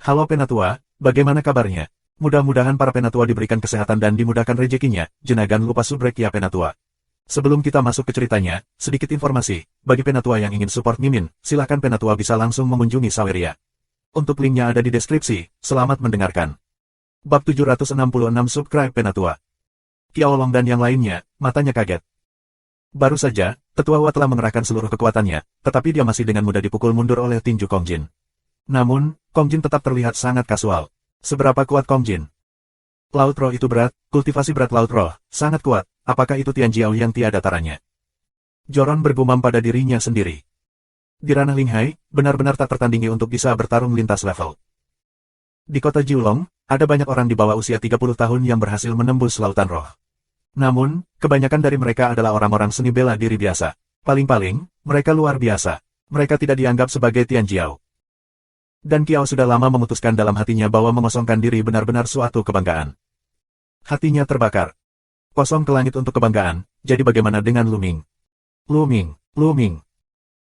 Halo Penatua, bagaimana kabarnya? Mudah-mudahan para Penatua diberikan kesehatan dan dimudahkan rezekinya, Jenagan lupa subrek ya Penatua. Sebelum kita masuk ke ceritanya, sedikit informasi, bagi Penatua yang ingin support Mimin, silahkan Penatua bisa langsung mengunjungi Saweria. Untuk linknya ada di deskripsi, selamat mendengarkan. Bab 766 Subscribe Penatua. Qiaolong dan yang lainnya, matanya kaget. Baru saja, Tetua Hua telah mengerahkan seluruh kekuatannya, tetapi dia masih dengan mudah dipukul mundur oleh tinju Kong Jin. Namun, Kong Jin tetap terlihat sangat kasual. Seberapa kuat Kong Jin? Laut roh itu berat, kultivasi berat laut roh, sangat kuat, apakah itu Tian Jiao yang tiada taranya? Joron bergumam pada dirinya sendiri. Di ranah Linghai, benar-benar tak tertandingi untuk bisa bertarung lintas level. Di kota Jiulong, ada banyak orang di bawah usia 30 tahun yang berhasil menembus lautan roh. Namun, kebanyakan dari mereka adalah orang-orang seni bela diri biasa. Paling-paling, mereka luar biasa. Mereka tidak dianggap sebagai Tian Jiao. Dan Qiao sudah lama memutuskan dalam hatinya bahwa mengosongkan diri benar-benar suatu kebanggaan. Hatinya terbakar. Kosong ke langit untuk kebanggaan, jadi bagaimana dengan Luming? Luming.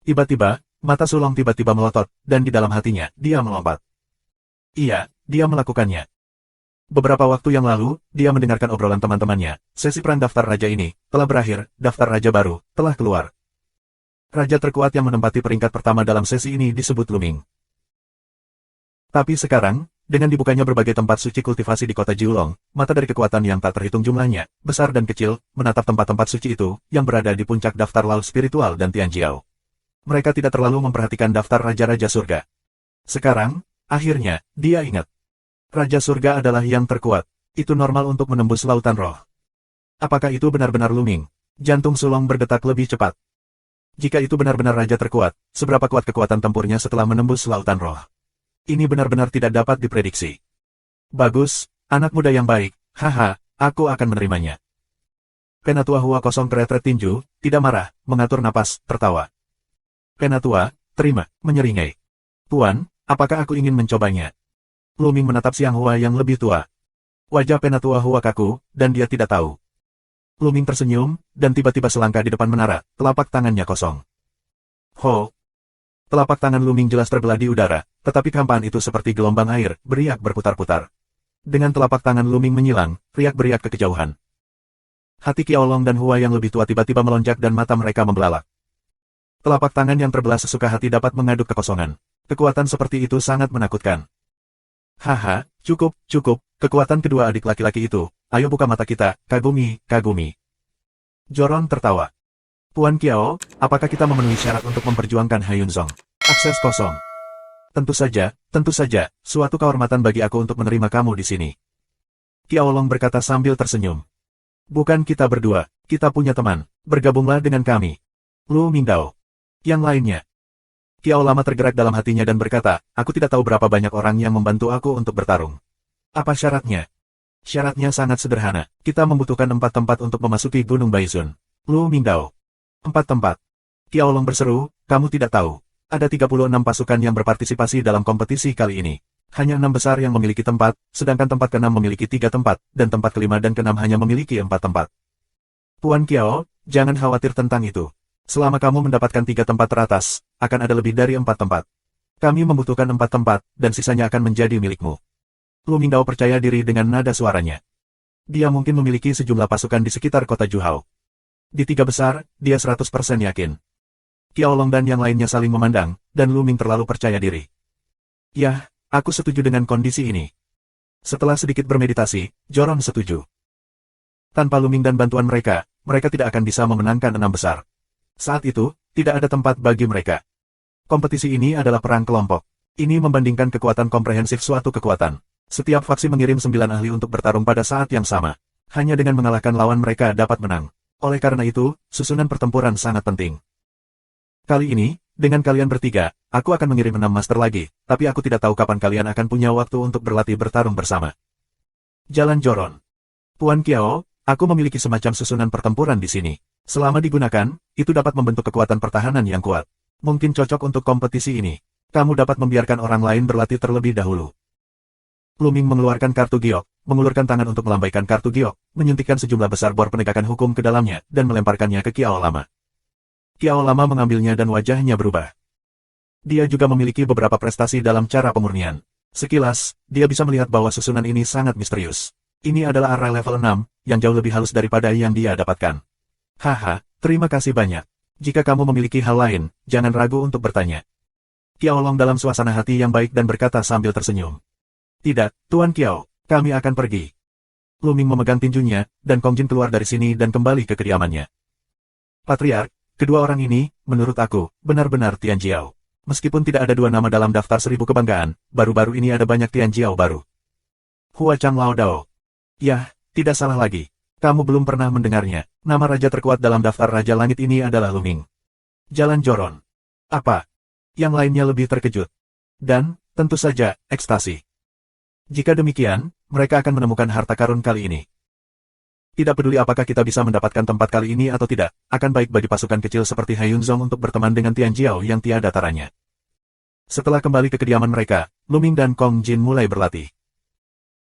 Tiba-tiba, mata Sulong tiba-tiba melotot, dan di dalam hatinya, dia melompat. Iya, dia melakukannya. Beberapa waktu yang lalu, dia mendengarkan obrolan teman-temannya. Sesi perang daftar raja ini telah berakhir, daftar raja baru telah keluar. Raja terkuat yang menempati peringkat pertama dalam sesi ini disebut Luming. Tapi sekarang, dengan dibukanya berbagai tempat suci kultivasi di kota Jiulong, mata dari kekuatan yang tak terhitung jumlahnya, besar dan kecil, menatap tempat-tempat suci itu, yang berada di puncak daftar laut spiritual dan Tian Jiao. Mereka tidak terlalu memperhatikan daftar raja-raja surga. Sekarang, akhirnya, dia ingat. Raja surga adalah yang terkuat. Itu normal untuk menembus lautan roh. Apakah itu benar-benar Luming? Jantung Sulong berdetak lebih cepat. Jika itu benar-benar raja terkuat, seberapa kuat kekuatan tempurnya setelah menembus lautan roh? Ini benar-benar tidak dapat diprediksi. Bagus, anak muda yang baik, haha, aku akan menerimanya. Penatua Hua kosong retret tinju, tidak marah, mengatur napas, tertawa. Penatua, terima, menyeringai. Tuan, apakah aku ingin mencobanya? Luming menatap Siang Hua yang lebih tua. Wajah Penatua Hua kaku, dan dia tidak tahu. Luming tersenyum, dan tiba-tiba selangkah di depan menara, telapak tangannya kosong. Ho! Telapak tangan Luming jelas terbelah di udara, tetapi kehampaan itu seperti gelombang air, beriak berputar-putar. Dengan telapak tangan Luming menyilang, riak-beriak ke kejauhan. Hati Qiaolong dan Hua yang lebih tua tiba-tiba melonjak dan mata mereka membelalak. Telapak tangan yang terbelah sesuka hati dapat mengaduk kekosongan. Kekuatan seperti itu sangat menakutkan. Haha, cukup, kekuatan kedua adik laki-laki itu, ayo buka mata kita, Kagumi. Joron tertawa. Tuan Qiao, apakah kita memenuhi syarat untuk memperjuangkan Hayunzong? Akses kosong. Tentu saja, suatu kehormatan bagi aku untuk menerima kamu di sini. Qiaolong berkata sambil tersenyum. Bukan kita berdua, kita punya teman, bergabunglah dengan kami. Lu Mingdao. Yang lainnya. Qiao lama tergerak dalam hatinya dan berkata, aku tidak tahu berapa banyak orang yang membantu aku untuk bertarung. Apa syaratnya? Syaratnya sangat sederhana, kita membutuhkan 4 tempat untuk memasuki Gunung Baizun. Lu Mingdao. 4 tempat. Qiaolong berseru, kamu tidak tahu. Ada 36 pasukan yang berpartisipasi dalam kompetisi kali ini. Hanya 6 besar yang memiliki tempat, sedangkan tempat ke-6 memiliki 3 tempat, dan tempat ke-5 dan ke-6 hanya memiliki 4 tempat. Tuan Qiao, jangan khawatir tentang itu. Selama kamu mendapatkan 3 tempat teratas, akan ada lebih dari 4 tempat. Kami membutuhkan 4 tempat, dan sisanya akan menjadi milikmu. Lu Mingdao percaya diri dengan nada suaranya. Dia mungkin memiliki sejumlah pasukan di sekitar kota Juhao. Di 3 besar, dia 100% yakin. Qiaolong dan yang lainnya saling memandang, dan Luming terlalu percaya diri. Yah, aku setuju dengan kondisi ini. Setelah sedikit bermeditasi, Joron setuju. Tanpa Luming dan bantuan mereka tidak akan bisa memenangkan 6 besar. Saat itu, tidak ada tempat bagi mereka. Kompetisi ini adalah perang kelompok. Ini membandingkan kekuatan komprehensif suatu kekuatan. Setiap faksi mengirim 9 ahli untuk bertarung pada saat yang sama. Hanya dengan mengalahkan lawan mereka dapat menang. Oleh karena itu, susunan pertempuran sangat penting. Kali ini, dengan kalian bertiga, aku akan mengirim 6 master lagi, tapi aku tidak tahu kapan kalian akan punya waktu untuk berlatih bertarung bersama. Jalan Joron. Tuan Qiao, aku memiliki semacam susunan pertempuran di sini. Selama digunakan, itu dapat membentuk kekuatan pertahanan yang kuat. Mungkin cocok untuk kompetisi ini. Kamu dapat membiarkan orang lain berlatih terlebih dahulu. Luming mengeluarkan kartu giok, mengulurkan tangan untuk melambaikan kartu giok, menyuntikkan sejumlah besar bor penegakan hukum ke dalamnya, dan melemparkannya ke Qiao Lama. Qiao Lama mengambilnya dan wajahnya berubah. Dia juga memiliki beberapa prestasi dalam cara pemurnian. Sekilas, dia bisa melihat bahwa susunan ini sangat misterius. Ini adalah array level 6, yang jauh lebih halus daripada yang dia dapatkan. Haha, terima kasih banyak. Jika kamu memiliki hal lain, jangan ragu untuk bertanya. Kiao Long dalam suasana hati yang baik dan berkata sambil tersenyum. Tidak, Tuan Kiao, kami akan pergi. Lu Ming memegang tinjunya, dan Kong Jin keluar dari sini dan kembali ke kediamannya. Patriark, kedua orang ini, menurut aku, benar-benar Tian Jiao. Meskipun tidak ada 2 nama dalam daftar 1000 kebanggaan, baru-baru ini ada banyak Tian Jiao baru. Hua Chang Lao Dao. Yah, tidak salah lagi. Kamu belum pernah mendengarnya. Nama raja terkuat dalam daftar Raja Langit ini adalah Lu Ming. Jalan Joron. Apa? Yang lainnya lebih terkejut. Dan, tentu saja, ekstasi. Jika demikian, mereka akan menemukan harta karun kali ini. Tidak peduli apakah kita bisa mendapatkan tempat kali ini atau tidak, akan baik bagi pasukan kecil seperti Haiyun Zong untuk berteman dengan Tian Jiao yang tiada taranya. Setelah kembali ke kediaman mereka, Lu Ming dan Kong Jin mulai berlatih.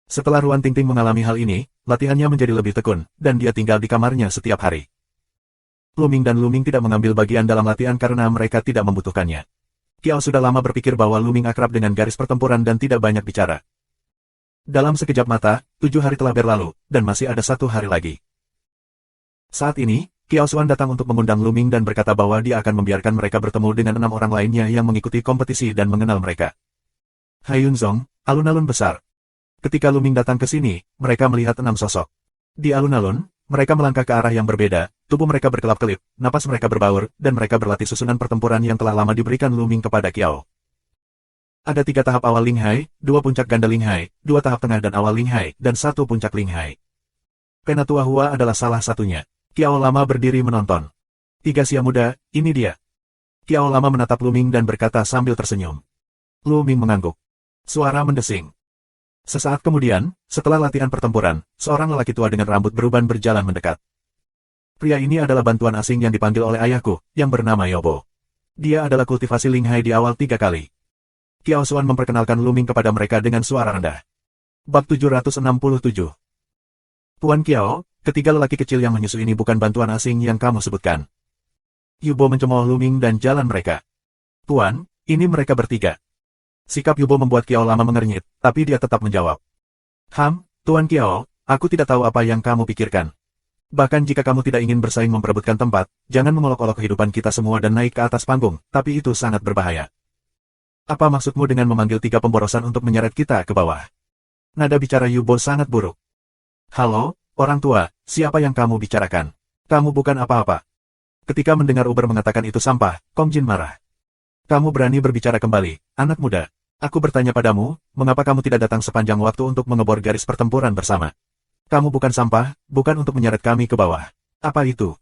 Setelah Ruan Tingting mengalami hal ini, latihannya menjadi lebih tekun, dan dia tinggal di kamarnya setiap hari. Lu Ming dan Lu Ming tidak mengambil bagian dalam latihan karena mereka tidak membutuhkannya. Kiao sudah lama berpikir bahwa Lu Ming akrab dengan garis pertempuran dan tidak banyak bicara. Dalam sekejap mata, 7 hari telah berlalu, dan masih ada 1 hari lagi. Saat ini, Kiao Xuan datang untuk mengundang Lu Ming dan berkata bahwa dia akan membiarkan mereka bertemu dengan 6 orang lainnya yang mengikuti kompetisi dan mengenal mereka. Haiyun Zong, alun-alun besar. Ketika Lu Ming datang ke sini, mereka melihat 6 sosok. Di alun-alun, mereka melangkah ke arah yang berbeda, tubuh mereka berkelap-kelip, napas mereka berbaur, dan mereka berlatih susunan pertempuran yang telah lama diberikan Lu Ming kepada Kiao. Ada 3 tahap awal Ling Hai, 2 puncak ganda Ling Hai, 2 tahap tengah dan awal Ling Hai, dan 1 puncak Ling Hai. Penatua Hua adalah salah satunya. Kiao lama berdiri menonton. 3 sia muda, ini dia. Kiao lama menatap Lu Ming dan berkata sambil tersenyum. Lu Ming mengangguk. Suara mendesing. Sesaat kemudian, setelah latihan pertempuran, seorang lelaki tua dengan rambut beruban berjalan mendekat. Pria ini adalah bantuan asing yang dipanggil oleh ayahku, yang bernama Yobo. Dia adalah kultivasi Ling Hai di awal 3 kali. Kiao Xuan memperkenalkan Lu Ming kepada mereka dengan suara rendah. Bab 767. Tuan Kiao, ketiga lelaki kecil yang menyusu ini bukan bantuan asing yang kamu sebutkan. Yubo mencemooh Lu Ming dan jalan mereka. Tuan, ini mereka bertiga. Sikap Yubo membuat Kiao lama mengernyit, tapi dia tetap menjawab. Tuan Kiao, aku tidak tahu apa yang kamu pikirkan. Bahkan jika kamu tidak ingin bersaing memperebutkan tempat, jangan mengolok-olok kehidupan kita semua dan naik ke atas panggung, tapi itu sangat berbahaya. Apa maksudmu dengan memanggil 3 pemborosan untuk menyeret kita ke bawah? Nada bicara Yubo sangat buruk. Halo, orang tua, siapa yang kamu bicarakan? Kamu bukan apa-apa. Ketika mendengar Uber mengatakan itu sampah, Kong Jin marah. Kamu berani berbicara kembali, anak muda. Aku bertanya padamu, mengapa kamu tidak datang sepanjang waktu untuk mengebor garis pertempuran bersama? Kamu bukan sampah, bukan untuk menyeret kami ke bawah. Apa itu?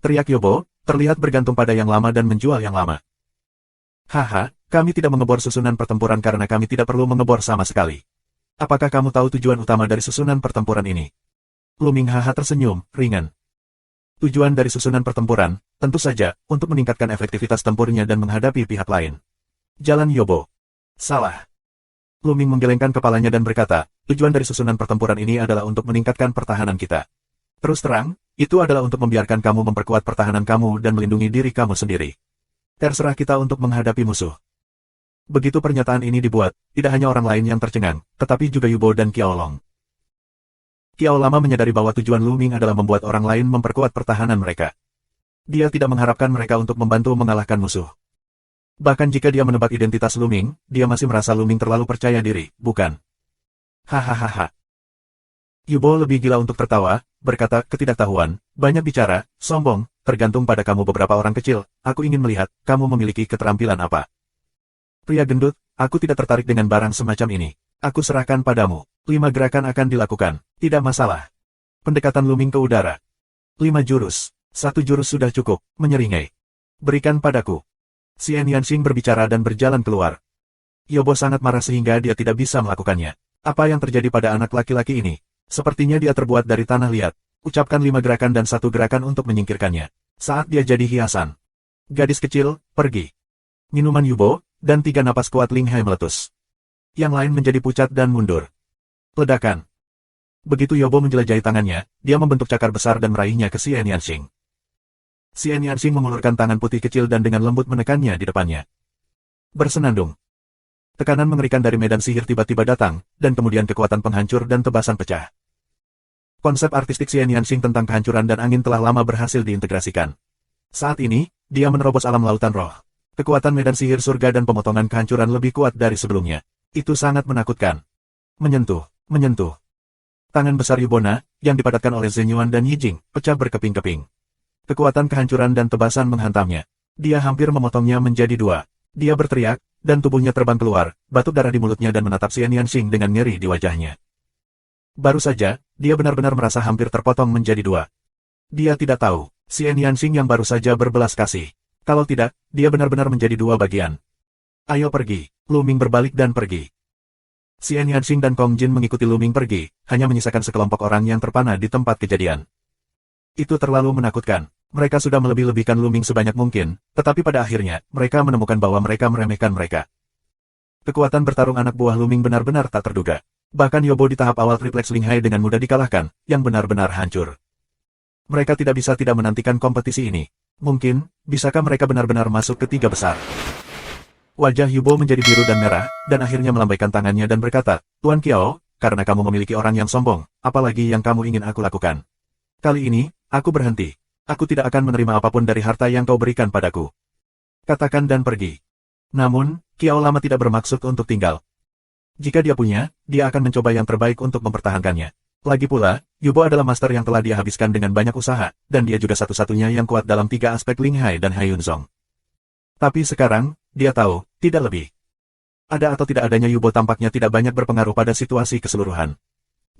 Teriak Yobo, terlihat bergantung pada yang lama dan menjual yang lama. Haha, kami tidak mengebor susunan pertempuran karena kami tidak perlu mengebor sama sekali. Apakah kamu tahu tujuan utama dari susunan pertempuran ini? Lu Ming haha tersenyum, ringan. Tujuan dari susunan pertempuran, tentu saja, untuk meningkatkan efektivitas tempurnya dan menghadapi pihak lain. Jalan Yobo. Salah. Lu Ming menggelengkan kepalanya dan berkata, tujuan dari susunan pertempuran ini adalah untuk meningkatkan pertahanan kita. Terus terang, itu adalah untuk membiarkan kamu memperkuat pertahanan kamu dan melindungi diri kamu sendiri. Terserah kita untuk menghadapi musuh. Begitu pernyataan ini dibuat, tidak hanya orang lain yang tercengang, tetapi juga Yubo dan Kiao Long. Kiao lama menyadari bahwa tujuan Lu Ming adalah membuat orang lain memperkuat pertahanan mereka. Dia tidak mengharapkan mereka untuk membantu mengalahkan musuh. Bahkan jika dia menebak identitas Lu Ming, dia masih merasa Lu Ming terlalu percaya diri, bukan? Hahaha. Yubo lebih gila untuk tertawa, berkata, ketidaktahuan, banyak bicara, sombong, tergantung pada kamu beberapa orang kecil, aku ingin melihat, kamu memiliki keterampilan apa. Pria gendut, aku tidak tertarik dengan barang semacam ini. Aku serahkan padamu. 5 gerakan akan dilakukan, tidak masalah. Pendekatan Lu Ming ke udara. 5 jurus. 1 jurus sudah cukup, menyeringai. Berikan padaku. Xian Yanxing berbicara dan berjalan keluar. Yobo sangat marah sehingga dia tidak bisa melakukannya. Apa yang terjadi pada anak laki-laki ini? Sepertinya dia terbuat dari tanah liat. Ucapkan 5 gerakan dan 1 gerakan untuk menyingkirkannya. Saat dia jadi hiasan. Gadis kecil, pergi. Minuman Yubo, dan 3 napas kuat Ling Hai meletus. Yang lain menjadi pucat dan mundur. Ledakan. Begitu Yobo menjelajahi tangannya, dia membentuk cakar besar dan meraihnya ke Xian Yanxing. Xian Yanxing mengulurkan tangan putih kecil dan dengan lembut menekannya di depannya. Bersenandung. Tekanan mengerikan dari medan sihir tiba-tiba datang, dan kemudian kekuatan penghancur dan tebasan pecah. Konsep artistik Xian Yanxing tentang kehancuran dan angin telah lama berhasil diintegrasikan. Saat ini, dia menerobos alam lautan roh. Kekuatan medan sihir surga dan pemotongan kehancuran lebih kuat dari sebelumnya. Itu sangat menakutkan. Menyentuh. Tangan besar Yubona, yang dipadatkan oleh Zhen Yuan dan Yi Jing, pecah berkeping-keping. Kekuatan kehancuran dan tebasan menghantamnya. Dia hampir memotongnya menjadi dua. Dia berteriak, dan tubuhnya terbang keluar, batuk darah di mulutnya dan menatap Xian Yanxing dengan ngeri di wajahnya. Baru saja, dia benar-benar merasa hampir terpotong menjadi dua. Dia tidak tahu, Xian Yanxing yang baru saja berbelas kasih. Kalau tidak, dia benar-benar menjadi dua bagian. Ayo pergi, Lu Ming berbalik dan pergi. Xian Yanxing dan Kong Jin mengikuti Lu Ming pergi, hanya menyisakan sekelompok orang yang terpana di tempat kejadian. Itu terlalu menakutkan. Mereka sudah melebih-lebihkan Lu Ming sebanyak mungkin, tetapi pada akhirnya, mereka menemukan bahwa mereka meremehkan mereka. Kekuatan bertarung anak buah Lu Ming benar-benar tak terduga. Bahkan Yobo di tahap awal Triplex Ling Hai dengan mudah dikalahkan, yang benar-benar hancur. Mereka tidak menantikan kompetisi ini. Mungkin, bisakah mereka benar-benar masuk ke tiga besar? Wajah Yubo menjadi biru dan merah, dan akhirnya melambaikan tangannya dan berkata, Tuan Qiao, karena kamu memiliki orang yang sombong, apalagi yang kamu ingin aku lakukan. Kali ini, aku berhenti. Aku tidak akan menerima apapun dari harta yang kau berikan padaku. Katakan dan pergi. Namun, Qiao Lama tidak bermaksud untuk tinggal. Jika dia punya, dia akan mencoba yang terbaik untuk mempertahankannya. Lagi pula, Yubo adalah master yang telah dia habiskan dengan banyak usaha, dan dia juga satu-satunya yang kuat dalam tiga aspek Ling Hai dan Hai Yunzong. Tapi sekarang, dia tahu, tidak lebih. Ada atau tidak adanya Yubo tampaknya tidak banyak berpengaruh pada situasi keseluruhan.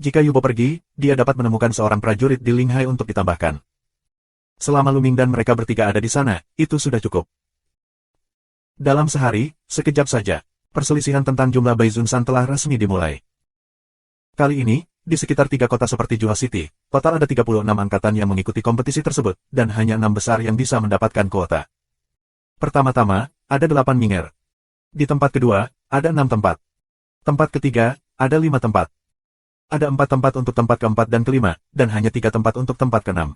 Jika Yubo pergi, dia dapat menemukan seorang prajurit di Ling Hai untuk ditambahkan. Selama Lu Ming dan mereka bertiga ada di sana, itu sudah cukup. Dalam sehari, sekejap saja, perselisihan tentang jumlah Baizun San telah resmi dimulai. Kali ini, di sekitar tiga kota seperti Jua City, total ada 36 angkatan yang mengikuti kompetisi tersebut, dan hanya 6 besar yang bisa mendapatkan kuota. Pertama-tama, ada 8 Minger. Di tempat kedua, ada 6 tempat. Tempat ketiga, ada 5 tempat. Ada 4 tempat untuk tempat keempat dan kelima, dan hanya 3 tempat untuk tempat keenam.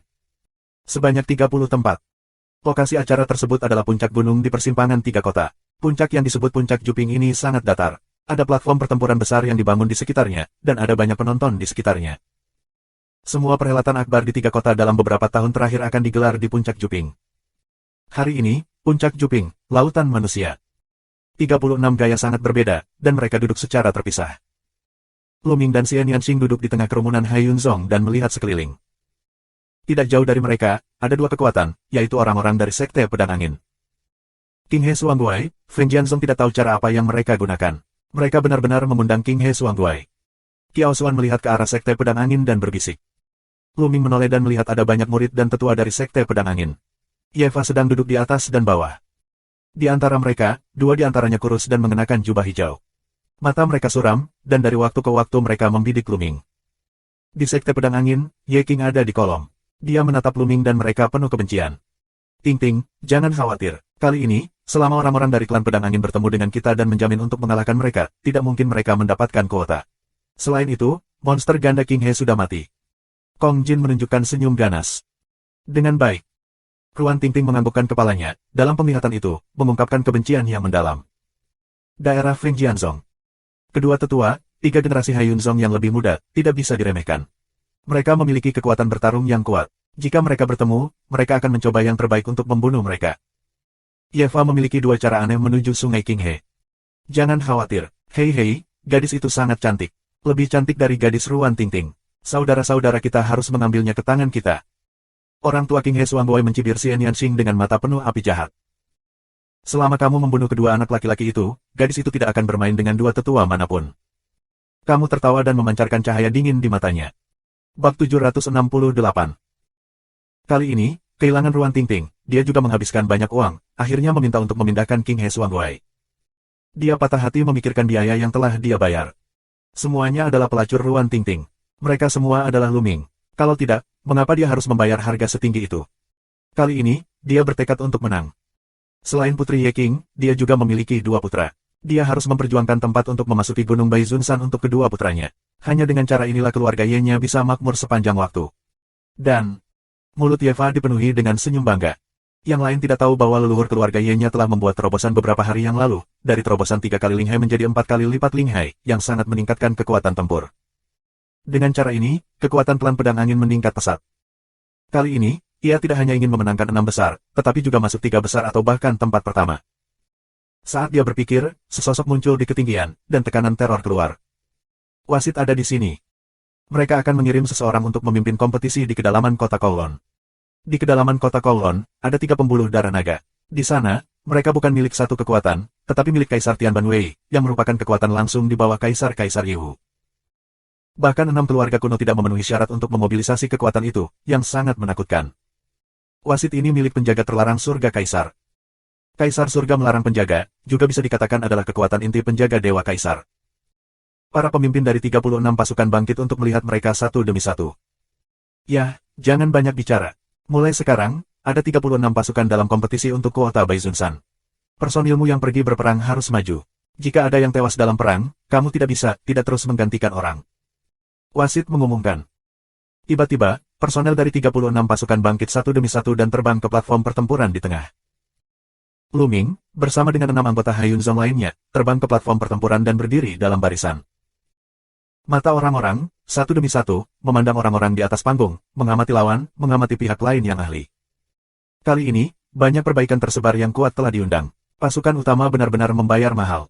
Sebanyak 30 tempat. Lokasi acara tersebut adalah puncak gunung di persimpangan 3 kota. Puncak yang disebut Puncak Juping ini sangat datar. Ada platform pertempuran besar yang dibangun di sekitarnya, dan ada banyak penonton di sekitarnya. Semua perhelatan akbar di 3 kota dalam beberapa tahun terakhir akan digelar di Puncak Juping. Hari ini, Puncak Juping, Lautan Manusia. 36 gaya sangat berbeda, dan mereka duduk secara terpisah. Lu Ming dan Xian Yanxing duduk di tengah kerumunan Hai Yunzong dan melihat sekeliling. Tidak jauh dari mereka, ada 2 kekuatan, yaitu orang-orang dari Sekte Pedang Angin. King He Suangguai, Feng Jianzong tidak tahu cara apa yang mereka gunakan. Mereka benar-benar mengundang King He Suangguai. Qiao Xuan melihat ke arah Sekte Pedang Angin dan berbisik. Lu Ming menoleh dan melihat ada banyak murid dan tetua dari Sekte Pedang Angin. Yeva sedang duduk di atas dan bawah. Di antara mereka, 2 di antaranya kurus dan mengenakan jubah hijau. Mata mereka suram, dan dari waktu ke waktu mereka membidik Lu Ming. Di Sekte Pedang Angin, Ye King ada di kolom. Dia menatap Lu Ming dan mereka penuh kebencian. Ting, jangan khawatir. Kali ini, selama orang-orang dari klan Pedang Angin bertemu dengan kita dan menjamin untuk mengalahkan mereka, tidak mungkin mereka mendapatkan kuota. Selain itu, monster ganda King He sudah mati. Kong Jin menunjukkan senyum ganas. Dengan baik. Ruan Tingting menganggukkan kepalanya, dalam penglihatan itu, mengungkapkan kebencian yang mendalam. Daerah Feng Jianzong. Kedua tetua, 3 generasi Hai Yunzong yang lebih muda, tidak bisa diremehkan. Mereka memiliki kekuatan bertarung yang kuat. Jika mereka bertemu, mereka akan mencoba yang terbaik untuk membunuh mereka. Yeva memiliki 2 cara aneh menuju sungai King He. Jangan khawatir, hei, gadis itu sangat cantik. Lebih cantik dari gadis Ruan Tingting. Saudara-saudara kita harus mengambilnya ke tangan kita. Orang tua King He Suangguai mencibir Xian Yanxing dengan mata penuh api jahat. Selama kamu membunuh kedua anak laki-laki itu, gadis itu tidak akan bermain dengan 2 tetua manapun. Kamu tertawa dan memancarkan cahaya dingin di matanya. Bab 768. Kali ini, kehilangan Ruan Tingting, dia juga menghabiskan banyak uang, akhirnya meminta untuk memindahkan King He Suangguai. Dia patah hati memikirkan biaya yang telah dia bayar. Semuanya adalah pelacur Ruan Tingting. Mereka semua adalah Lu Ming. Kalau tidak, mengapa dia harus membayar harga setinggi itu? Kali ini, dia bertekad untuk menang. Selain putri Ye King, dia juga memiliki 2 putra. Dia harus memperjuangkan tempat untuk memasuki Gunung Baizun San untuk kedua putranya. Hanya dengan cara inilah keluarga Ye-nya bisa makmur sepanjang waktu. Dan mulut Yeva dipenuhi dengan senyum bangga. Yang lain tidak tahu bahwa leluhur keluarga Ye-nya telah membuat terobosan beberapa hari yang lalu, dari terobosan 3 kali Linghai menjadi 4 kali lipat Linghai, yang sangat meningkatkan kekuatan tempur. Dengan cara ini, kekuatan klan pedang angin meningkat pesat. Kali ini, ia tidak hanya ingin memenangkan 6 besar, tetapi juga masuk 3 besar atau bahkan tempat pertama. Saat dia berpikir, sesosok muncul di ketinggian, dan tekanan teror keluar. Wasit ada di sini. Mereka akan mengirim seseorang untuk memimpin kompetisi di kedalaman kota Kowloon. Di kedalaman kota Kowloon, ada 3 pembuluh darah naga. Di sana, mereka bukan milik satu kekuatan, tetapi milik Kaisar Tianban Wei, yang merupakan kekuatan langsung di bawah Kaisar-Kaisar Yiwu. Bahkan 6 keluarga kuno tidak memenuhi syarat untuk memobilisasi kekuatan itu, yang sangat menakutkan. Wasit ini milik penjaga terlarang surga Kaisar. Kaisar surga melarang penjaga, juga bisa dikatakan adalah kekuatan inti penjaga Dewa Kaisar. Para pemimpin dari 36 pasukan bangkit untuk melihat mereka satu demi satu. Ya, jangan banyak bicara. Mulai sekarang, ada 36 pasukan dalam kompetisi untuk kuota Baizunsan. Personilmu yang pergi berperang harus maju. Jika ada yang tewas dalam perang, kamu tidak terus menggantikan orang. Wasit mengumumkan. Tiba-tiba, personel dari 36 pasukan bangkit satu demi satu dan terbang ke platform pertempuran di tengah. Lu Ming, bersama dengan 6 anggota Haiyun Zong lainnya, terbang ke platform pertempuran dan berdiri dalam barisan. Mata orang-orang, satu demi satu, memandang orang-orang di atas panggung, mengamati lawan, mengamati pihak lain yang ahli. Kali ini, banyak perbaikan tersebar yang kuat telah diundang. Pasukan utama benar-benar membayar mahal.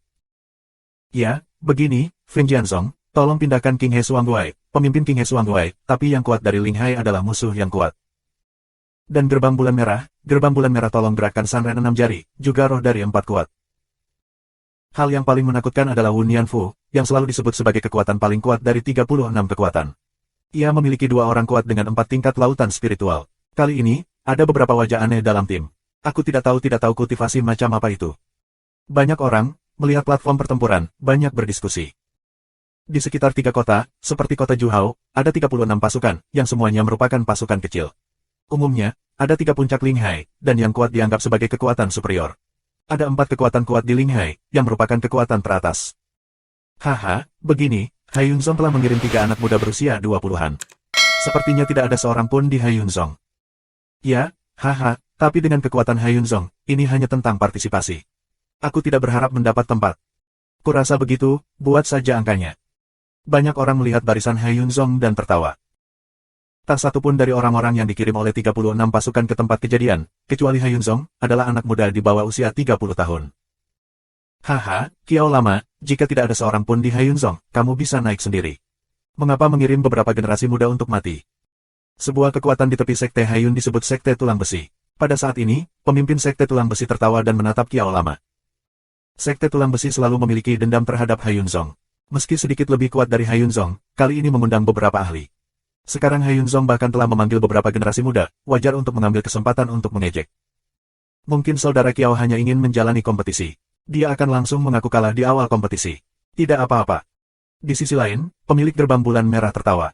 Ya, begini, Feng Jianzong, tolong pindahkan King He Suangguai, pemimpin King He Suangguai, tapi yang kuat dari Linghai adalah musuh yang kuat. Dan gerbang bulan merah tolong gerakkan Sanren 6 jari, juga roh dari 4 kuat. Hal yang paling menakutkan adalah Wu Nianfu, yang selalu disebut sebagai kekuatan paling kuat dari 36 kekuatan. Ia memiliki 2 orang kuat dengan 4 tingkat lautan spiritual. Kali ini, ada beberapa wajah aneh dalam tim. Aku tidak tahu kultivasi macam apa itu. Banyak orang, melihat platform pertempuran, banyak berdiskusi. Di sekitar 3 kota, seperti kota Juhao, ada 36 pasukan, yang semuanya merupakan pasukan kecil. Umumnya, ada 3 puncak Linghai, dan yang kuat dianggap sebagai kekuatan superior. Ada 4 kekuatan kuat di Linghai, yang merupakan kekuatan teratas. Haha, begini, Haiyun Zong telah mengirim 3 anak muda berusia 20-an. Sepertinya tidak ada seorang pun di Haiyun Zong. Ya, haha, tapi dengan kekuatan Haiyun Zong, ini hanya tentang partisipasi. Aku tidak berharap mendapat tempat. Kurasa begitu, buat saja angkanya. Banyak orang melihat barisan Haiyun Zong dan tertawa. Tak satu pun dari orang-orang yang dikirim oleh 36 pasukan ke tempat kejadian, kecuali Haiyun Zong, adalah anak muda di bawah usia 30 tahun. Haha, Kiao Lama, jika tidak ada seorang pun di Haiyun Zong, kamu bisa naik sendiri. Mengapa mengirim beberapa generasi muda untuk mati? Sebuah kekuatan di tepi sekte Haiyun disebut sekte tulang besi. Pada saat ini, pemimpin sekte tulang besi tertawa dan menatap Kiao Lama. Sekte tulang besi selalu memiliki dendam terhadap Haiyun Zong. Meski sedikit lebih kuat dari Haiyun Zong, kali ini mengundang beberapa ahli. Sekarang Haiyun Zong bahkan telah memanggil beberapa generasi muda, wajar untuk mengambil kesempatan untuk mengejek. Mungkin saudara Kiao hanya ingin menjalani kompetisi. Dia akan langsung mengaku kalah di awal kompetisi. Tidak apa-apa. Di sisi lain, pemilik gerbang bulan merah tertawa.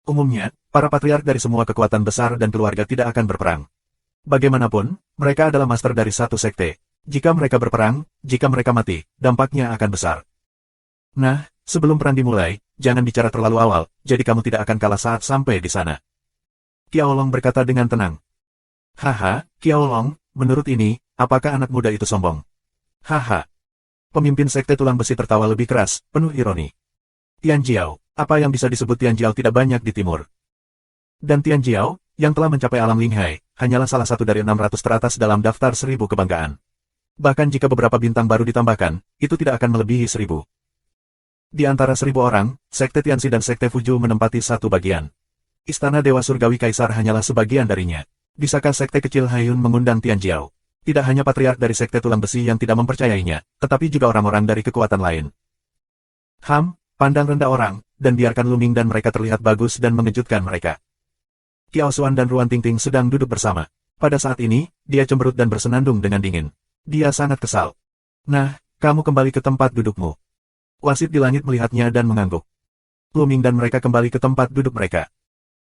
Umumnya, para patriark dari semua kekuatan besar dan keluarga tidak akan berperang. Bagaimanapun, mereka adalah master dari satu sekte. Jika mereka berperang, jika mereka mati, dampaknya akan besar. Nah, sebelum perang dimulai, jangan bicara terlalu awal, jadi kamu tidak akan kalah saat sampai di sana. Kiao Long berkata dengan tenang. Haha, Kiao Long, menurut ini, apakah anak muda itu sombong? Haha. Pemimpin sekte tulang besi tertawa lebih keras, penuh ironi. Tian Jiao, apa yang bisa disebut Tian Jiao tidak banyak di timur. Dan Tian Jiao, yang telah mencapai alam Linghai, hanyalah salah satu dari 600 teratas dalam daftar 1000 kebanggaan. Bahkan jika beberapa bintang baru ditambahkan, itu tidak akan melebihi 1000. Di antara 1000 orang, sekte Tianxi dan sekte Fuju menempati satu bagian. Istana Dewa Surgawi Kaisar hanyalah sebagian darinya. Bisakah sekte kecil Haiyun mengundang Tian Jiao? Tidak hanya patriark dari sekte tulang besi yang tidak mempercayainya, tetapi juga orang-orang dari kekuatan lain. Pandang rendah orang, dan biarkan Lu Ming dan mereka terlihat bagus dan mengejutkan mereka. Kiao Xuan dan Ruan Tingting sedang duduk bersama. Pada saat ini, dia cemberut dan bersenandung dengan dingin. Dia sangat kesal. Nah, kamu kembali ke tempat dudukmu. Wasit di langit melihatnya dan mengangguk. Lu Ming dan mereka kembali ke tempat duduk mereka.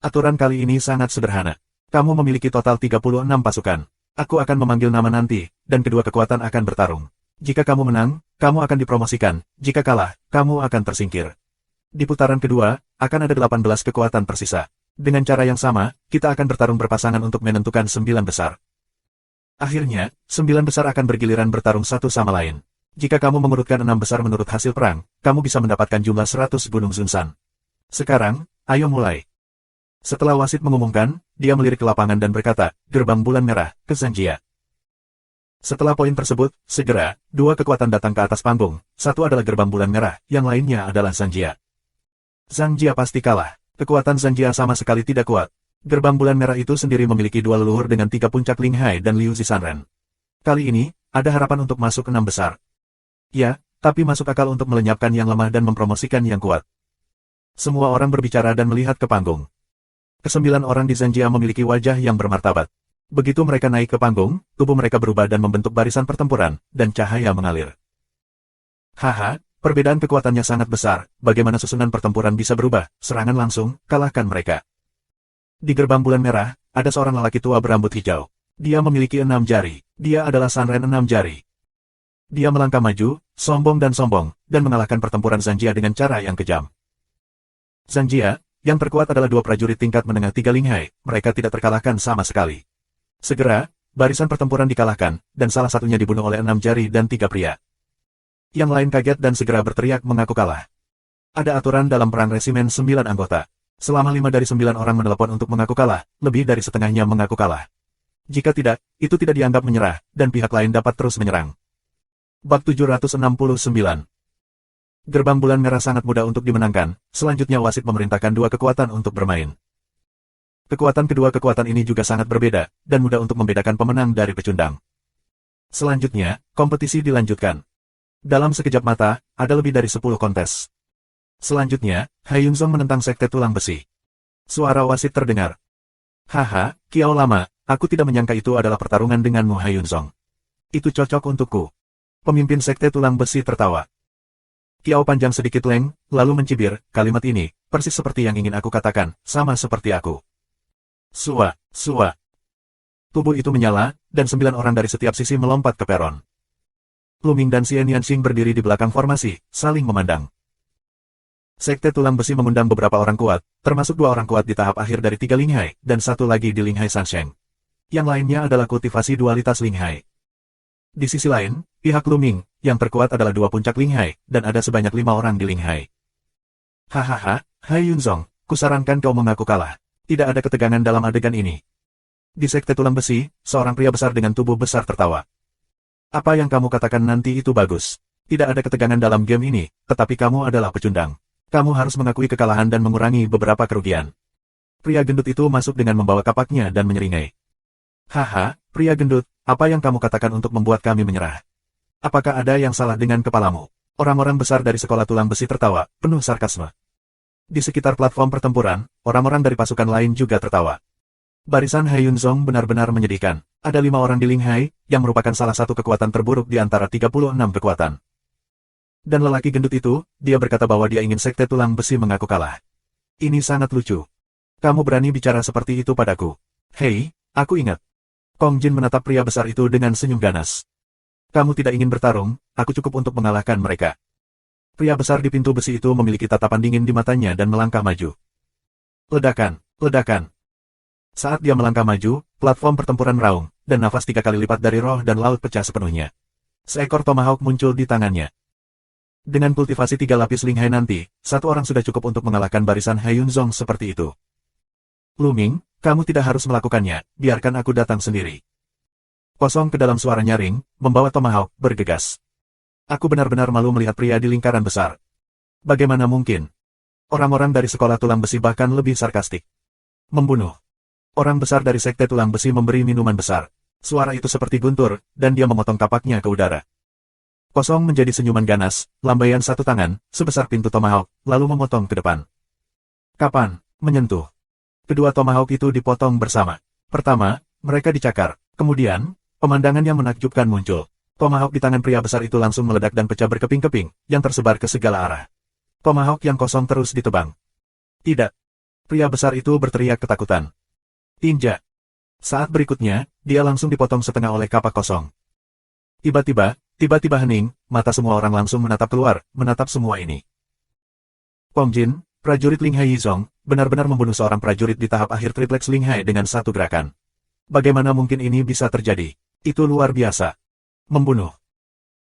Aturan kali ini sangat sederhana. Kamu memiliki total 36 pasukan. Aku akan memanggil nama nanti, dan kedua kekuatan akan bertarung. Jika kamu menang, kamu akan dipromosikan. Jika kalah, kamu akan tersingkir. Di putaran kedua, akan ada 18 kekuatan tersisa. Dengan cara yang sama, kita akan bertarung berpasangan untuk menentukan 9 besar. Akhirnya, 9 besar akan bergiliran bertarung satu sama lain. Jika kamu mengurutkan 6 besar menurut hasil perang, kamu bisa mendapatkan jumlah 100 gunung Zunsan. Sekarang, ayo mulai. Setelah wasit mengumumkan, dia melirik ke lapangan dan berkata, gerbang bulan merah, ke Zanjia. Setelah poin tersebut, segera, dua kekuatan datang ke atas panggung. Satu adalah gerbang bulan merah, yang lainnya adalah Zanjia. Zanjia pasti kalah. Kekuatan Zanjia sama sekali tidak kuat. Gerbang bulan merah itu sendiri memiliki dua leluhur dengan 3 puncak Ling Hai dan Liu Zisanren. Kali ini, ada harapan untuk masuk ke 6 besar. Ya, tapi masuk akal untuk melenyapkan yang lemah dan mempromosikan yang kuat. Semua orang berbicara dan melihat ke panggung. Kesembilan orang di Zanjia memiliki wajah yang bermartabat. Begitu mereka naik ke panggung, tubuh mereka berubah dan membentuk barisan pertempuran, dan cahaya mengalir. Haha, perbedaan kekuatannya sangat besar, bagaimana susunan pertempuran bisa berubah, serangan langsung, kalahkan mereka. Di gerbang bulan merah, ada seorang lelaki tua berambut hijau. Dia memiliki 6 jari, dia adalah Sanren 6 jari. Dia melangkah maju, sombong, dan mengalahkan pertempuran Zanjia dengan cara yang kejam. Zanjia, yang terkuat adalah 2 prajurit tingkat menengah 3 Ling Hai, mereka tidak terkalahkan sama sekali. Segera, barisan pertempuran dikalahkan, dan salah satunya dibunuh oleh 6 jari dan 3 pria. Yang lain kaget dan segera berteriak mengaku kalah. Ada aturan dalam perang resimen 9 anggota. Selama 5 dari 9 orang menelepon untuk mengaku kalah, lebih dari setengahnya mengaku kalah. Jika tidak, itu tidak dianggap menyerah, dan pihak lain dapat terus menyerang. Bab 769. Gerbang bulan merah sangat mudah untuk dimenangkan, selanjutnya wasit memerintahkan 2 kekuatan untuk bermain. Kekuatan kedua kekuatan ini juga sangat berbeda, dan mudah untuk membedakan pemenang dari pecundang. Selanjutnya, kompetisi dilanjutkan. Dalam sekejap mata, ada lebih dari 10 kontes. Selanjutnya, Hai Yunzong menentang Sekte Tulang Besi. Suara wasit terdengar. Haha, Kiao lama, aku tidak menyangka itu adalah pertarungan denganmu Hai Yunzong. Itu cocok untukku. Pemimpin Sekte Tulang Besi tertawa. Kiao panjang sedikit leng, lalu mencibir, kalimat ini, persis seperti yang ingin aku katakan, sama seperti aku. Sua. Tubuh itu menyala, dan 9 orang dari setiap sisi melompat ke peron. Luming dan Xian Yanxing berdiri di belakang formasi, saling memandang. Sekte Tulang Besi mengundang beberapa orang kuat, termasuk 2 orang kuat di tahap akhir dari 3 Ling Hai, dan 1 lagi di Ling Hai Sansheng. Yang lainnya adalah kultivasi dualitas Ling Hai. Di sisi lain, pihak Luming, yang terkuat adalah 2 puncak Ling Hai, dan ada sebanyak 5 orang di Ling Hai. Hahaha, Hai Yunzong, kusarankan kau mengaku kalah. Tidak ada ketegangan dalam adegan ini. Di Sekte Tulang Besi, seorang pria besar dengan tubuh besar tertawa. Apa yang kamu katakan nanti itu bagus. Tidak ada ketegangan dalam game ini, tetapi kamu adalah pecundang. Kamu harus mengakui kekalahan dan mengurangi beberapa kerugian. Pria gendut itu masuk dengan membawa kapaknya dan menyeringai. Haha, pria gendut, apa yang kamu katakan untuk membuat kami menyerah? Apakah ada yang salah dengan kepalamu? Orang-orang besar dari sekolah tulang besi tertawa, penuh sarkasme. Di sekitar platform pertempuran, orang-orang dari pasukan lain juga tertawa. Barisan Hai Yunzong benar-benar menyedihkan. Ada 5 orang di Ling Hai, yang merupakan salah satu kekuatan terburuk di antara 36 kekuatan. Dan lelaki gendut itu, dia berkata bahwa dia ingin Sekte Tulang Besi mengaku kalah. Ini sangat lucu. Kamu berani bicara seperti itu padaku. Hei, aku ingat. Kong Jin menatap pria besar itu dengan senyum ganas. Kamu tidak ingin bertarung, aku cukup untuk mengalahkan mereka. Pria besar di pintu besi itu memiliki tatapan dingin di matanya dan melangkah maju. Ledakan. Saat dia melangkah maju, platform pertempuran meraung, dan nafas 3 kali lipat dari roh dan laut pecah sepenuhnya. Seekor tomahawk muncul di tangannya. Dengan kultivasi 3 lapis Ling Hai nanti, 1 orang sudah cukup untuk mengalahkan barisan Hai Yunzong seperti itu. Luming, kamu tidak harus melakukannya, biarkan aku datang sendiri. Kosong ke dalam suara nyaring, membawa tomahawk, bergegas. Aku benar-benar malu melihat pria di lingkaran besar. Bagaimana mungkin? Orang-orang dari sekolah tulang besi bahkan lebih sarkastik. Membunuh. Orang besar dari Sekte Tulang Besi memberi minuman besar. Suara itu seperti guntur, dan dia memotong kapaknya ke udara. Kosong menjadi senyuman ganas, lambaian 1 tangan, sebesar pintu tomahawk, lalu memotong ke depan. Kapan? Menyentuh. Kedua tomahawk itu dipotong bersama. Pertama, mereka dicakar. Kemudian, pemandangan yang menakjubkan muncul. Tomahawk di tangan pria besar itu langsung meledak dan pecah berkeping-keping, yang tersebar ke segala arah. Tomahawk yang kosong terus ditebang. Tidak. Pria besar itu berteriak ketakutan. Tinja. Saat berikutnya, dia langsung dipotong setengah oleh kapak kosong. Tiba-tiba hening, mata semua orang langsung menatap keluar, menatap semua ini. Kong Jin, prajurit Ling Hai Yizong, benar-benar membunuh seorang prajurit di tahap akhir triplex Ling Hai dengan 1 gerakan. Bagaimana mungkin ini bisa terjadi? Itu luar biasa. Membunuh.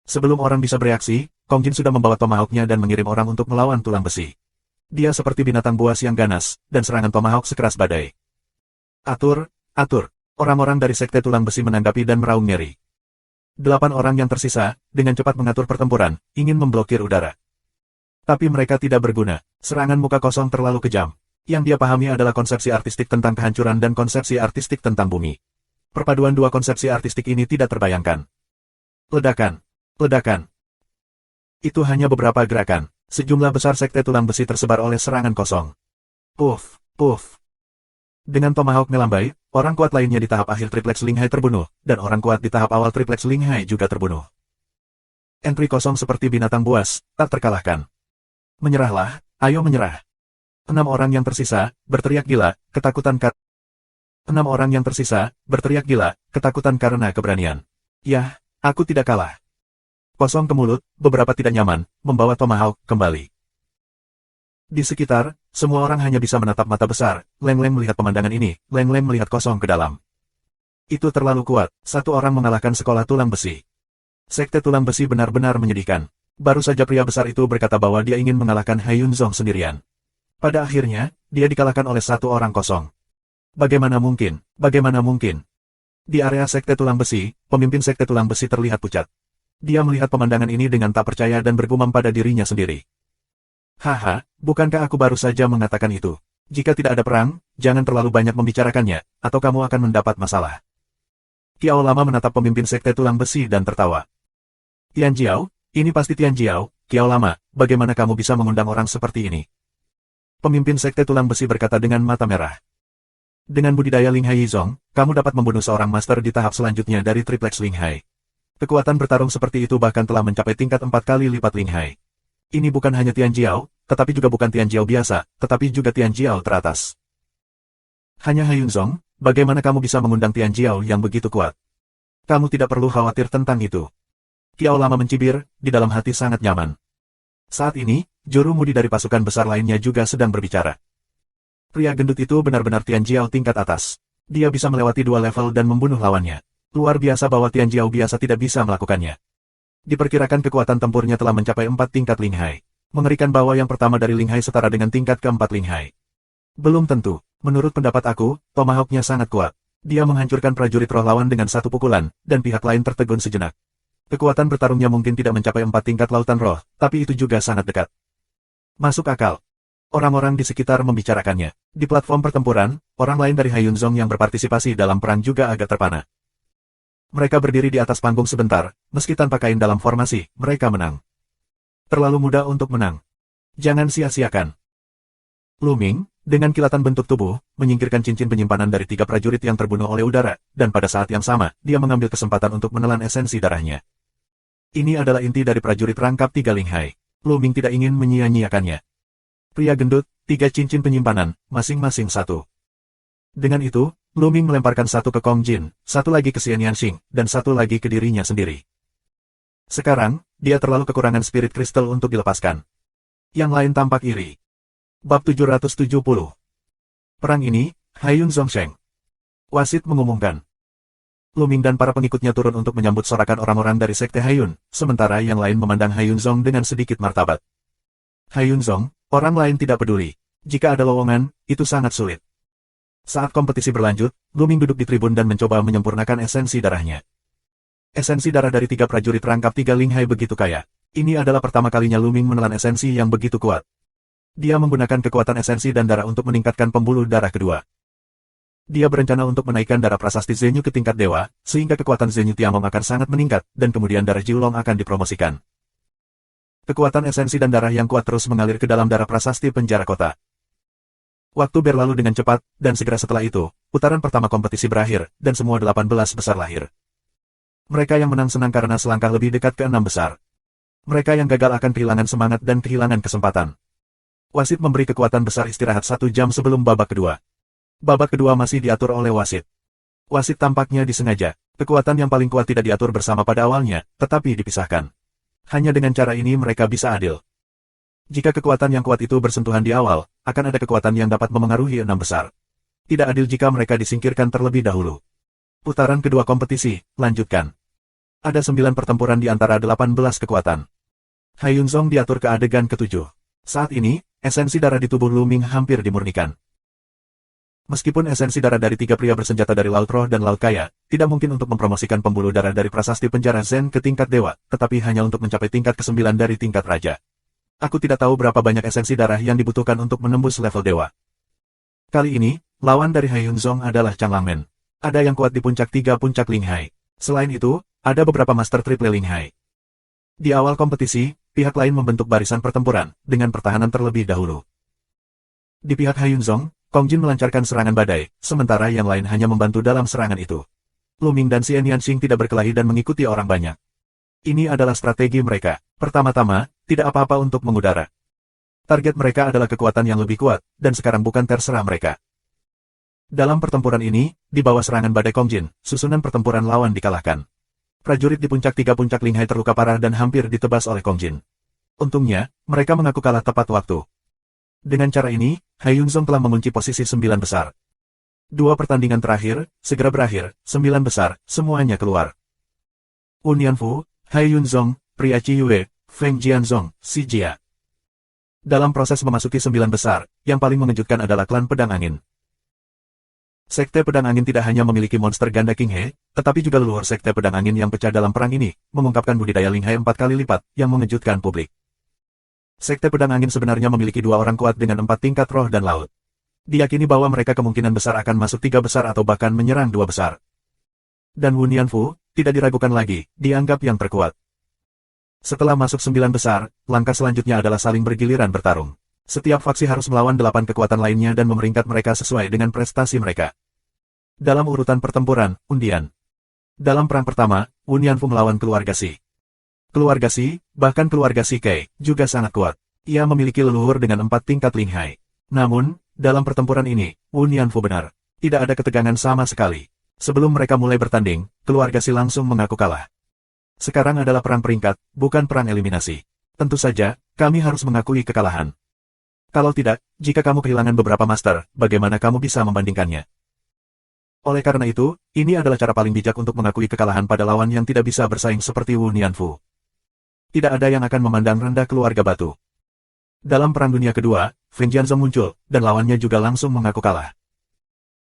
Sebelum orang bisa bereaksi, Kong Jin sudah membawa tomahawk-nya dan mengirim orang untuk melawan tulang besi. Dia seperti binatang buas yang ganas, dan serangan tomahawk sekeras badai. Atur, atur. Orang-orang dari Sekte Tulang Besi menanggapi dan meraung ngeri. 8 orang yang tersisa, dengan cepat mengatur pertempuran, ingin memblokir udara. Tapi mereka tidak berguna. Serangan muka kosong terlalu kejam. Yang dia pahami adalah konsepsi artistik tentang kehancuran dan konsepsi artistik tentang bumi. Perpaduan dua konsepsi artistik ini tidak terbayangkan. Ledakan. Ledakan. Itu hanya beberapa gerakan. Sejumlah besar Sekte Tulang Besi tersebar oleh serangan kosong. Puff, puff. Dengan tomahawk melambai, orang kuat lainnya di tahap akhir Triplex Ling Hai terbunuh, dan orang kuat di tahap awal Triplex Ling Hai juga terbunuh. Entry kosong seperti binatang buas, tak terkalahkan. Menyerahlah, ayo menyerah. 6 orang yang tersisa, berteriak gila, ketakutan 6 orang yang tersisa, berteriak gila, ketakutan karena keberanian. Yah, aku tidak kalah. Kosong ke mulut, beberapa tidak nyaman, membawa tomahawk kembali. Di sekitar, semua orang hanya bisa menatap mata besar. Leng Leng melihat pemandangan ini, Leng Leng melihat kosong ke dalam. Itu terlalu kuat, satu orang mengalahkan sekolah tulang besi. Sekte tulang besi benar-benar menyedihkan. Baru saja pria besar itu berkata bahwa dia ingin mengalahkan Hai Yun Zong sendirian. Pada akhirnya, dia dikalahkan oleh satu orang kosong. Bagaimana mungkin? Bagaimana mungkin? Di area Sekte Tulang Besi, pemimpin Sekte Tulang Besi terlihat pucat. Dia melihat pemandangan ini dengan tak percaya dan bergumam pada dirinya sendiri. Haha, bukankah aku baru saja mengatakan itu? Jika tidak ada perang, jangan terlalu banyak membicarakannya, atau kamu akan mendapat masalah. Kiao Lama menatap pemimpin Sekte Tulang Besi dan tertawa. Tian Jiao, ini pasti Tian Jiao. Kiao Lama, bagaimana kamu bisa mengundang orang seperti ini? Pemimpin Sekte Tulang Besi berkata dengan mata merah. Dengan budidaya Ling Hai Yizong, kamu dapat membunuh seorang master di tahap selanjutnya dari Triplex Ling Hai. Kekuatan bertarung seperti itu bahkan telah mencapai tingkat 4 kali lipat Ling Hai. Ini bukan hanya Tian Jiao, tetapi juga bukan Tian Jiao biasa, tetapi juga Tian Jiao teratas. Hanya Hai Yun Zong, bagaimana kamu bisa mengundang Tian Jiao yang begitu kuat? Kamu tidak perlu khawatir tentang itu. Kiao Lama mencibir, di dalam hati sangat nyaman. Saat ini, juru mudi dari pasukan besar lainnya juga sedang berbicara. Pria gendut itu benar-benar Tian Jiao tingkat atas. Dia bisa melewati 2 level dan membunuh lawannya. Luar biasa bahwa Tian Jiao biasa tidak bisa melakukannya. Diperkirakan kekuatan tempurnya telah mencapai 4 tingkat Ling Hai. Mengerikan bahwa yang pertama dari Ling Hai setara dengan tingkat keempat Ling Hai. Belum tentu. Menurut pendapat aku, tomahawk-nya sangat kuat. Dia menghancurkan prajurit roh lawan dengan satu pukulan, dan pihak lain tertegun sejenak. Kekuatan bertarungnya mungkin tidak mencapai 4 tingkat lautan roh, tapi itu juga sangat dekat. Masuk akal. Orang-orang di sekitar membicarakannya. Di platform pertempuran, orang lain dari Hai Yun Zong yang berpartisipasi dalam perang juga agak terpana. Mereka berdiri di atas panggung sebentar, meski tanpa kain dalam formasi, mereka menang. Terlalu mudah untuk menang. Jangan sia-siakan. Lu Ming, dengan kilatan bentuk tubuh, menyingkirkan cincin penyimpanan dari 3 prajurit yang terbunuh oleh udara, dan pada saat yang sama, dia mengambil kesempatan untuk menelan esensi darahnya. Ini adalah inti dari prajurit rangkap 3 Ling Hai. Lu Ming tidak ingin menyia-nyiakannya. Pria gendut, 3 cincin penyimpanan, masing-masing 1. Dengan itu, Lu Ming melemparkan 1 ke Kong Jin, 1 lagi ke Xian Yanxing, dan 1 lagi ke dirinya sendiri. Sekarang, dia terlalu kekurangan spirit kristal untuk dilepaskan. Yang lain tampak iri. Bab 770. Perang ini, Hai Yun Zongsheng. Wasit mengumumkan. Lu Ming dan para pengikutnya turun untuk menyambut sorakan orang-orang dari Sekte Hai Yun, sementara yang lain memandang Hai Yun Zong dengan sedikit martabat. Hai Yun Zong, orang lain tidak peduli. Jika ada lowongan, itu sangat sulit. Saat kompetisi berlanjut, Lu Ming duduk di tribun dan mencoba menyempurnakan esensi darahnya. Esensi darah dari 3 prajurit rangkap 3 Ling Hai begitu kaya. Ini adalah pertama kalinya Lu Ming menelan esensi yang begitu kuat. Dia menggunakan kekuatan esensi dan darah untuk meningkatkan pembuluh darah kedua. Dia berencana untuk menaikkan darah prasasti Zenyu ke tingkat dewa, sehingga kekuatan Zenyu Tiamong akan sangat meningkat, dan kemudian darah Jiulong akan dipromosikan. Kekuatan esensi dan darah yang kuat terus mengalir ke dalam darah prasasti penjara kota. Waktu berlalu dengan cepat, dan segera setelah itu, putaran pertama kompetisi berakhir, dan semua 18 besar lahir. Mereka yang menang senang karena selangkah lebih dekat ke 6 besar. Mereka yang gagal akan kehilangan semangat dan kehilangan kesempatan. Wasit memberi kekuatan besar istirahat 1 jam sebelum babak kedua. Babak kedua masih diatur oleh wasit. Wasit tampaknya disengaja. Kekuatan yang paling kuat tidak diatur bersama pada awalnya, tetapi dipisahkan. Hanya dengan cara ini mereka bisa adil. Jika kekuatan yang kuat itu bersentuhan di awal, akan ada kekuatan yang dapat memengaruhi 6 besar. Tidak adil jika mereka disingkirkan terlebih dahulu. Putaran kedua kompetisi, lanjutkan. Ada 9 pertempuran di antara 18 kekuatan. Hai Yunzong diatur ke adegan ke-7. Saat ini, esensi darah di tubuh Lu Ming hampir dimurnikan. Meskipun esensi darah dari 3 pria bersenjata dari Laut Roh dan Laut Kaya, tidak mungkin untuk mempromosikan pembuluh darah dari prasasti penjara Zen ke tingkat dewa, tetapi hanya untuk mencapai tingkat ke-9 dari tingkat raja. Aku tidak tahu berapa banyak esensi darah yang dibutuhkan untuk menembus level dewa. Kali ini, lawan dari Hai Yunzong adalah Chang Langmen. Ada yang kuat di puncak 3 puncak Ling Hai. Selain itu, ada beberapa master triple Ling Hai. Di awal kompetisi, pihak lain membentuk barisan pertempuran, dengan pertahanan terlebih dahulu. Di pihak Hai Yunzong, Kong Jin melancarkan serangan badai, sementara yang lain hanya membantu dalam serangan itu. Lu Ming dan Xian Yanxing tidak berkelahi dan mengikuti orang banyak. Ini adalah strategi mereka. Pertama-tama, tidak apa-apa untuk mengudara. Target mereka adalah kekuatan yang lebih kuat, dan sekarang bukan terserah mereka. Dalam pertempuran ini, di bawah serangan badai Kong Jin, susunan pertempuran lawan dikalahkan. Prajurit di puncak 3 puncak Ling Hai terluka parah dan hampir ditebas oleh Kong Jin. Untungnya, mereka mengaku kalah tepat waktu. Dengan cara ini, Hai Yunzong telah mengunci posisi 9 besar. 2 pertandingan terakhir, segera berakhir, 9 besar, semuanya keluar. Un Yanfu, Hai Yunzong, pria Chi Yue, Feng Jianzong, Si Jia. Dalam proses memasuki 9 besar, yang paling mengejutkan adalah klan Pedang Angin. Sekte Pedang Angin tidak hanya memiliki monster ganda King He, tetapi juga leluhur Sekte Pedang Angin yang pecah dalam perang ini, mengungkapkan budidaya Ling Hai 4 kali lipat, yang mengejutkan publik. Sekte Pedang Angin sebenarnya memiliki 2 orang kuat dengan 4 tingkat roh dan laut. Diyakini bahwa mereka kemungkinan besar akan masuk 3 besar atau bahkan menyerang 2 besar. Dan Wun Yanfu, tidak diragukan lagi, dianggap yang terkuat. Setelah masuk 9 besar, langkah selanjutnya adalah saling bergiliran bertarung. Setiap faksi harus melawan 8 kekuatan lainnya dan memeringkat mereka sesuai dengan prestasi mereka. Dalam urutan pertempuran, undian. Dalam perang pertama, Wun Yanfu melawan keluarga Si. Keluarga Si, bahkan keluarga Si Kei, juga sangat kuat. Ia memiliki leluhur dengan 4 tingkat Ling Hai. Namun, dalam pertempuran ini, Wun Yanfu benar. Tidak ada ketegangan sama sekali. Sebelum mereka mulai bertanding, keluarga Si langsung mengaku kalah. Sekarang adalah perang peringkat, bukan perang eliminasi. Tentu saja, kami harus mengakui kekalahan. Kalau tidak, jika kamu kehilangan beberapa master, bagaimana kamu bisa membandingkannya? Oleh karena itu, ini adalah cara paling bijak untuk mengakui kekalahan pada lawan yang tidak bisa bersaing seperti Wun Yanfu. Tidak ada yang akan memandang rendah keluarga batu. Dalam Perang Dunia Kedua, Feng Jianzong muncul, dan lawannya juga langsung mengaku kalah.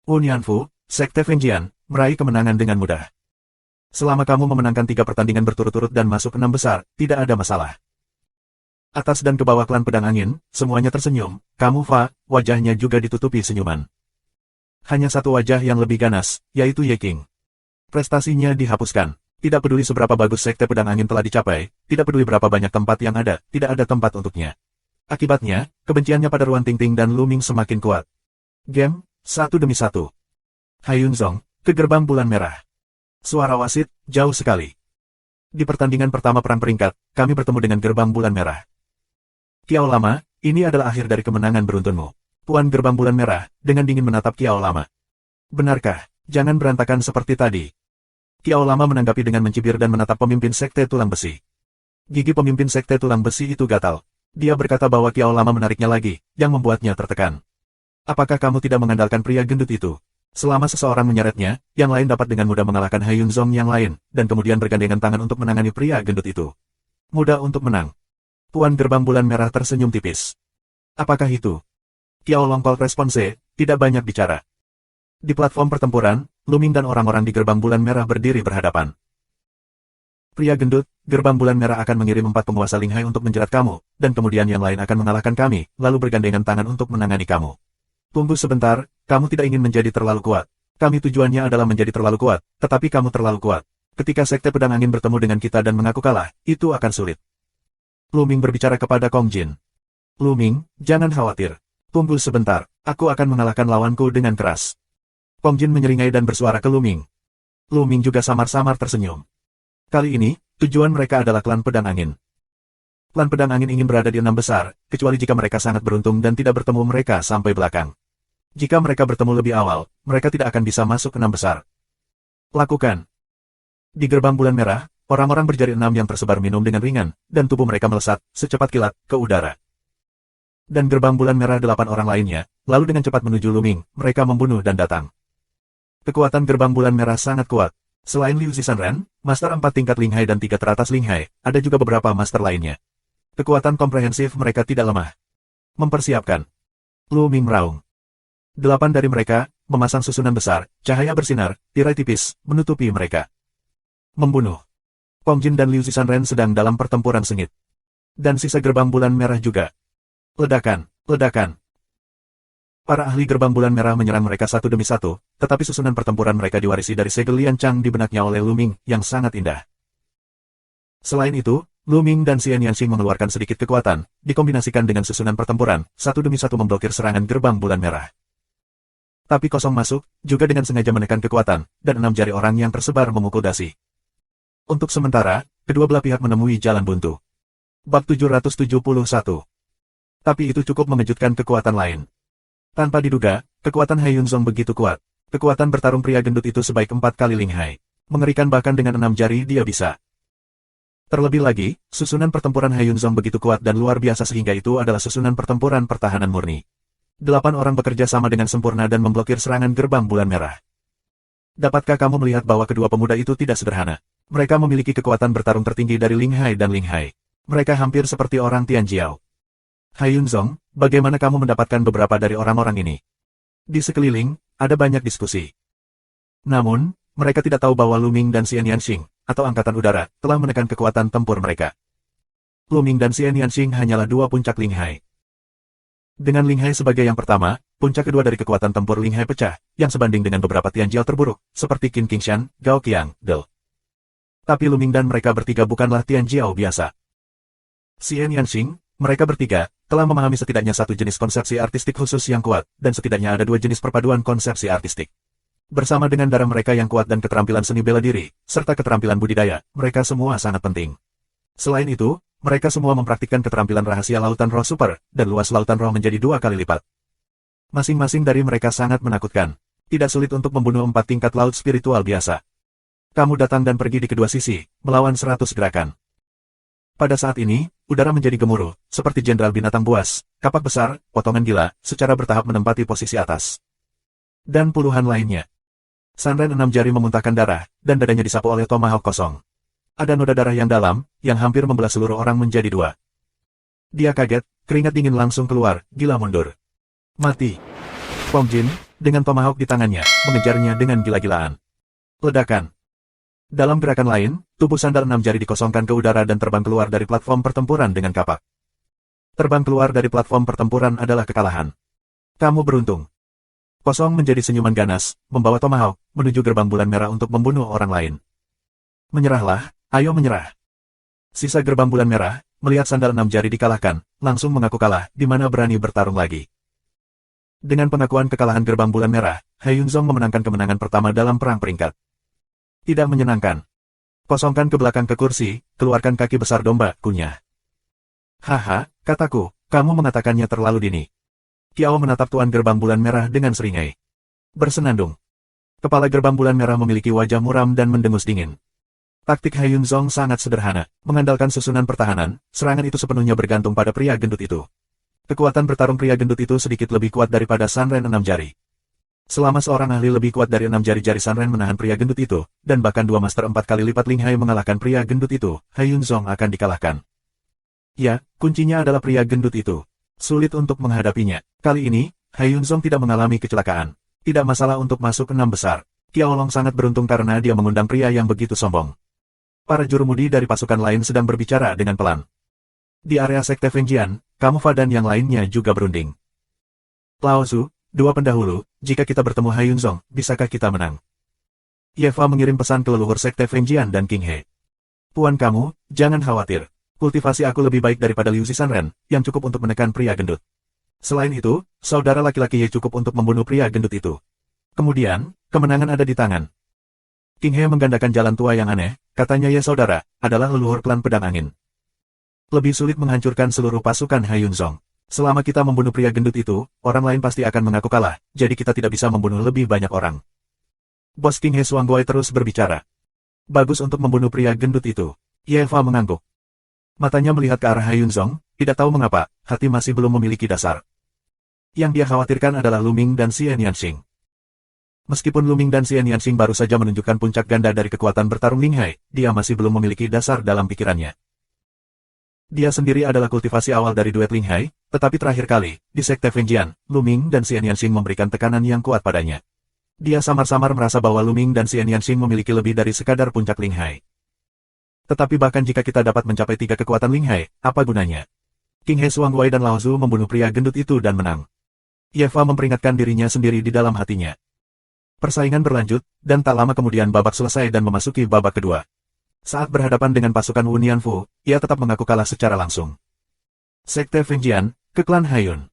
Wun Yanfu, Sekte Feng Jian, meraih kemenangan dengan mudah. Selama kamu memenangkan 3 pertandingan berturut-turut dan masuk 6 besar, tidak ada masalah. Atas dan ke bawah klan Pedang Angin, semuanya tersenyum, kamu Fa, wajahnya juga ditutupi senyuman. Hanya satu wajah yang lebih ganas, yaitu Ye King. Prestasinya dihapuskan. Tidak peduli seberapa bagus Sekte Pedang Angin telah dicapai, tidak peduli berapa banyak tempat yang ada, tidak ada tempat untuknya. Akibatnya, kebenciannya pada Ruan Tingting dan Lu Ming semakin kuat. Game, 1 demi 1. Hai Yunzong, ke gerbang bulan merah. Suara wasit, jauh sekali. Di pertandingan pertama perang peringkat, kami bertemu dengan gerbang bulan merah. Kiao Lama, ini adalah akhir dari kemenangan beruntunmu. Tuan gerbang bulan merah, dengan dingin menatap Kiao Lama. Benarkah, jangan berantakan seperti tadi. Kiao Lama menanggapi dengan mencibir dan menatap pemimpin Sekte Tulang Besi. Gigi pemimpin Sekte Tulang Besi itu gatal. Dia berkata bahwa Kiao Lama menariknya lagi, yang membuatnya tertekan. Apakah kamu tidak mengandalkan pria gendut itu? Selama seseorang menyeretnya, yang lain dapat dengan mudah mengalahkan Hai Yunzong yang lain, dan kemudian bergandengan tangan untuk menangani pria gendut itu. Mudah untuk menang. Tuan gerbang bulan merah tersenyum tipis. Apakah itu? Kiao Longkol response, tidak banyak bicara. Di platform pertempuran, Lu Ming dan orang-orang di gerbang bulan merah berdiri berhadapan. Pria gendut, gerbang bulan merah akan mengirim 4 penguasa Ling Hai untuk menjerat kamu, dan kemudian yang lain akan mengalahkan kami, lalu bergandengan tangan untuk menangani kamu. Tunggu sebentar, kamu tidak ingin menjadi terlalu kuat. Kami tujuannya adalah menjadi terlalu kuat, tetapi kamu terlalu kuat. Ketika Sekte Pedang Angin bertemu dengan kita dan mengaku kalah, itu akan sulit. Lu Ming berbicara kepada Kong Jin. Lu Ming, jangan khawatir. Tunggu sebentar, aku akan mengalahkan lawanku dengan keras. Kong Jin menyeringai dan bersuara ke Lu Ming. Lu Ming juga samar-samar tersenyum. Kali ini, tujuan mereka adalah klan Pedang Angin. Klan Pedang Angin ingin berada di 6 besar, kecuali jika mereka sangat beruntung dan tidak bertemu mereka sampai belakang. Jika mereka bertemu lebih awal, mereka tidak akan bisa masuk ke 6 besar. Lakukan. Di gerbang bulan merah, orang-orang berjari 6 yang tersebar minum dengan ringan, dan tubuh mereka melesat, secepat kilat, ke udara. Dan gerbang bulan merah 8 orang lainnya, lalu dengan cepat menuju Lu Ming, mereka membunuh dan datang. Kekuatan gerbang bulan merah sangat kuat. Selain Liu Zishanren, Master 4 tingkat Linghai dan 3 teratas Linghai, ada juga beberapa Master lainnya. Kekuatan komprehensif mereka tidak lemah. Mempersiapkan. Lu Ming meraung. 8 dari mereka, memasang susunan besar, cahaya bersinar, tirai tipis, menutupi mereka. Membunuh. Kong Jin dan Liu Zishanren sedang dalam pertempuran sengit. Dan sisa gerbang bulan merah juga. Ledakan, ledakan. Para ahli gerbang bulan merah menyerang mereka satu demi satu, tetapi susunan pertempuran mereka diwarisi dari segel Lian Chang di benaknya oleh Lu Ming, yang sangat indah. Selain itu, Lu Ming dan Xian Yanxing mengeluarkan sedikit kekuatan, dikombinasikan dengan susunan pertempuran, satu demi satu memblokir serangan gerbang bulan merah. Tapi kosong masuk, juga dengan sengaja menekan kekuatan, dan 6 jari orang yang tersebar memukul dasi. Untuk sementara, kedua belah pihak menemui jalan buntu. Bab 771. Tapi itu cukup mengejutkan kekuatan lain. Tanpa diduga, kekuatan Hai Yunzong begitu kuat. Kekuatan bertarung pria gendut itu sebaik 4 kali Linghai. Mengerikan bahkan dengan 6 jari dia bisa. Terlebih lagi, susunan pertempuran Hai Yunzong begitu kuat dan luar biasa sehingga itu adalah susunan pertempuran pertahanan murni. 8 orang bekerja sama dengan sempurna dan memblokir serangan gerbang bulan merah. Dapatkah kamu melihat bahwa kedua pemuda itu tidak sederhana? Mereka memiliki kekuatan bertarung tertinggi dari Linghai dan Linghai. Mereka hampir seperti orang Tianjiao. Hai Yunzong, bagaimana kamu mendapatkan beberapa dari orang-orang ini? Di sekeliling, ada banyak diskusi. Namun, mereka tidak tahu bahwa Lu Ming dan Xian Yanxing, atau Angkatan Udara, telah menekan kekuatan tempur mereka. Lu Ming dan Xian Yanxing hanyalah 2 puncak Linghai. Dengan Linghai sebagai yang pertama, puncak kedua dari kekuatan tempur Linghai pecah, yang sebanding dengan beberapa Tianjiao terburuk, seperti Qin Qingshan, Gao Qiang, Del. Tapi Lu Ming dan mereka bertiga bukanlah Tianjiao biasa. Xian Yanxing, mereka bertiga, telah memahami setidaknya satu jenis konsepsi artistik khusus yang kuat, dan setidaknya ada 2 jenis perpaduan konsepsi artistik. Bersama dengan darah mereka yang kuat dan keterampilan seni bela diri, serta keterampilan budidaya, mereka semua sangat penting. Selain itu, mereka semua mempraktikkan keterampilan rahasia lautan roh super, dan luas lautan roh menjadi 2 kali lipat. Masing-masing dari mereka sangat menakutkan. Tidak sulit untuk membunuh 4 tingkat laut spiritual biasa. Kamu datang dan pergi di kedua sisi, melawan 100 gerakan. Pada saat ini, udara menjadi gemuruh, seperti jenderal binatang buas, kapak besar, potongan gila, secara bertahap menempati posisi atas. Dan puluhan lainnya. Sanren 6 jari memuntahkan darah, dan dadanya disapu oleh tomahawk kosong. Ada noda darah yang dalam, yang hampir membelah seluruh orang menjadi 2. Dia kaget, keringat dingin langsung keluar, gila mundur. Mati. Kong Jin, dengan tomahawk di tangannya, mengejarnya dengan gila-gilaan. Ledakan. Dalam gerakan lain, tubuh sandal 6 jari dikosongkan ke udara dan terbang keluar dari platform pertempuran dengan kapak. Terbang keluar dari platform pertempuran adalah kekalahan. Kamu beruntung. Kosong menjadi senyuman ganas, membawa tomahawk, menuju gerbang bulan merah untuk membunuh orang lain. Menyerahlah, ayo menyerah. Sisa gerbang bulan merah, melihat sandal 6 jari dikalahkan, langsung mengaku kalah, di mana berani bertarung lagi. Dengan pengakuan kekalahan gerbang bulan merah, Hai Yunzong memenangkan kemenangan pertama dalam perang peringkat. Tidak menyenangkan. Kosongkan ke belakang ke kursi, keluarkan kaki besar domba, kunyah. Haha, kataku, kamu mengatakannya terlalu dini. Kiao menatap tuan gerbang bulan merah dengan seringai. Bersenandung. Kepala gerbang bulan merah memiliki wajah muram dan mendengus dingin. Taktik Hai Yunzong sangat sederhana, mengandalkan susunan pertahanan, serangan itu sepenuhnya bergantung pada pria gendut itu. Kekuatan bertarung pria gendut itu sedikit lebih kuat daripada Sanren 6 jari. Selama seorang ahli lebih kuat dari 6 jari-jari Sanren menahan pria gendut itu, dan bahkan 2 master 4 kali lipat Linghai mengalahkan pria gendut itu, Hai Yunzong akan dikalahkan. Ya, kuncinya adalah pria gendut itu. Sulit untuk menghadapinya. Kali ini, Hai Yunzong tidak mengalami kecelakaan. Tidak masalah untuk masuk ke 6 besar. Qiao Long sangat beruntung karena dia mengundang pria yang begitu sombong. Para jurumudi dari pasukan lain sedang berbicara dengan pelan. Di area sekte Fengjian, Kamu Fa dan yang lainnya juga berunding. Lao Su, 2 pendahulu, jika kita bertemu Hai Yunzong, bisakah kita menang? Yeva mengirim pesan ke leluhur sekte Fengjian dan King He. Puan kamu, jangan khawatir. Kultivasi aku lebih baik daripada Liu Zishanren, yang cukup untuk menekan pria gendut. Selain itu, saudara laki-laki Ye cukup untuk membunuh pria gendut itu. Kemudian, kemenangan ada di tangan. King He menggandakan jalan tua yang aneh, katanya Ye saudara, adalah leluhur klan pedang angin. Lebih sulit menghancurkan seluruh pasukan Hai Yunzong. Selama kita membunuh pria gendut itu, orang lain pasti akan mengaku kalah, jadi kita tidak bisa membunuh lebih banyak orang. Bos King He Suangguai terus berbicara. Bagus untuk membunuh pria gendut itu. Yeva mengangguk. Matanya melihat ke arah Hai Yunzong, tidak tahu mengapa, hati masih belum memiliki dasar. Yang dia khawatirkan adalah Lu Ming dan Xian Yanxing. Meskipun Luming dan Xian Yanxing baru saja menunjukkan puncak ganda dari kekuatan bertarung Ling Hai, dia masih belum memiliki dasar dalam pikirannya. Dia sendiri adalah kultivasi awal dari duet Ling Hai, tetapi terakhir kali, di Sekte Fengjian, Luming dan Xian Yanxing memberikan tekanan yang kuat padanya. Dia samar-samar merasa bahwa Luming dan Xian Yanxing memiliki lebih dari sekadar puncak Ling Hai. Tetapi bahkan jika kita dapat mencapai 3 kekuatan Ling Hai, apa gunanya? King He Xuangguai dan Lao Zu membunuh pria gendut itu dan menang. Yeva memperingatkan dirinya sendiri di dalam hatinya. Persaingan berlanjut, dan tak lama kemudian babak selesai dan memasuki babak kedua. Saat berhadapan dengan pasukan Wu Nianfu, ia tetap mengaku kalah secara langsung. Sekte Fengjian, ke klan Haiyun.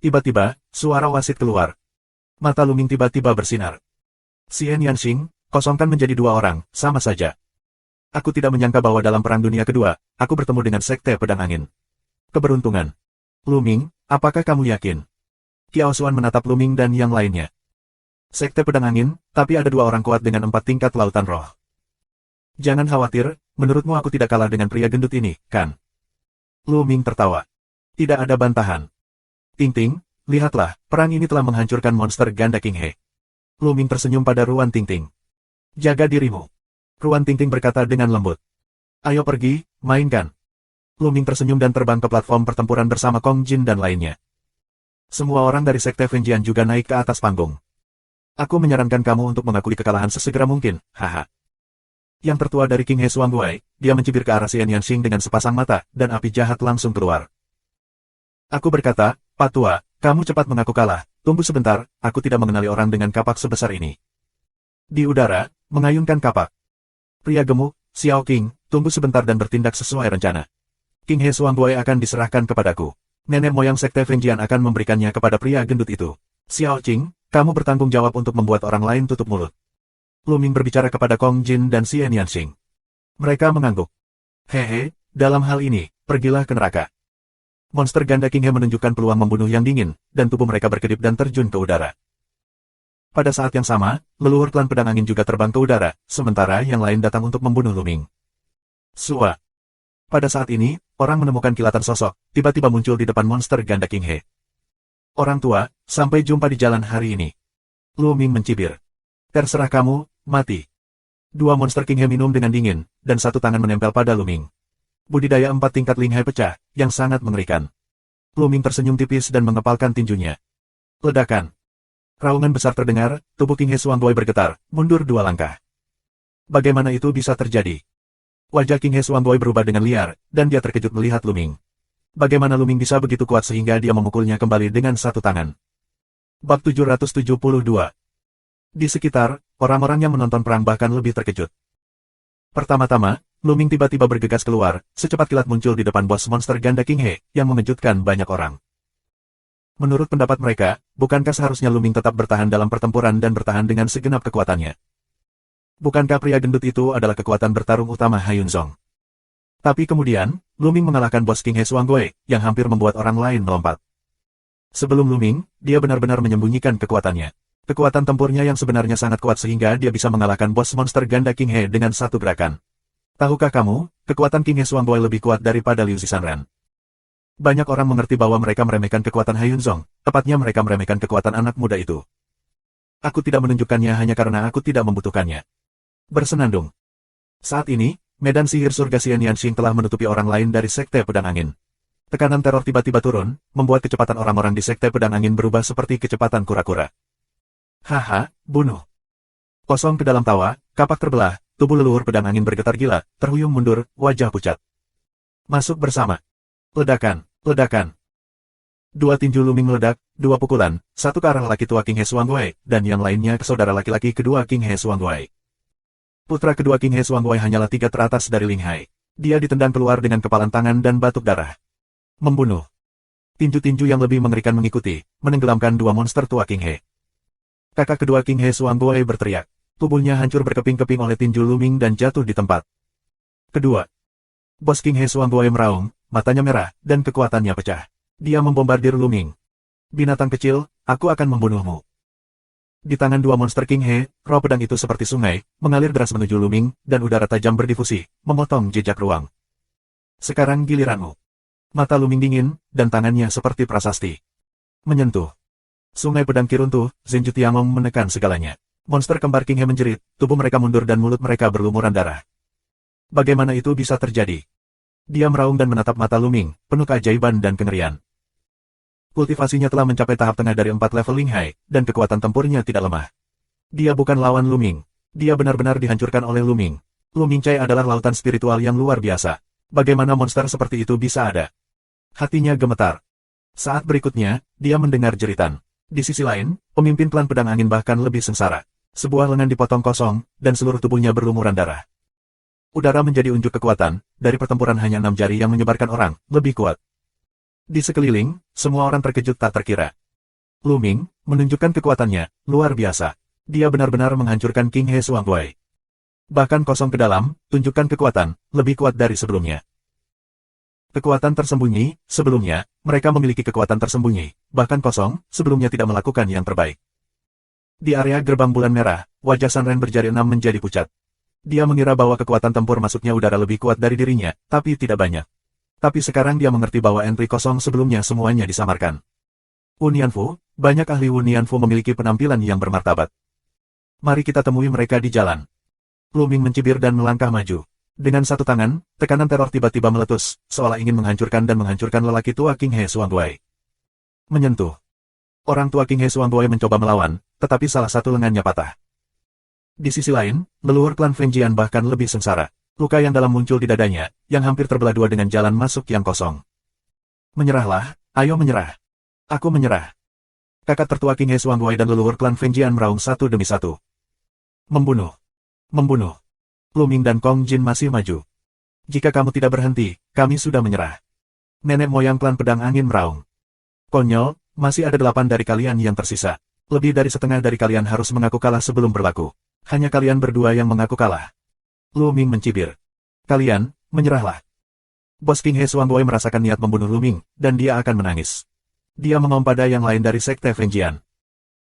Tiba-tiba, suara wasit keluar. Mata Luming tiba-tiba bersinar. Xian Yanxing, kosongkan menjadi 2 orang, sama saja. Aku tidak menyangka bahwa dalam Perang Dunia Kedua, aku bertemu dengan Sekte Pedang Angin. Keberuntungan. Luming, apakah kamu yakin? Qiao Xuan menatap Luming dan yang lainnya. Sekte Pedang Angin, tapi ada 2 orang kuat dengan 4 tingkat lautan roh. Jangan khawatir, menurutmu aku tidak kalah dengan pria gendut ini, kan? Luming tertawa. Tidak ada bantahan. Ting-ting, lihatlah, perang ini telah menghancurkan monster ganda King He. Luming tersenyum pada Ruan Ting-ting. Jaga dirimu. Ruan Ting-ting berkata dengan lembut. Ayo pergi, mainkan. Luming tersenyum dan terbang ke platform pertempuran bersama Kong Jin dan lainnya. Semua orang dari Sekte Fengjian juga naik ke atas panggung. Aku menyarankan kamu untuk mengakui kekalahan sesegera mungkin, haha. Yang tertua dari King He Xuangguai, dia mencibir ke arah Xian Yanxing dengan sepasang mata, dan api jahat langsung keluar. Aku berkata, Pak Tua, kamu cepat mengaku kalah, tunggu sebentar, aku tidak mengenali orang dengan kapak sebesar ini. Di udara, mengayunkan kapak. Pria gemuk, Xiao King, tunggu sebentar dan bertindak sesuai rencana. King He Xuangguai akan diserahkan kepadaku. Nenek moyang Sekte Fengjian akan memberikannya kepada pria gendut itu. Xiao Qing, kamu bertanggung jawab untuk membuat orang lain tutup mulut. Luming berbicara kepada Kong Jin dan Xian Yanxing. Mereka mengangguk. Hehe, dalam hal ini, pergilah ke neraka. Monster ganda King He menunjukkan peluang membunuh yang dingin, dan tubuh mereka berkedip dan terjun ke udara. Pada saat yang sama, leluhur klan pedang angin juga terbang ke udara, sementara yang lain datang untuk membunuh Luming. Sua. Pada saat ini, orang menemukan kilatan sosok, tiba-tiba muncul di depan monster ganda King He. Orang tua, sampai jumpa di jalan hari ini. Luming mencibir. Terserah kamu, mati. 2 monster King He minum dengan dingin, dan 1 tangan menempel pada Luming. Budidaya 4 tingkat Ling Hai pecah, yang sangat mengerikan. Luming tersenyum tipis dan mengepalkan tinjunya. Ledakan. Raungan besar terdengar, tubuh King He Xuangguai bergetar, mundur 2 langkah. Bagaimana itu bisa terjadi? Wajah King He Xuangguai berubah dengan liar, dan dia terkejut melihat Luming. Bagaimana Luming bisa begitu kuat sehingga dia memukulnya kembali dengan 1 tangan. Bab 772. Di sekitar, orang-orang yang menonton perang bahkan lebih terkejut. Pertama-tama, Luming tiba-tiba bergegas keluar, secepat kilat muncul di depan bos monster ganda King He, yang mengejutkan banyak orang. Menurut pendapat mereka, bukankah seharusnya Luming tetap bertahan dalam pertempuran dan bertahan dengan segenap kekuatannya? Bukankah pria gendut itu adalah kekuatan bertarung utama Haiyun Zong? Tapi kemudian, Luming mengalahkan bos King He Xuangguai, yang hampir membuat orang lain melompat. Sebelum Luming, dia benar-benar menyembunyikan kekuatannya. Kekuatan tempurnya yang sebenarnya sangat kuat sehingga dia bisa mengalahkan bos monster ganda King He dengan 1 gerakan. Tahukah kamu, kekuatan King He Xuangguai lebih kuat daripada Liu Zixanran? Banyak orang mengerti bahwa mereka meremehkan kekuatan Haiyun Zong, tepatnya mereka meremehkan kekuatan anak muda itu. Aku tidak menunjukkannya hanya karena aku tidak membutuhkannya. Bersenandung. Saat ini, medan sihir surga Xian Yanxing telah menutupi orang lain dari Sekte Pedang Angin. Tekanan teror tiba-tiba turun, membuat kecepatan orang-orang di Sekte Pedang Angin berubah seperti kecepatan kura-kura. Haha, bunuh. Kosong ke dalam tawa, kapak terbelah, tubuh leluhur pedang angin bergetar gila, terhuyung mundur, wajah pucat. Masuk bersama. Ledakan, ledakan. 2 tinju Luming meledak, 2 pukulan, 1 ke arah laki tua King He Xuangguai, dan yang lainnya ke saudara laki-laki kedua King He Xuangguai. Putra kedua King He Xuangguai hanyalah 3 teratas dari Ling Hai. Dia ditendang keluar dengan kepalan tangan dan batuk darah. Membunuh. Tinju-tinju yang lebih mengerikan mengikuti, menenggelamkan 2 monster tua King He. Kakak kedua King He Xuangguai berteriak. Tubuhnya hancur berkeping-keping oleh tinju Luming dan jatuh di tempat. Kedua. Bos King He Xuangguai meraung, matanya merah, dan kekuatannya pecah. Dia membombardir Luming. Binatang kecil, aku akan membunuhmu. Di tangan 2 monster King He, roh pedang itu seperti sungai, mengalir deras menuju Luming, dan udara tajam berdifusi, memotong jejak ruang. Sekarang giliranmu. Mata Luming dingin, dan tangannya seperti prasasti. Menyentuh. Sungai pedang Qi runtuh, Zhenju Tiangong menekan segalanya. Monster kembar King He menjerit, tubuh mereka mundur dan mulut mereka berlumuran darah. Bagaimana itu bisa terjadi? Dia meraung dan menatap mata Lu Ming, penuh keajaiban dan kengerian. Kultivasinya telah mencapai tahap tengah dari 4 level Ling Hai, dan kekuatan tempurnya tidak lemah. Dia bukan lawan Lu Ming. Dia benar-benar dihancurkan oleh Lu Ming. Lu Ming Cai adalah lautan spiritual yang luar biasa. Bagaimana monster seperti itu bisa ada? Hatinya gemetar. Saat berikutnya, dia mendengar jeritan. Di sisi lain, pemimpin klan pedang angin bahkan lebih sengsara. Sebuah lengan dipotong kosong, dan seluruh tubuhnya berlumuran darah. Udara menjadi unjuk kekuatan, dari pertempuran hanya 6 jari yang menyebarkan orang, lebih kuat. Di sekeliling, semua orang terkejut tak terkira. Lu Ming, menunjukkan kekuatannya, luar biasa. Dia benar-benar menghancurkan King He Xuanguai. Bahkan kosong ke dalam, tunjukkan kekuatan, lebih kuat dari sebelumnya. Kekuatan tersembunyi, sebelumnya, mereka memiliki kekuatan tersembunyi, bahkan kosong, sebelumnya tidak melakukan yang terbaik. Di area gerbang bulan merah, wajah San Ren berjari 6 menjadi pucat. Dia mengira bahwa kekuatan tempur masuknya udara lebih kuat dari dirinya, tapi tidak banyak. Tapi sekarang dia mengerti bahwa entry kosong sebelumnya semuanya disamarkan. Wunianfu, banyak ahli Wunianfu memiliki penampilan yang bermartabat. Mari kita temui mereka di jalan. Lu Ming mencibir dan melangkah maju. Dengan satu tangan, tekanan teror tiba-tiba meletus, seolah ingin menghancurkan lelaki tua King He Xuanguai. Menyentuh. Orang tua King He Xuanguai mencoba melawan, tetapi salah satu lengannya patah. Di sisi lain, leluhur klan Fengjian bahkan lebih sengsara. Luka yang dalam muncul di dadanya, yang hampir terbelah dua dengan jalan masuk yang kosong. Menyerahlah, ayo menyerah. Aku menyerah. Kakak tertua King He Xuanguai dan leluhur klan Fengjian meraung satu demi satu. Membunuh. Membunuh. Lu Ming dan Kong Jin masih maju. Jika kamu tidak berhenti, kami sudah menyerah. Nenek moyang klan pedang angin meraung. Konyol, masih ada 8 dari kalian yang tersisa. Lebih dari setengah dari kalian harus mengaku kalah sebelum berlaku. Hanya kalian berdua yang mengaku kalah. Lu Ming mencibir. Kalian, menyerahlah. Bos King He Xuanguai merasakan niat membunuh Lu Ming, dan dia akan menangis. Dia mengom pada yang lain dari Sekte Fengjian.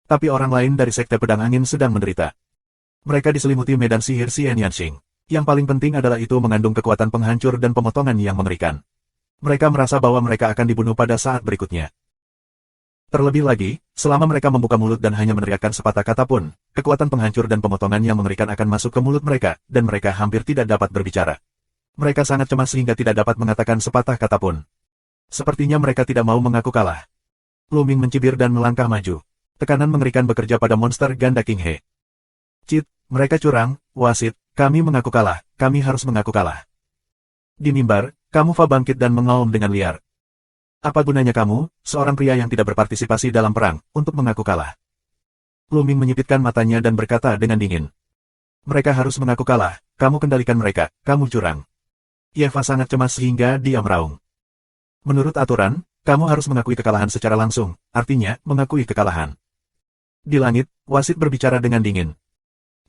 Tapi orang lain dari Sekte Pedang Angin sedang menderita. Mereka diselimuti medan sihir Xian Yanxing. Yang paling penting adalah itu mengandung kekuatan penghancur dan pemotongan yang mengerikan. Mereka merasa bahwa mereka akan dibunuh pada saat berikutnya. Terlebih lagi, selama mereka membuka mulut dan hanya meneriakkan sepatah kata pun, kekuatan penghancur dan pemotongan yang mengerikan akan masuk ke mulut mereka, dan mereka hampir tidak dapat berbicara. Mereka sangat cemas sehingga tidak dapat mengatakan sepatah kata pun. Sepertinya mereka tidak mau mengaku kalah. Lu Ming mencibir dan melangkah maju. Tekanan mengerikan bekerja pada monster ganda King He. Cit, mereka curang, wasit, kami mengaku kalah, kami harus mengaku kalah. Di mimbar, kamu bangkit dan mengaum dengan liar. Apa gunanya kamu, seorang pria yang tidak berpartisipasi dalam perang, untuk mengaku kalah? Lu Ming menyipitkan matanya dan berkata dengan dingin. Mereka harus mengaku kalah, kamu kendalikan mereka, kamu curang. Yeva sangat cemas sehingga dia meraung. Menurut aturan, kamu harus mengakui kekalahan secara langsung, artinya, mengakui kekalahan. Di langit, wasit berbicara dengan dingin.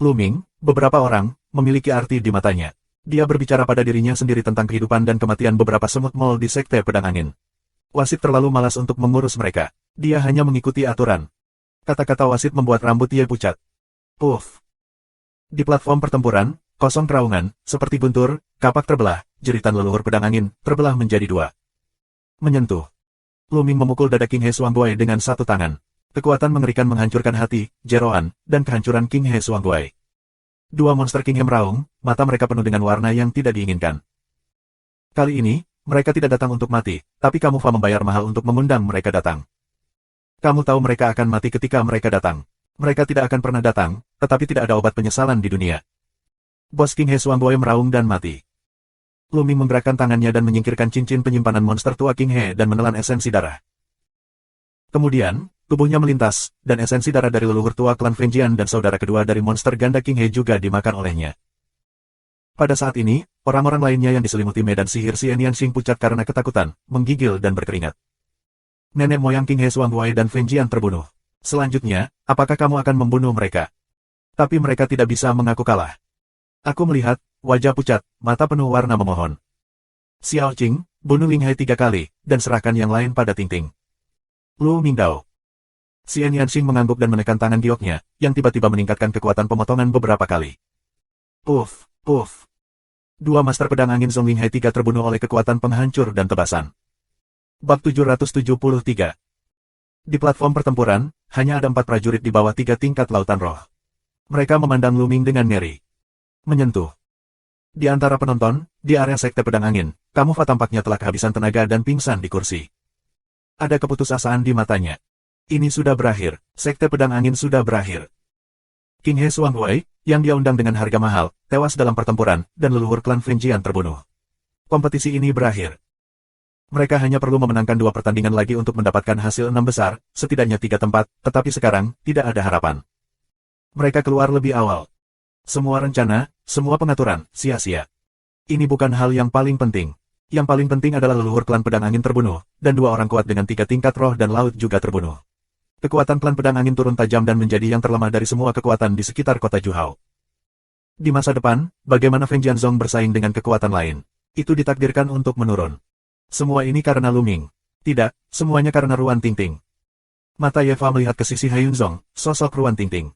Lu Ming, beberapa orang, memiliki arti di matanya. Dia berbicara pada dirinya sendiri tentang kehidupan dan kematian beberapa semut mol di Sekte Pedang Angin. Wasit terlalu malas untuk mengurus mereka. Dia hanya mengikuti aturan. Kata-kata wasit membuat rambut dia pucat. Puff. Di platform pertempuran, kosong keraungan, seperti guntur, kapak terbelah, jeritan leluhur pedang angin, terbelah menjadi 2. Menyentuh. Lu Ming memukul dada King He Xuanguai dengan satu tangan. Kekuatan mengerikan menghancurkan hati, jeroan, dan kehancuran King He Xuanguai. Dua monster King He meraung, mata mereka penuh dengan warna yang tidak diinginkan. Kali ini, mereka tidak datang untuk mati, tapi kamu membayar mahal untuk mengundang mereka datang. Kamu tahu mereka akan mati ketika mereka datang. Mereka tidak akan pernah datang, tetapi tidak ada obat penyesalan di dunia. Bos King He Xuanguai meraung dan mati. Lu Ming menggerakkan tangannya dan menyingkirkan cincin penyimpanan monster tua King He dan menelan esensi darah. Kemudian, tubuhnya melintas, dan esensi darah dari leluhur tua klan Fengjian dan saudara kedua dari monster ganda King He juga dimakan olehnya. Pada saat ini, orang-orang lainnya yang diselimuti medan sihir Xian Yanxing pucat karena ketakutan, menggigil dan berkeringat. Nenek moyang King He Xuanguai dan Fengjian terbunuh. Selanjutnya, apakah kamu akan membunuh mereka? Tapi mereka tidak bisa mengaku kalah. Aku melihat, wajah pucat, mata penuh warna memohon. Xiao Qing, bunuh Ling Hai 3 kali, dan serahkan yang lain pada Ting Ting. Lu Mingdao. Xian Yanxing mengangguk dan menekan tangan gioknya, yang tiba-tiba meningkatkan kekuatan pemotongan beberapa kali. Puff, puff. Dua master pedang angin Zhong Ling Hai 3 terbunuh oleh kekuatan penghancur dan tebasan. Bab 773. Di platform pertempuran, hanya ada 4 prajurit di bawah 3 tingkat lautan roh. Mereka memandang Luming dengan ngeri. Menyentuh. Di antara penonton, di area sekte pedang angin, Kamufa tampaknya telah kehabisan tenaga dan pingsan di kursi. Ada keputusasaan di matanya. Ini sudah berakhir, sekte pedang angin sudah berakhir. King He Xuanguai, yang dia undang dengan harga mahal, tewas dalam pertempuran, dan leluhur klan Fengjian terbunuh. Kompetisi ini berakhir. Mereka hanya perlu memenangkan 2 pertandingan lagi untuk mendapatkan hasil 6 besar, setidaknya 3 tempat, tetapi sekarang, tidak ada harapan. Mereka keluar lebih awal. Semua rencana, semua pengaturan, sia-sia. Ini bukan hal yang paling penting. Yang paling penting adalah leluhur klan pedang angin terbunuh, dan 2 orang kuat dengan 3 tingkat roh dan laut juga terbunuh. Kekuatan klan pedang angin turun tajam dan menjadi yang terlemah dari semua kekuatan di sekitar kota Juhao. Di masa depan, bagaimana Feng Jianzong bersaing dengan kekuatan lain? Itu ditakdirkan untuk menurun. Semua ini karena Luming. Tidak, semuanya karena Ruan Tingting. Mata Yeva melihat ke sisi Haiyunzong, sosok Ruan Tingting.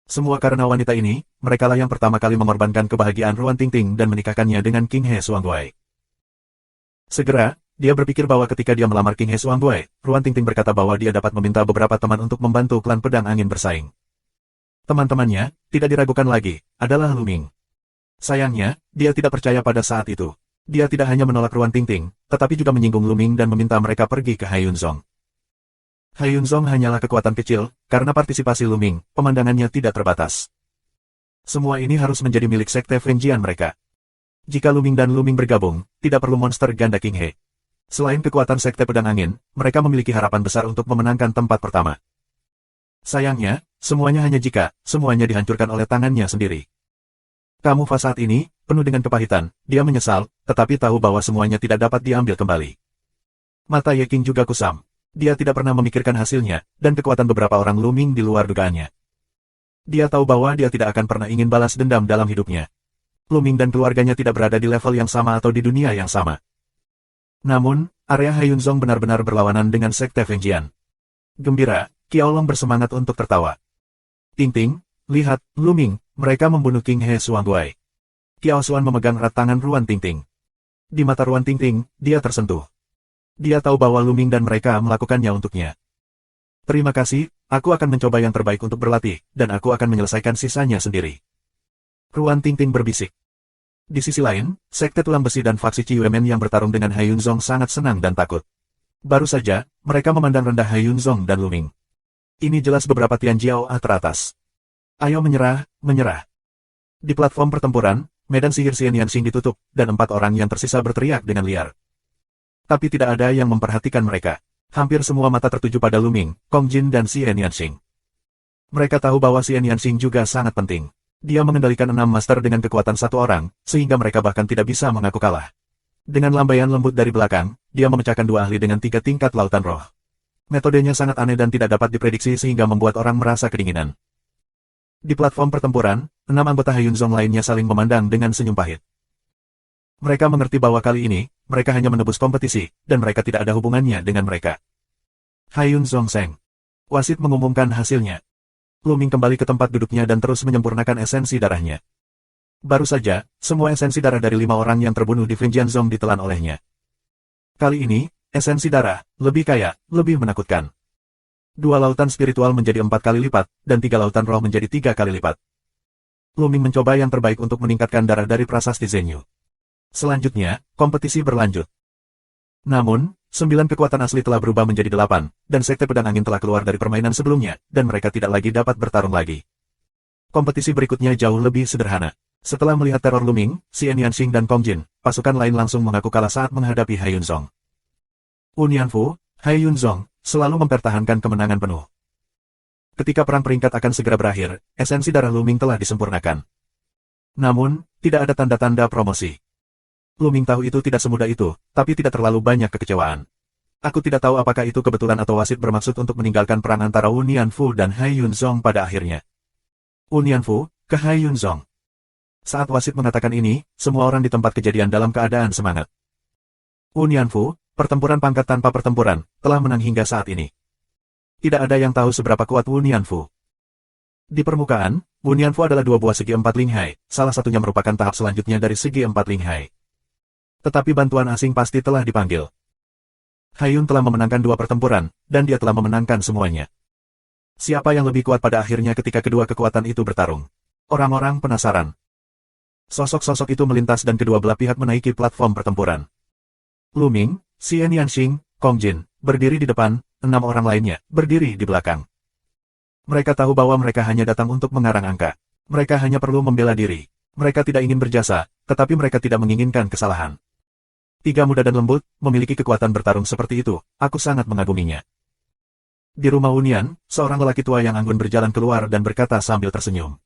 Semua karena wanita ini, merekalah yang pertama kali mengorbankan kebahagiaan Ruan Tingting dan menikahkannya dengan King He Xuanguai. Segera, dia berpikir bahwa ketika dia melamar King He Xuanguai, Ruan Tingting berkata bahwa dia dapat meminta beberapa teman untuk membantu klan pedang angin bersaing. Teman-temannya, tidak diragukan lagi, adalah Luming. Sayangnya, dia tidak percaya pada saat itu. Dia tidak hanya menolak Ruan Tingting, tetapi juga menyinggung Luming dan meminta mereka pergi ke Haiyunzong. Haiyunzong hanyalah kekuatan kecil, karena partisipasi Luming, pemandangannya tidak terbatas. Semua ini harus menjadi milik sekte Fengjian mereka. Jika Luming dan Luming bergabung, tidak perlu monster ganda King He. Selain kekuatan sekte pedang angin, mereka memiliki harapan besar untuk memenangkan tempat pertama. Sayangnya, semuanya hanya jika, semuanya dihancurkan oleh tangannya sendiri. Kamufa saat ini, penuh dengan kepahitan, dia menyesal, tetapi tahu bahwa semuanya tidak dapat diambil kembali. Mata Ye King juga kusam. Dia tidak pernah memikirkan hasilnya, dan kekuatan beberapa orang Luming di luar dugaannya. Dia tahu bahwa dia tidak akan pernah ingin balas dendam dalam hidupnya. Luming dan keluarganya tidak berada di level yang sama atau di dunia yang sama. Namun, area Haiyunzong benar-benar berlawanan dengan sekte Fengjian. Gembira, Qiaolong bersemangat untuk tertawa. Ting-ting, lihat, Luming, mereka membunuh King He Xuanguai. Qiaosuan memegang erat tangan Ruan Tingting. Di mata Ruan Tingting, dia tersentuh. Dia tahu bahwa Luming dan mereka melakukannya untuknya. Terima kasih, aku akan mencoba yang terbaik untuk berlatih, dan aku akan menyelesaikan sisanya sendiri. Ruan Tingting berbisik. Di sisi lain, sekte tulang besi dan faksi Ciyuemen yang bertarung dengan Haiyunzong sangat senang dan takut. Baru saja, mereka memandang rendah Haiyunzong dan Luming. Ini jelas beberapa Tianjiao teratas. Ayo menyerah, menyerah. Di platform pertempuran, medan sihir Xian Yanxing ditutup, dan 4 orang yang tersisa berteriak dengan liar. Tapi tidak ada yang memperhatikan mereka. Hampir semua mata tertuju pada Luming, Kong Jin dan Xian Yanxing. Mereka tahu bahwa Xian Yanxing juga sangat penting. Dia mengendalikan 6 master dengan kekuatan 1 orang, sehingga mereka bahkan tidak bisa mengaku kalah. Dengan lambaian lembut dari belakang, dia memecahkan 2 ahli dengan 3 tingkat lautan roh. Metodenya sangat aneh dan tidak dapat diprediksi sehingga membuat orang merasa kedinginan. Di platform pertempuran, 6 anggota Haiyunzong lainnya saling memandang dengan senyum pahit. Mereka mengerti bahwa kali ini, mereka hanya menebus kompetisi, dan mereka tidak ada hubungannya dengan mereka. Haiyunzong Seng. Wasit mengumumkan hasilnya. Luming kembali ke tempat duduknya dan terus menyempurnakan esensi darahnya. Baru saja, semua esensi darah dari 5 orang yang terbunuh di Fengjianzong ditelan olehnya. Kali ini, esensi darah, lebih kaya, lebih menakutkan. 2 lautan spiritual menjadi 4 kali lipat, dan 3 lautan roh menjadi 3 kali lipat. Luming mencoba yang terbaik untuk meningkatkan darah dari prasasti Zenyu. Selanjutnya, kompetisi berlanjut. Namun, 9 kekuatan asli telah berubah menjadi 8, dan sekte pedang angin telah keluar dari permainan sebelumnya, dan mereka tidak lagi dapat bertarung lagi. Kompetisi berikutnya jauh lebih sederhana. Setelah melihat teror Luming, Xian Yanxing dan Kong Jin, pasukan lain langsung mengaku kalah saat menghadapi Haiyunzong. Unyanfu, Haiyunzong, selalu mempertahankan kemenangan penuh. Ketika perang peringkat akan segera berakhir, esensi darah Luming telah disempurnakan. Namun, tidak ada tanda-tanda promosi. Luming tahu itu tidak semudah itu, tapi tidak terlalu banyak kekecewaan. Aku tidak tahu apakah itu kebetulan atau wasit bermaksud untuk meninggalkan perang antara Unyanfu dan Haiyunzong pada akhirnya. Unyanfu, ke Haiyunzong. Saat wasit mengatakan ini, semua orang di tempat kejadian dalam keadaan semangat. Unyanfu, pertempuran pangkat tanpa pertempuran, telah menang hingga saat ini. Tidak ada yang tahu seberapa kuat Unyanfu. Di permukaan, Unyanfu adalah 2 buah segi 4 Linghai, salah satunya merupakan tahap selanjutnya dari segi 4 Linghai. Tetapi bantuan asing pasti telah dipanggil. Haiyun telah memenangkan 2 pertempuran, dan dia telah memenangkan semuanya. Siapa yang lebih kuat pada akhirnya ketika kedua kekuatan itu bertarung? Orang-orang penasaran. Sosok-sosok itu melintas dan kedua belah pihak menaiki platform pertempuran. Lu Ming, Xian Yanxing, Kong Jin, berdiri di depan, 6 orang lainnya, berdiri di belakang. Mereka tahu bahwa mereka hanya datang untuk mengarang angka. Mereka hanya perlu membela diri. Mereka tidak ingin berjasa, tetapi mereka tidak menginginkan kesalahan. 3 muda dan lembut, memiliki kekuatan bertarung seperti itu, aku sangat mengaguminya. Di rumah hunian, seorang lelaki tua yang anggun berjalan keluar dan berkata sambil tersenyum.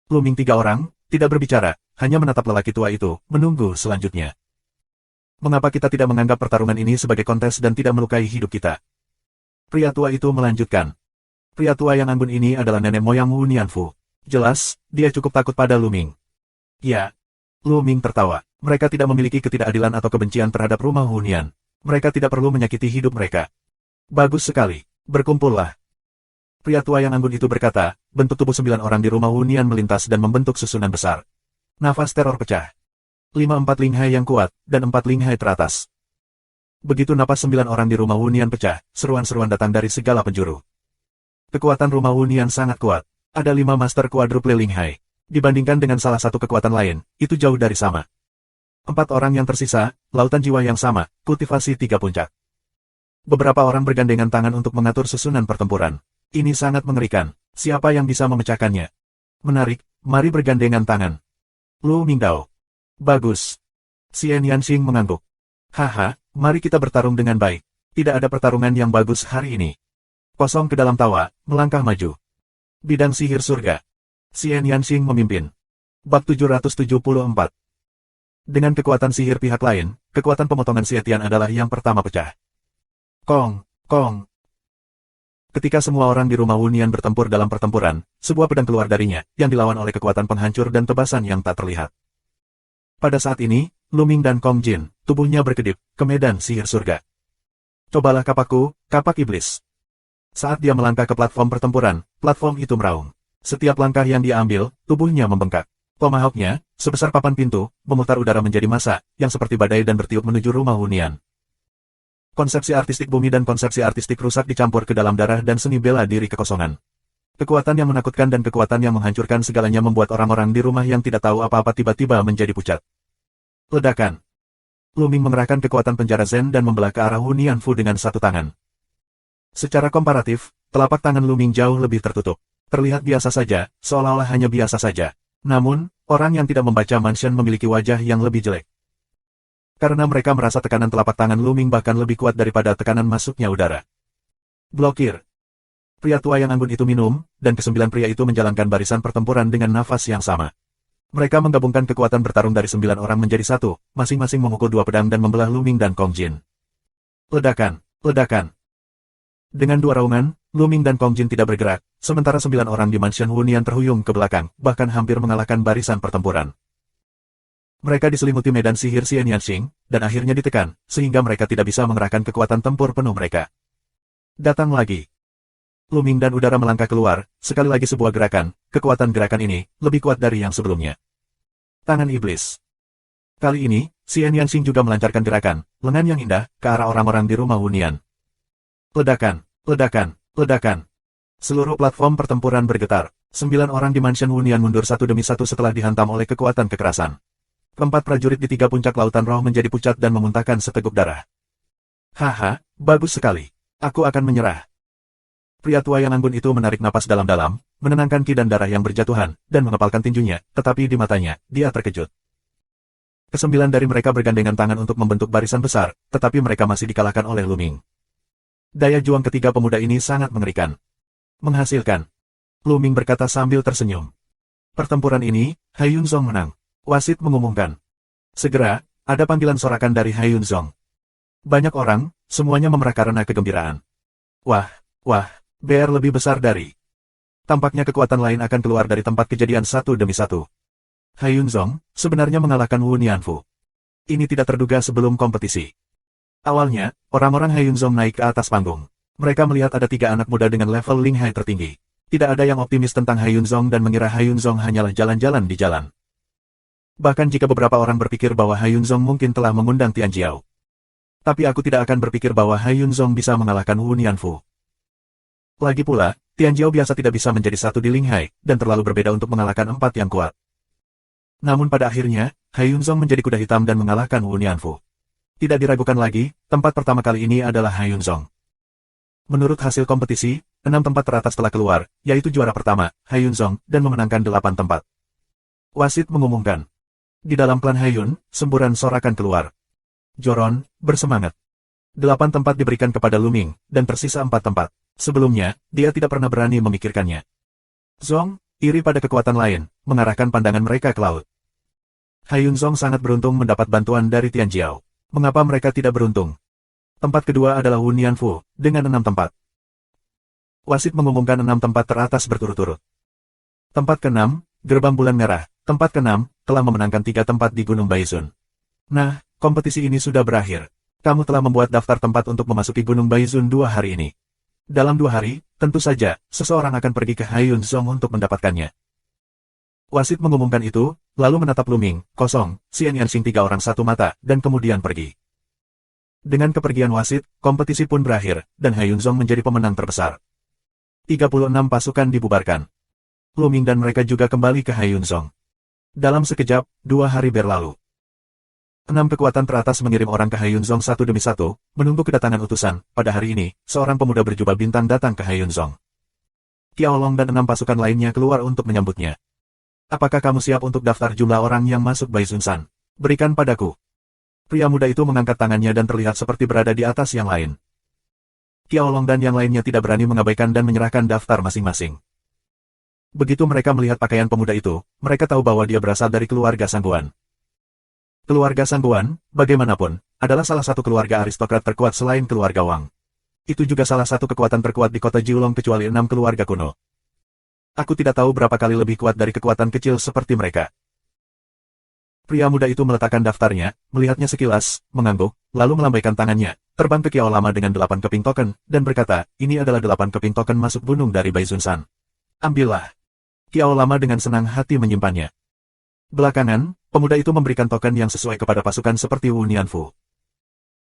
Lu Ming 3 orang, tidak berbicara, hanya menatap lelaki tua itu, menunggu selanjutnya. Mengapa kita tidak menganggap pertarungan ini sebagai kontes dan tidak melukai hidup kita? Pria tua itu melanjutkan. Pria tua yang anggun ini adalah nenek moyang Wu Nianfu. Jelas, dia cukup takut pada Lu Ming. Ya. Lu Ming tertawa. Mereka tidak memiliki ketidakadilan atau kebencian terhadap rumah hunian. Mereka tidak perlu menyakiti hidup mereka. Bagus sekali. Berkumpullah. Pria tua yang anggun itu berkata, bentuk tubuh 9 orang di rumah hunian melintas dan membentuk susunan besar. Nafas teror pecah. 5-4 Linghai yang kuat, dan 4 Linghai teratas. Begitu napas 9 orang di rumah hunian pecah, seruan-seruan datang dari segala penjuru. Kekuatan rumah hunian sangat kuat. Ada 5 Master Quadruple Linghai. Dibandingkan dengan salah satu kekuatan lain, itu jauh dari sama. 4 orang yang tersisa, lautan jiwa yang sama, kultivasi 3 puncak. Beberapa orang bergandengan tangan untuk mengatur susunan pertempuran. Ini sangat mengerikan. Siapa yang bisa memecahkannya? Menarik, mari bergandengan tangan. Lu Mingdao. Bagus. Xian Yanxing mengangguk. Haha, mari kita bertarung dengan baik. Tidak ada pertarungan yang bagus hari ini. Kosong ke dalam tawa, melangkah maju. Bidang sihir surga. Xian Yanxing memimpin. Bab 774. Dengan kekuatan sihir pihak lain, kekuatan pemotongan Xietian adalah yang pertama pecah. Kong, Kong. Ketika semua orang di rumah hunian bertempur dalam pertempuran, sebuah pedang keluar darinya, yang dilawan oleh kekuatan penghancur dan tebasan yang tak terlihat. Pada saat ini, Lu Ming dan Kong Jin, tubuhnya berkedip, ke medan sihir surga. Cobalah kapakku, kapak iblis. Saat dia melangkah ke platform pertempuran, platform itu meraung. Setiap langkah yang dia ambil, tubuhnya membengkak. Tomahawk-nya, sebesar papan pintu, memutar udara menjadi massa, yang seperti badai dan bertiup menuju rumah hunian. Konsepsi artistik bumi dan konsepsi artistik rusak dicampur ke dalam darah dan seni bela diri kekosongan. Kekuatan yang menakutkan dan kekuatan yang menghancurkan segalanya membuat orang-orang di rumah yang tidak tahu apa-apa tiba-tiba menjadi pucat. Ledakan. Lu Ming mengerahkan kekuatan penjara Zen dan membelah ke arah Hunian Fu dengan satu tangan. Secara komparatif, telapak tangan Lu Ming jauh lebih tertutup. Terlihat biasa saja, seolah-olah hanya biasa saja. Namun, orang yang tidak membaca Mansion memiliki wajah yang lebih jelek. Karena mereka merasa tekanan telapak tangan Lu Ming bahkan lebih kuat daripada tekanan masuknya udara. Blokir. Pria tua yang anggun itu minum, dan ke-9 pria itu menjalankan barisan pertempuran dengan nafas yang sama. Mereka menggabungkan kekuatan bertarung dari 9 orang menjadi satu, masing-masing memukul 2 pedang dan membelah Lu Ming dan Kong Jin. Ledakan, ledakan. Dengan 2 raungan, Lu Ming dan Kong Jin tidak bergerak, sementara 9 orang di Mansion Hunian terhuyung ke belakang, bahkan hampir mengalahkan barisan pertempuran. Mereka diselimuti medan sihir Xian Yanxing, dan akhirnya ditekan, sehingga mereka tidak bisa mengerahkan kekuatan tempur penuh mereka. Datang lagi. Lu Ming dan udara melangkah keluar, sekali lagi sebuah gerakan, kekuatan gerakan ini, lebih kuat dari yang sebelumnya. Tangan iblis. Kali ini, Xian Yanxing juga melancarkan gerakan, lengan yang indah, ke arah orang-orang di rumah hunian. Ledakan, ledakan, ledakan. Seluruh platform pertempuran bergetar. 9 orang di Mansion Hunian mundur satu demi satu setelah dihantam oleh kekuatan kekerasan. Keempat prajurit di 3 puncak lautan roh menjadi pucat dan memuntahkan seteguk darah. Haha, bagus sekali. Aku akan menyerah. Pria tua yang anggun itu menarik napas dalam-dalam, menenangkan ki dan darah yang berjatuhan, dan mengepalkan tinjunya, tetapi di matanya, dia terkejut. Ke-9 dari mereka bergandengan tangan untuk membentuk barisan besar, tetapi mereka masih dikalahkan oleh Lu Ming. Daya juang ketiga pemuda ini sangat mengerikan. Menghasilkan. Lu Ming berkata sambil tersenyum. Pertempuran ini, Haiyun Zong menang. Wasit mengumumkan. Segera, ada panggilan sorakan dari Haiyun Zong. Banyak orang, semuanya memerah karena kegembiraan. Wah, BR lebih besar dari. Tampaknya kekuatan lain akan keluar dari tempat kejadian satu demi satu. Haiyun Zong, sebenarnya mengalahkan Wu Nianfu. Ini tidak terduga sebelum kompetisi. Awalnya, orang-orang Haiyun Zong naik ke atas panggung. Mereka melihat ada 3 anak muda dengan level Linghai tertinggi. Tidak ada yang optimis tentang Haiyun Zong dan mengira Haiyun Zong hanyalah jalan-jalan di jalan. Bahkan jika beberapa orang berpikir bahwa Haiyun Zong mungkin telah mengundang Tian Jiao. Tapi aku tidak akan berpikir bahwa Hai Yunzong bisa mengalahkan Wu Nianfu. Lagi pula, Tian Jiao biasa tidak bisa menjadi satu di Linghai, dan terlalu berbeda untuk mengalahkan 4 yang kuat. Namun pada akhirnya, Hai Yunzong menjadi kuda hitam dan mengalahkan Wu Nianfu. Tidak diragukan lagi, tempat pertama kali ini adalah Hai Yunzong. Menurut hasil kompetisi, 6 tempat teratas telah keluar, yaitu juara pertama, Hai Yunzong, dan memenangkan 8 tempat. Wasit mengumumkan. Di dalam klan Haiyun, semburan sorakan keluar. Joron, bersemangat. 8 tempat diberikan kepada Luming, dan tersisa 4 tempat. Sebelumnya, dia tidak pernah berani memikirkannya. Zong, iri pada kekuatan lain, mengarahkan pandangan mereka ke laut. Hai Yunzong sangat beruntung mendapat bantuan dari Tian Jiao. Mengapa mereka tidak beruntung? Tempat kedua adalah Wu Nianfu, dengan 6 tempat. Wasit mengumumkan 6 tempat teratas berturut-turut. Tempat ke-6, Gerbang Bulan Merah. Tempat ke-6, telah memenangkan 3 tempat di Gunung Baizun. Nah, kompetisi ini sudah berakhir. Kamu telah membuat daftar tempat untuk memasuki Gunung Baizun 2 hari ini. Dalam 2 hari, tentu saja, seseorang akan pergi ke Hai Yunzong untuk mendapatkannya. Wasit mengumumkan itu, lalu menatap Luming, Kosong, Xian Yanxing 3 orang satu mata, dan kemudian pergi. Dengan kepergian wasit, kompetisi pun berakhir, dan Hai Yunzong menjadi pemenang terbesar. 36 pasukan dibubarkan. Luming dan mereka juga kembali ke Hai Yunzong. Dalam sekejap, 2 hari berlalu. 6 kekuatan teratas mengirim orang ke Hai Yunzong satu demi satu, menunggu kedatangan utusan. Pada hari ini, seorang pemuda berjubah bintang datang ke Hai Yunzong. Qiao Long dan 6 pasukan lainnya keluar untuk menyambutnya. Apakah kamu siap untuk daftar jumlah orang yang masuk Baizun San? Berikan padaku. Pria muda itu mengangkat tangannya dan terlihat seperti berada di atas yang lain. Qiao Long dan yang lainnya tidak berani mengabaikan dan menyerahkan daftar masing-masing. Begitu mereka melihat pakaian pemuda itu, mereka tahu bahwa dia berasal dari keluarga Sangguan. Keluarga Sangguan, bagaimanapun, adalah salah satu keluarga aristokrat terkuat selain keluarga Wang. Itu juga salah satu kekuatan terkuat di kota Jiulong kecuali 6 keluarga kuno. Aku tidak tahu berapa kali lebih kuat dari kekuatan kecil seperti mereka. Pria muda itu meletakkan daftarnya, melihatnya sekilas, mengangguk, lalu melambaikan tangannya, terbang ke Qiao Lama dengan 8 keping token, dan berkata, ini adalah 8 keping token masuk gunung dari Baizun San. Ambillah. Qiao Lama dengan senang hati menyimpannya. Belakangan, pemuda itu memberikan token yang sesuai kepada pasukan seperti Wu Nianfu.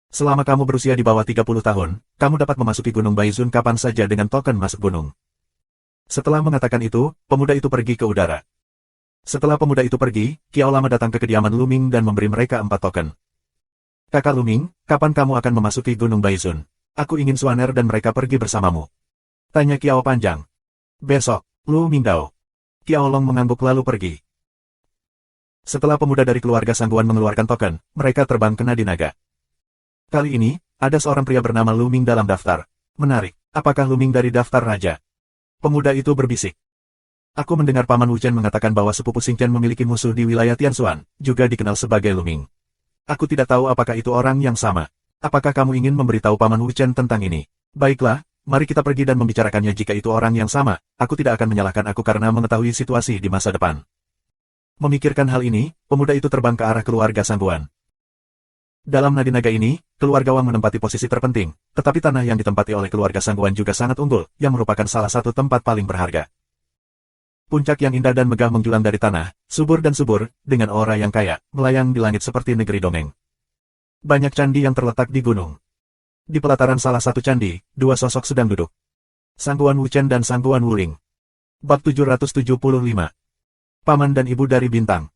Selama kamu berusia di bawah 30 tahun, kamu dapat memasuki Gunung Baizun kapan saja dengan token masuk gunung. Setelah mengatakan itu, pemuda itu pergi ke udara. Setelah pemuda itu pergi, Qiao Lama datang ke kediaman Luming dan memberi mereka 4 token. Kakak Luming, kapan kamu akan memasuki Gunung Baizun? Aku ingin Suaner dan mereka pergi bersamamu. Tanya Qiao Panjang. Besok, Luming Dao. Qiao Long mengangguk lalu pergi. Setelah pemuda dari keluarga Sangguan mengeluarkan token, mereka terbang ke Nadi Naga. Kali ini, ada seorang pria bernama Luming dalam daftar. Menarik, apakah Luming dari daftar raja? Pemuda itu berbisik. Aku mendengar Paman Wu Chen mengatakan bahwa sepupu Xing Chen memiliki musuh di wilayah Tianxuan, juga dikenal sebagai Luming. Aku tidak tahu apakah itu orang yang sama. Apakah kamu ingin memberitahu Paman Wu Chen tentang ini? Baiklah, mari kita pergi dan membicarakannya jika itu orang yang sama. Aku tidak akan menyalahkan aku karena mengetahui situasi di masa depan. Memikirkan hal ini, pemuda itu terbang ke arah keluarga Sangguan. Dalam Nadi Naga ini, keluarga Wang menempati posisi terpenting, tetapi tanah yang ditempati oleh keluarga Sangguan juga sangat unggul, yang merupakan salah satu tempat paling berharga. Puncak yang indah dan megah menjulang dari tanah, subur dan subur, dengan aura yang kaya, melayang di langit seperti negeri dongeng. Banyak candi yang terletak di gunung. Di pelataran salah satu candi, 2 sosok sedang duduk. Sangguan Wu Chen dan Sangguan Wuling. Bab 775. Paman dan Ibu dari Bintang.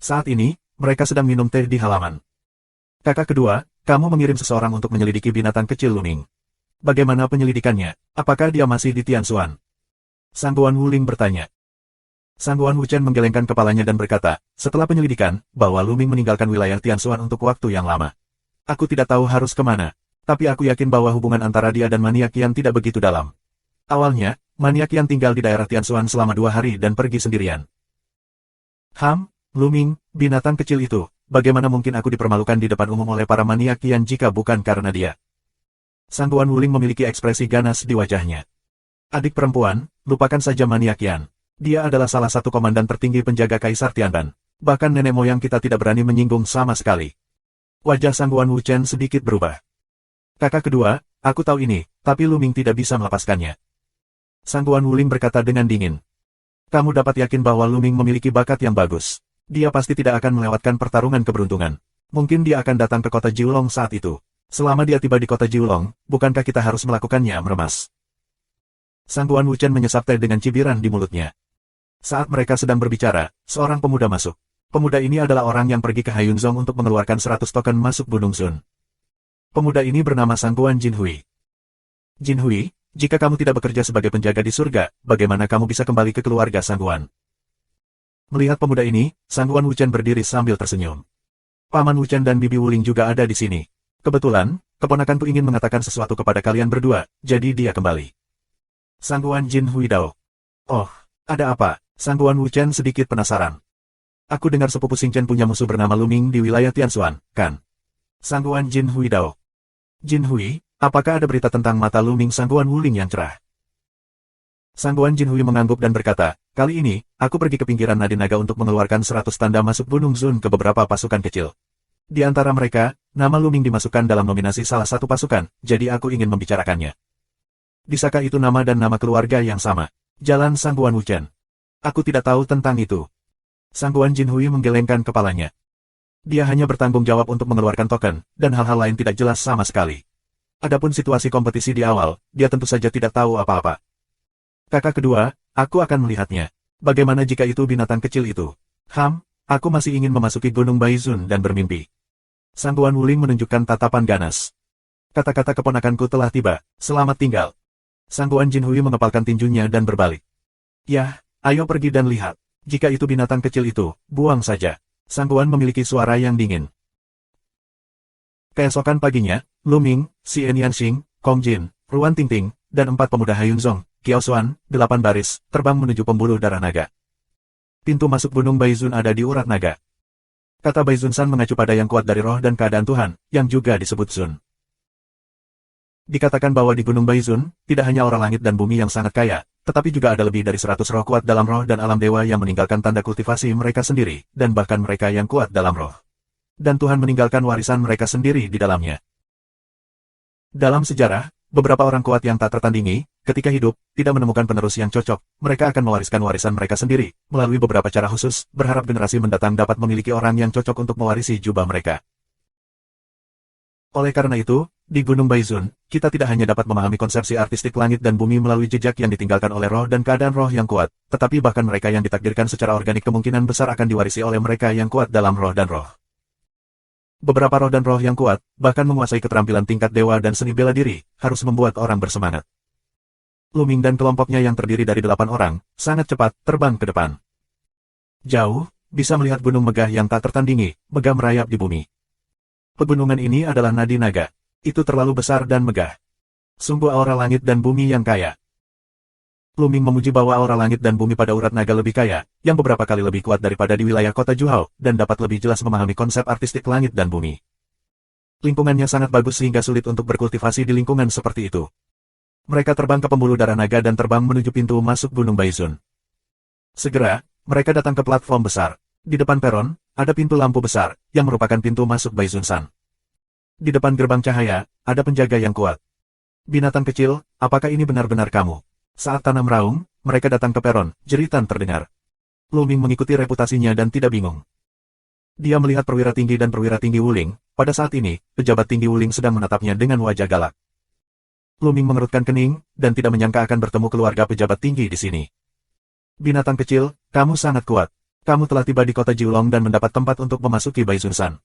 Saat ini, mereka sedang minum teh di halaman. Kakak kedua, kamu mengirim seseorang untuk menyelidiki binatang kecil Luming. Bagaimana penyelidikannya? Apakah dia masih di Tianxuan? Sangguan Wuling bertanya. Sangguan Wu Chen menggelengkan kepalanya dan berkata, setelah penyelidikan, bahwa Luming meninggalkan wilayah Tianxuan untuk waktu yang lama. Aku tidak tahu harus kemana, tapi aku yakin bahwa hubungan antara dia dan Maniak Qian tidak begitu dalam. Awalnya, Maniak Qian tinggal di daerah Tianxuan selama 2 hari dan pergi sendirian. Luming, binatang kecil itu, bagaimana mungkin aku dipermalukan di depan umum oleh para Maniak Qian jika bukan karena dia? Sangguan Wuling memiliki ekspresi ganas di wajahnya. Adik perempuan, lupakan saja Maniak Qian. Dia adalah salah satu komandan tertinggi penjaga Kaisar Tianban. Bahkan nenek moyang kita tidak berani menyinggung sama sekali. Wajah Sangguan Wu Chen sedikit berubah. Kakak kedua, aku tahu ini, tapi Luming tidak bisa melepaskannya. Sangguan Wuling berkata dengan dingin. Kamu dapat yakin bahwa Luming memiliki bakat yang bagus. Dia pasti tidak akan melewatkan pertarungan keberuntungan. Mungkin dia akan datang ke kota Jiulong saat itu. Selama dia tiba di kota Jiulong, bukankah kita harus melakukannya meremas? Sangguan Wuchen menyesap teh dengan cibiran di mulutnya. Saat mereka sedang berbicara, seorang pemuda masuk. Pemuda ini adalah orang yang pergi ke Hayunzong untuk mengeluarkan 100 token masuk Gunung Sun. Pemuda ini bernama Sangguan Jinhui. Jinhui, jika kamu tidak bekerja sebagai penjaga di surga, bagaimana kamu bisa kembali ke keluarga Sangguan? Melihat pemuda ini, Sangguan Wuchen berdiri sambil tersenyum. Paman Wuchen dan Bibi Wuling juga ada di sini. Kebetulan, keponakanku ingin mengatakan sesuatu kepada kalian berdua, jadi dia kembali. Sangguan Jinhui Dao. Oh, ada apa? Sangguan Wuchen sedikit penasaran. Aku dengar sepupu Xingchen punya musuh bernama Luming di wilayah Tianxuan, kan? Sangguan Jinhui Dao. Jinhui, apakah ada berita tentang mata Luming Sangguan Wuling yang cerah? Sangguan Jinhui mengangguk dan berkata, kali ini, aku pergi ke pinggiran Nadi Naga untuk mengeluarkan 100 tanda masuk Gunung Zun ke beberapa pasukan kecil. Di antara mereka, nama Luming dimasukkan dalam nominasi salah satu pasukan, jadi aku ingin membicarakannya. Bisakah itu nama dan nama keluarga yang sama? Jalan Sangguan Wuchen. Aku tidak tahu tentang itu. Sangguan Jinhui menggelengkan kepalanya. Dia hanya bertanggung jawab untuk mengeluarkan token, dan hal-hal lain tidak jelas sama sekali. Adapun situasi kompetisi di awal, dia tentu saja tidak tahu apa-apa. Kakak kedua, aku akan melihatnya. Bagaimana jika itu binatang kecil itu? Aku masih ingin memasuki Gunung Baizun dan bermimpi. Sangguan Wuling menunjukkan tatapan ganas. Kata-kata keponakanku telah tiba, selamat tinggal. Sangguan Jinhui mengepalkan tinjunya dan berbalik. Yah, ayo pergi dan lihat. Jika itu binatang kecil itu, buang saja. Sangguan memiliki suara yang dingin. Keesokan paginya, Luming, Xian Yanxing, Kong Jin, Ruan Tingting, dan 4 pemuda Hayunzong, Kiao Xuan, 8 baris, terbang menuju pembuluh darah naga. Pintu masuk Gunung Baizun ada di urat naga. Kata Baizun San mengacu pada yang kuat dari roh dan keadaan Tuhan, yang juga disebut Sun. Dikatakan bahwa di Gunung Baizun, tidak hanya orang langit dan bumi yang sangat kaya, tetapi juga ada lebih dari 100 roh kuat dalam roh dan alam dewa yang meninggalkan tanda kultivasi mereka sendiri, dan bahkan mereka yang kuat dalam roh. Dan Tuhan meninggalkan warisan mereka sendiri di dalamnya. Dalam sejarah, beberapa orang kuat yang tak tertandingi, ketika hidup, tidak menemukan penerus yang cocok, mereka akan mewariskan warisan mereka sendiri, melalui beberapa cara khusus, berharap generasi mendatang dapat memiliki orang yang cocok untuk mewarisi jubah mereka. Oleh karena itu, di Gunung Baizun, kita tidak hanya dapat memahami konsepsi artistik langit dan bumi melalui jejak yang ditinggalkan oleh roh dan keadaan roh yang kuat, tetapi bahkan mereka yang ditakdirkan secara organik kemungkinan besar akan diwarisi oleh mereka yang kuat dalam roh dan roh. Beberapa roh dan roh yang kuat, bahkan menguasai keterampilan tingkat dewa dan seni bela diri, harus membuat orang bersemangat. Luming dan kelompoknya yang terdiri dari 8 orang, sangat cepat, terbang ke depan. Jauh, bisa melihat gunung megah yang tak tertandingi, megah merayap di bumi. Pegunungan ini adalah Nadi Naga. Itu terlalu besar dan megah. Sungguh aura langit dan bumi yang kaya. Luming memuji bahwa aura langit dan bumi pada urat naga lebih kaya, yang beberapa kali lebih kuat daripada di wilayah kota Juhao, dan dapat lebih jelas memahami konsep artistik langit dan bumi. Lingkungannya sangat bagus sehingga sulit untuk berkultivasi di lingkungan seperti itu. Mereka terbang ke pembuluh darah naga dan terbang menuju pintu masuk Gunung Baizun. Segera, mereka datang ke platform besar. Di depan peron, ada pintu lampu besar, yang merupakan pintu masuk Baizun San. Di depan gerbang cahaya, ada penjaga yang kuat. Binatang kecil, apakah ini benar-benar kamu? Saat tanah meraung, mereka datang ke peron, jeritan terdengar. Luming mengikuti reputasinya dan tidak bingung. Dia melihat perwira tinggi dan perwira tinggi Wuling. Pada saat ini, pejabat tinggi Wuling sedang menatapnya dengan wajah galak. Luming mengerutkan kening, dan tidak menyangka akan bertemu keluarga pejabat tinggi di sini. Binatang kecil, kamu sangat kuat. Kamu telah tiba di kota Jiulong dan mendapat tempat untuk memasuki Baizun San.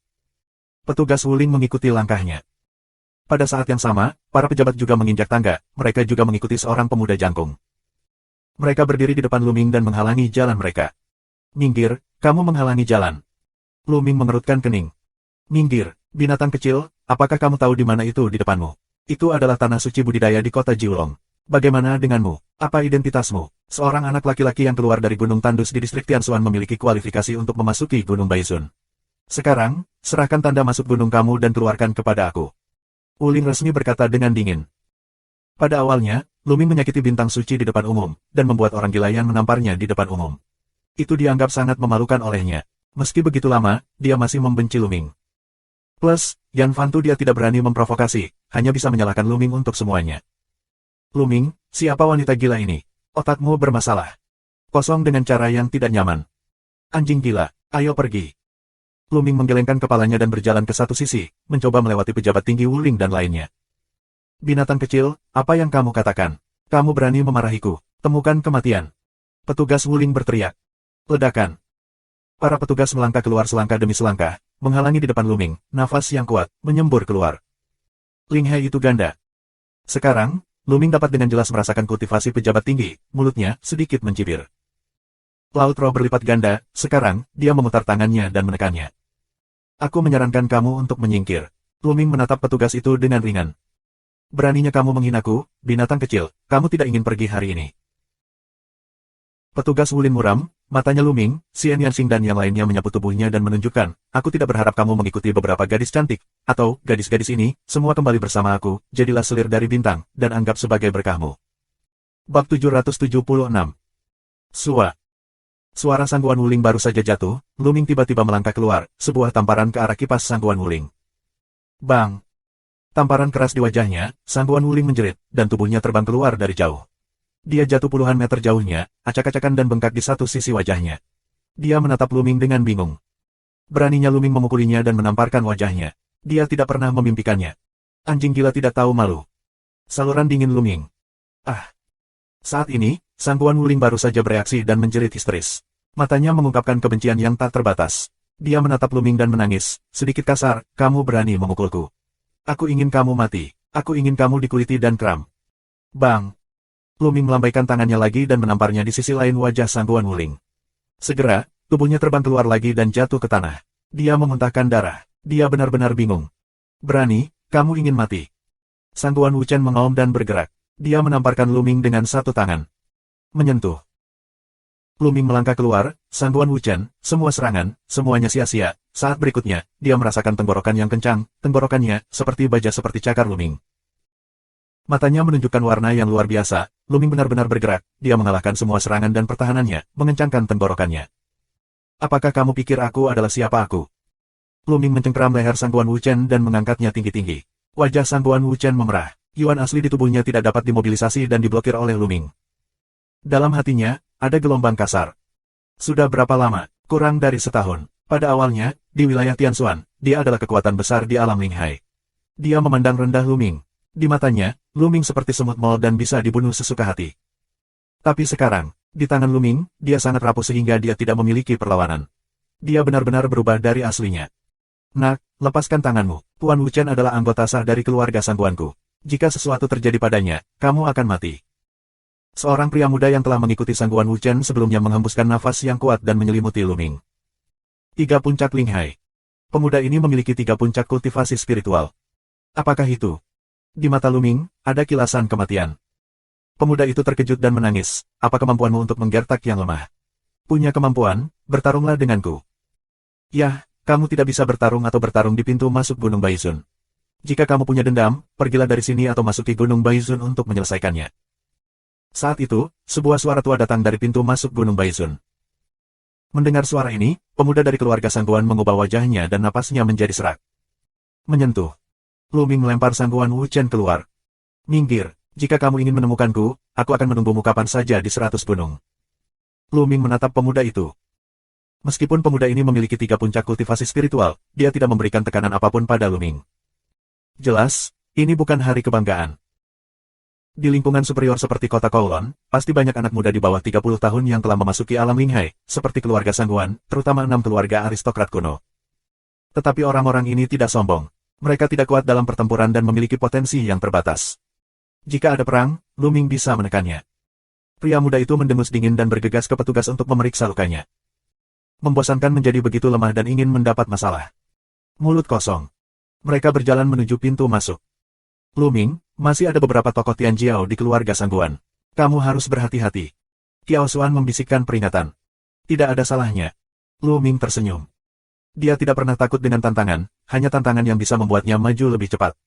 Petugas Wuling mengikuti langkahnya. Pada saat yang sama, para pejabat juga menginjak tangga, mereka juga mengikuti seorang pemuda jangkung. Mereka berdiri di depan Luming dan menghalangi jalan mereka. Minggir, kamu menghalangi jalan. Luming mengerutkan kening. Minggir, binatang kecil, apakah kamu tahu di mana itu di depanmu? Itu adalah tanah suci budidaya di kota Jiulong. Bagaimana denganmu? Apa identitasmu? Seorang anak laki-laki yang keluar dari Gunung Tandus di distrik Tianxuan memiliki kualifikasi untuk memasuki Gunung Baizun. Sekarang, serahkan tanda masuk gunung kamu dan keluarkan kepada aku. Wuling resmi berkata dengan dingin. Pada awalnya, Luming menyakiti bintang suci di depan umum, dan membuat orang gila yang menamparnya di depan umum. Itu dianggap sangat memalukan olehnya. Meski begitu lama, dia masih membenci Luming. Plus, Yan Fantu dia tidak berani memprovokasi, hanya bisa menyalahkan Luming untuk semuanya. Luming, siapa wanita gila ini? Otakmu bermasalah. Kosong dengan cara yang tidak nyaman. Anjing gila, ayo pergi. Luming menggelengkan kepalanya dan berjalan ke satu sisi, mencoba melewati pejabat tinggi Wuling dan lainnya. Binatang kecil, apa yang kamu katakan? Kamu berani memarahiku? Temukan kematian. Petugas Wuling berteriak. Ledakan. Para petugas melangkah keluar selangkah demi selangkah, menghalangi di depan Luming, nafas yang kuat, menyembur keluar. Ling Hai itu ganda. Sekarang, Luming dapat dengan jelas merasakan kultivasi pejabat tinggi, mulutnya sedikit mencibir. Laut roh berlipat ganda, sekarang, dia memutar tangannya dan menekannya. Aku menyarankan kamu untuk menyingkir. Luming menatap petugas itu dengan ringan. Beraninya kamu menghinaku, binatang kecil, kamu tidak ingin pergi hari ini. Petugas Wulin muram, matanya Luming, Xian Yanxing dan yang lainnya menyapu tubuhnya dan menunjukkan, aku tidak berharap kamu mengikuti beberapa gadis cantik, atau, gadis-gadis ini, semua kembali bersama aku, jadilah selir dari bintang, dan anggap sebagai berkahmu. Bab 776. Sua. Suara sangguan Wuling baru saja jatuh, Luming tiba-tiba melangkah keluar, sebuah tamparan ke arah kipas sangguan Wuling. Bang! Tamparan keras di wajahnya, sangguan Wuling menjerit, dan tubuhnya terbang keluar dari jauh. Dia jatuh puluhan meter jauhnya, acak-acakan dan bengkak di satu sisi wajahnya. Dia menatap Luming dengan bingung. Beraninya Luming memukulinya dan menamparkan wajahnya. Dia tidak pernah memimpikannya. Anjing gila tidak tahu malu. Saluran dingin Luming. Ah! Saat ini, sangguan Wuling baru saja bereaksi dan menjerit histeris. Matanya mengungkapkan kebencian yang tak terbatas. Dia menatap Luming dan menangis, sedikit kasar, kamu berani memukulku. Aku ingin kamu mati, aku ingin kamu dikuliti dan kram. Bang! Luming melambaikan tangannya lagi dan menamparnya di sisi lain wajah sangguan Wuling. Segera, tubuhnya terbang keluar lagi dan jatuh ke tanah. Dia memuntahkan darah, dia benar-benar bingung. Berani, kamu ingin mati. Sangguan Wuchen mengaum dan bergerak. Dia menamparkan Luming dengan satu tangan. Menyentuh. Luming melangkah keluar, sangguan Wuchen, semua serangan, semuanya sia-sia. Saat berikutnya, dia merasakan tenggorokan yang kencang, tenggorokannya, seperti baja seperti cakar Luming. Matanya menunjukkan warna yang luar biasa, Luming benar-benar bergerak, dia mengalahkan semua serangan dan pertahanannya, mengencangkan tenggorokannya. Apakah kamu pikir aku adalah siapa aku? Luming mencengkeram leher sangguan Wuchen dan mengangkatnya tinggi-tinggi. Wajah sangguan Wuchen memerah. Yuan asli di tubuhnya tidak dapat dimobilisasi dan diblokir oleh Luming. Dalam hatinya, ada gelombang kasar. Sudah berapa lama? Kurang dari setahun. Pada awalnya, di wilayah Tianxuan, dia adalah kekuatan besar di alam Ling Hai. Dia memandang rendah Luming. Di matanya, Luming seperti semut mol dan bisa dibunuh sesuka hati. Tapi sekarang, di tangan Luming, dia sangat rapuh sehingga dia tidak memiliki perlawanan. Dia benar-benar berubah dari aslinya. Nak, lepaskan tanganmu. Tuan Wuchen adalah anggota sah dari keluarga sangguanku. Jika sesuatu terjadi padanya, kamu akan mati. Seorang pria muda yang telah mengikuti sangguan Wuchen sebelumnya menghembuskan nafas yang kuat dan menyelimuti Luming. 3 puncak Ling Hai. Pemuda ini memiliki 3 puncak kultivasi spiritual. Apakah itu? Di mata Luming, ada kilasan kematian. Pemuda itu terkejut dan menangis. Apa kemampuanmu untuk menggertak yang lemah? Punya kemampuan, bertarunglah denganku. Yah, kamu tidak bisa bertarung atau bertarung di pintu masuk Gunung Baizun. Jika kamu punya dendam, pergilah dari sini atau masuki Gunung Baizun untuk menyelesaikannya. Saat itu, sebuah suara tua datang dari pintu masuk Gunung Baizun. Mendengar suara ini, pemuda dari keluarga sangguan mengubah wajahnya dan napasnya menjadi serak. Menyentuh. Luming melempar sangguan Wuchen keluar. Minggir, jika kamu ingin menemukanku, aku akan menunggumu kapan saja di 100 gunung. Luming menatap pemuda itu. Meskipun pemuda ini memiliki 3 puncak kultivasi spiritual, dia tidak memberikan tekanan apapun pada Luming. Jelas, ini bukan hari kebanggaan. Di lingkungan superior seperti kota Kowloon, pasti banyak anak muda di bawah 30 tahun yang telah memasuki alam Ling Hai, seperti keluarga sangguan, terutama 6 keluarga aristokrat kuno. Tetapi orang-orang ini tidak sombong. Mereka tidak kuat dalam pertempuran dan memiliki potensi yang terbatas. Jika ada perang, Luming bisa menekannya. Pria muda itu mendengus dingin dan bergegas ke petugas untuk memeriksa lukanya. Membosankan menjadi begitu lemah dan ingin mendapat masalah. Mulut kosong. Mereka berjalan menuju pintu masuk. Luming, masih ada beberapa tokoh Tianjiao di keluarga sangguan. Kamu harus berhati-hati. Kiao Xuan membisikkan peringatan. Tidak ada salahnya. Luming tersenyum. Dia tidak pernah takut dengan tantangan, hanya tantangan yang bisa membuatnya maju lebih cepat.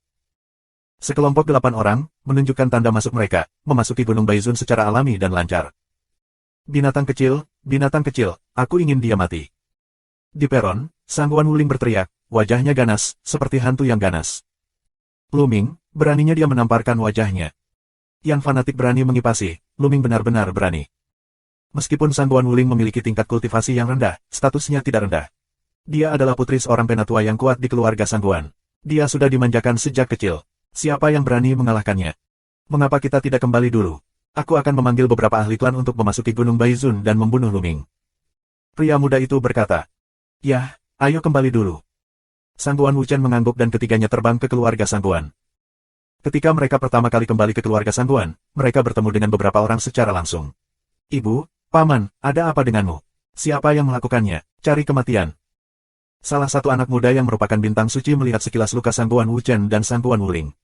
Sekelompok 8 orang, menunjukkan tanda masuk mereka, memasuki Gunung Baizun secara alami dan lancar. Binatang kecil, aku ingin dia mati. Di peron, sangguan Wuling berteriak, wajahnya ganas, seperti hantu yang ganas. Luming, beraninya dia menamparkan wajahnya. Yang fanatik berani mengipasi, Luming benar-benar berani. Meskipun sangguan Wuling memiliki tingkat kultivasi yang rendah, statusnya tidak rendah. Dia adalah putri seorang penatua yang kuat di keluarga Sangguan. Dia sudah dimanjakan sejak kecil. Siapa yang berani mengalahkannya? Mengapa kita tidak kembali dulu? Aku akan memanggil beberapa ahli klan untuk memasuki Gunung Baizun dan membunuh Luming. Pria muda itu berkata. Yah, ayo kembali dulu. Sangguan Wuchen mengangguk dan ketiganya terbang ke keluarga Sangguan. Ketika mereka pertama kali kembali ke keluarga Sangguan, mereka bertemu dengan beberapa orang secara langsung. Ibu, Paman, ada apa denganmu? Siapa yang melakukannya? Cari kematian. Salah satu anak muda yang merupakan bintang suci melihat sekilas luka Sangguan Wuchen dan Sangguan Wuling.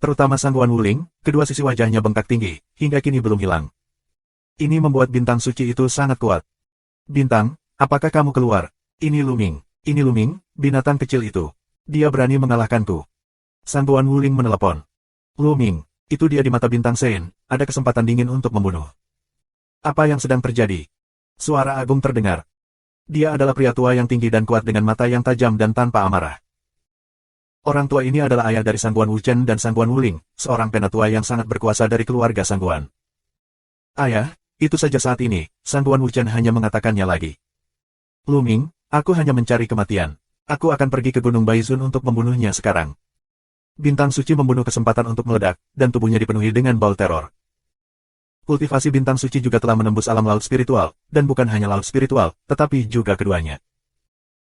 Terutama Sangguan Wuling, kedua sisi wajahnya bengkak tinggi, hingga kini belum hilang. Ini membuat bintang suci itu sangat kuat. Bintang, apakah kamu keluar? Ini Luming, binatang kecil itu. Dia berani mengalahkanku. Sangguan Wuling menelepon. Luming, itu dia di mata bintang Sein, ada kesempatan dingin untuk membunuh. Apa yang sedang terjadi? Suara agung terdengar. Dia adalah pria tua yang tinggi dan kuat dengan mata yang tajam dan tanpa amarah. Orang tua ini adalah ayah dari Sangguan Wuchen dan Sangguan Wuling, seorang penatua yang sangat berkuasa dari keluarga Sangguan. Ayah, itu saja saat ini, Sangguan Wuchen hanya mengatakannya lagi. Luming, aku hanya mencari kematian. Aku akan pergi ke Gunung Baizun untuk membunuhnya sekarang. Bintang suci membunuh kesempatan untuk meledak, dan tubuhnya dipenuhi dengan bau teror. Kultivasi bintang suci juga telah menembus alam laut spiritual, dan bukan hanya laut spiritual, tetapi juga keduanya.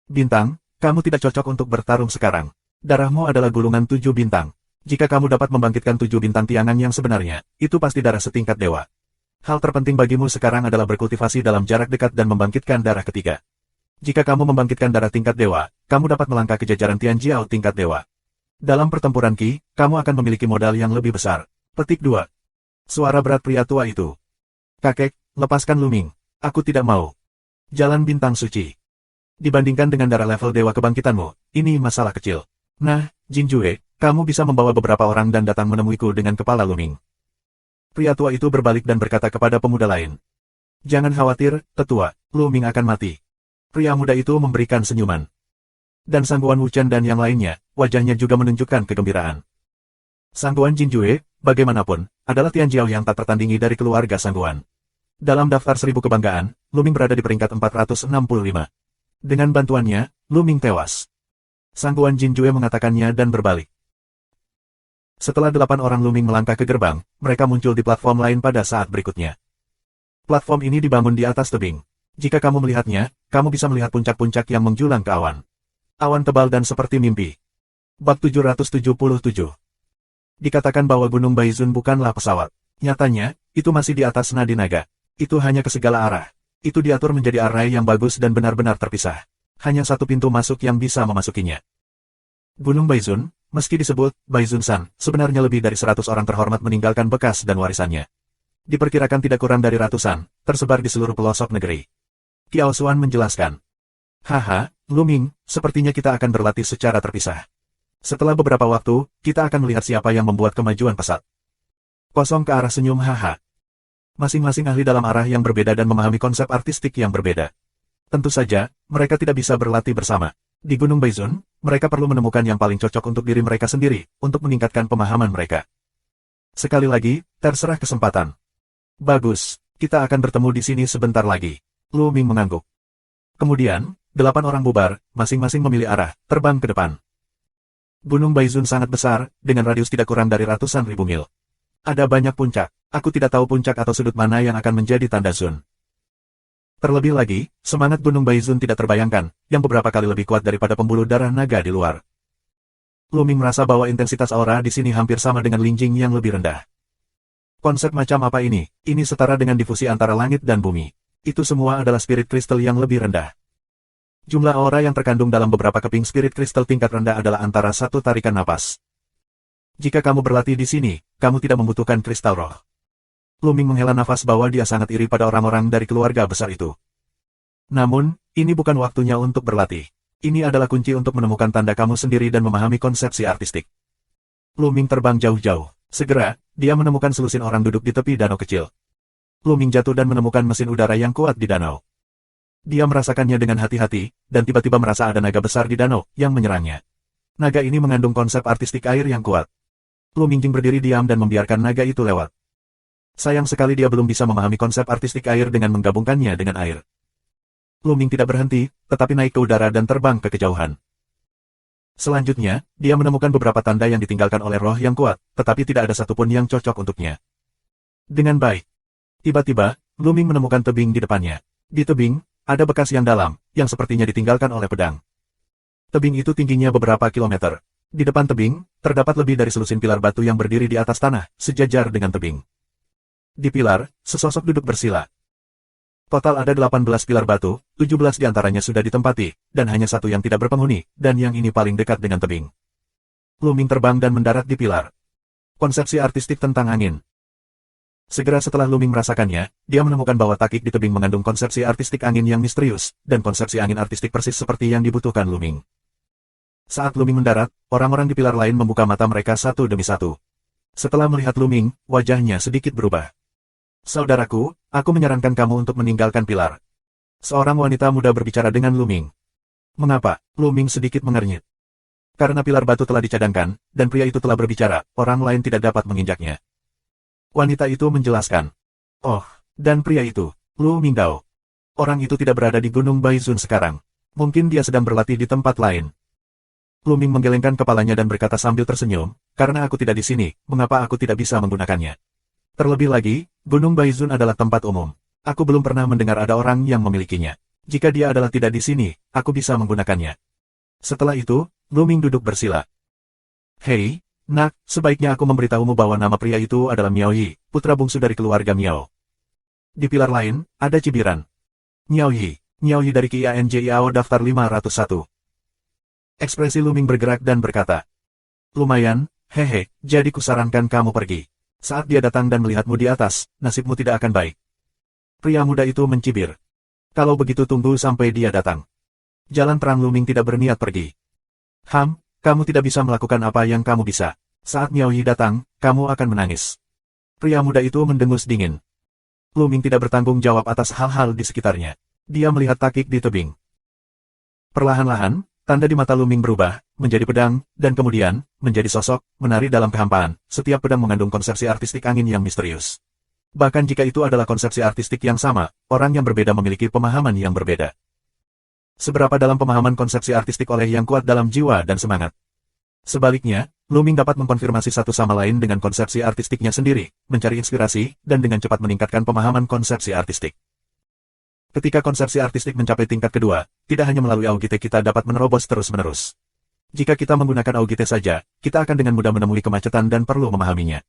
Bintang, kamu tidak cocok untuk bertarung sekarang. Darahmu adalah gulungan 7 bintang. Jika kamu dapat membangkitkan 7 bintang tiangan yang sebenarnya, itu pasti darah setingkat dewa. Hal terpenting bagimu sekarang adalah berkultivasi dalam jarak dekat dan membangkitkan darah ketiga. Jika kamu membangkitkan darah tingkat dewa, kamu dapat melangkah ke jajaran Tianjiao tingkat dewa. Dalam pertempuran Qi, kamu akan memiliki modal yang lebih besar. Petik 2. Suara berat pria tua itu. Kakek, lepaskan Luming. Aku tidak mau. Jalan bintang suci. Dibandingkan dengan darah level dewa kebangkitanmu, ini masalah kecil. Nah, Jinjue, kamu bisa membawa beberapa orang dan datang menemuiku dengan kepala Luming. Pria tua itu berbalik dan berkata kepada pemuda lain. Jangan khawatir, tetua, Luming akan mati. Pria muda itu memberikan senyuman. Dan Sangguan Wuchen dan yang lainnya, wajahnya juga menunjukkan kegembiraan. Sangguan Jinjue, bagaimanapun, adalah Tianjiao yang tak tertandingi dari keluarga Sangguan. Dalam daftar 1000 kebanggaan, Luming berada di peringkat 465. Dengan bantuannya, Luming tewas. Sangguan Jinjue mengatakannya dan berbalik. Setelah 8 orang Luming melangkah ke gerbang, mereka muncul di platform lain pada saat berikutnya. Platform ini dibangun di atas tebing. Jika kamu melihatnya, kamu bisa melihat puncak-puncak yang menjulang ke awan. Awan tebal dan seperti mimpi. Bab 777. Dikatakan bahwa Gunung Baizun bukanlah pesawat. Nyatanya, itu masih di atas nadi naga. Itu hanya ke segala arah. Itu diatur menjadi array yang bagus dan benar-benar terpisah. Hanya satu pintu masuk yang bisa memasukinya. Gunung Baizun, meski disebut Baizun-san, sebenarnya lebih dari 100 orang terhormat meninggalkan bekas dan warisannya. Diperkirakan tidak kurang dari ratusan, tersebar di seluruh pelosok negeri. Qiao Xuan menjelaskan. Haha, Luming, sepertinya kita akan berlatih secara terpisah. Setelah beberapa waktu, kita akan melihat siapa yang membuat kemajuan pesat. Kosong ke arah senyum haha. Masing-masing ahli dalam arah yang berbeda dan memahami konsep artistik yang berbeda. Tentu saja, mereka tidak bisa berlatih bersama. Di Gunung Baizun, mereka perlu menemukan yang paling cocok untuk diri mereka sendiri, untuk meningkatkan pemahaman mereka. Sekali lagi, terserah kesempatan. Bagus, kita akan bertemu di sini sebentar lagi. Luming mengangguk. Kemudian, 8 orang bubar, masing-masing memilih arah, terbang ke depan. Gunung Baizun sangat besar, dengan radius tidak kurang dari ratusan ribu mil. Ada banyak puncak, aku tidak tahu puncak atau sudut mana yang akan menjadi tanda Zun. Terlebih lagi, semangat Gunung Baizun tidak terbayangkan, yang beberapa kali lebih kuat daripada pembuluh darah naga di luar. Luming merasa bahwa intensitas aura di sini hampir sama dengan Lingjing yang lebih rendah. Konsep macam apa ini? Ini setara dengan difusi antara langit dan bumi. Itu semua adalah spirit kristal yang lebih rendah. Jumlah aura yang terkandung dalam beberapa keping spirit kristal tingkat rendah adalah antara satu tarikan napas. Jika kamu berlatih di sini, kamu tidak membutuhkan kristal roh. Luming menghela nafas bahwa dia sangat iri pada orang-orang dari keluarga besar itu. Namun, ini bukan waktunya untuk berlatih. Ini adalah kunci untuk menemukan tanda kamu sendiri dan memahami konsepsi artistik. Luming terbang jauh-jauh. Segera, dia menemukan selusin orang duduk di tepi danau kecil. Luming jatuh dan menemukan mesin udara yang kuat di danau. Dia merasakannya dengan hati-hati, dan tiba-tiba merasa ada naga besar di danau, yang menyerangnya. Naga ini mengandung konsep artistik air yang kuat. Luming Jing berdiri diam dan membiarkan naga itu lewat. Sayang sekali dia belum bisa memahami konsep artistik air dengan menggabungkannya dengan air. Lu Ming tidak berhenti, tetapi naik ke udara dan terbang ke kejauhan. Selanjutnya, dia menemukan beberapa tanda yang ditinggalkan oleh roh yang kuat, tetapi tidak ada satupun yang cocok untuknya. Dengan baik. Tiba-tiba, Lu Ming menemukan tebing di depannya. Di tebing, ada bekas yang dalam, yang sepertinya ditinggalkan oleh pedang. Tebing itu tingginya beberapa kilometer. Di depan tebing, terdapat lebih dari selusin pilar batu yang berdiri di atas tanah, sejajar dengan tebing. Di pilar, sesosok duduk bersila. Total ada 18 pilar batu, 17 diantaranya sudah ditempati, dan hanya satu yang tidak berpenghuni, dan yang ini paling dekat dengan tebing. Lu Ming terbang dan mendarat di pilar. Konsepsi artistik tentang angin. Segera setelah Lu Ming merasakannya, dia menemukan bahwa takik di tebing mengandung konsepsi artistik angin yang misterius, dan konsepsi angin artistik persis seperti yang dibutuhkan Lu Ming. Saat Lu Ming mendarat, orang-orang di pilar lain membuka mata mereka satu demi satu. Setelah melihat Lu Ming, wajahnya sedikit berubah. Saudaraku, aku menyarankan kamu untuk meninggalkan pilar. Seorang wanita muda berbicara dengan Lu Ming. Mengapa? Lu Ming sedikit mengernyit. Karena pilar batu telah dicadangkan, dan pria itu telah berbicara, orang lain tidak dapat menginjaknya. Wanita itu menjelaskan. Oh, dan pria itu, Lu Mingdao. Orang itu tidak berada di Gunung Baizun sekarang. Mungkin dia sedang berlatih di tempat lain. Lu Ming menggelengkan kepalanya dan berkata sambil tersenyum, karena aku tidak di sini, mengapa aku tidak bisa menggunakannya? Terlebih lagi, Gunung Baizun adalah tempat umum. Aku belum pernah mendengar ada orang yang memilikinya. Jika dia adalah tidak di sini, aku bisa menggunakannya. Setelah itu, Lu Ming duduk bersila. Hei, nak, sebaiknya aku memberitahumu bahwa nama pria itu adalah Miao Yi, putra bungsu dari keluarga Miao. Di pilar lain, ada cibiran. Miao Yi dari Qianjiao daftar 501. Ekspresi Lu Ming bergerak dan berkata. Lumayan, hehe, jadi kusarankan kamu pergi. Saat dia datang dan melihatmu di atas, nasibmu tidak akan baik. Pria muda itu mencibir. Kalau begitu tunggu sampai dia datang. Jalan terang Lu Ming tidak berniat pergi. Kamu tidak bisa melakukan apa yang kamu bisa. Saat Miao Yi datang, kamu akan menangis. Pria muda itu mendengus dingin. Lu Ming tidak bertanggung jawab atas hal-hal di sekitarnya. Dia melihat takik di tebing. Perlahan-lahan, tanda di mata Lu Ming berubah, menjadi pedang, dan kemudian, menjadi sosok, menari dalam kehampaan. Setiap pedang mengandung konsepsi artistik angin yang misterius. Bahkan jika itu adalah konsepsi artistik yang sama, orang yang berbeda memiliki pemahaman yang berbeda. Seberapa dalam pemahaman konsepsi artistik oleh yang kuat dalam jiwa dan semangat. Sebaliknya, Lu Ming dapat mengkonfirmasi satu sama lain dengan konsepsi artistiknya sendiri, mencari inspirasi, dan dengan cepat meningkatkan pemahaman konsepsi artistik. Ketika konsepsi artistik mencapai tingkat kedua, tidak hanya melalui Augite kita dapat menerobos terus-menerus. Jika kita menggunakan Augite saja, kita akan dengan mudah menemui kemacetan dan perlu memahaminya.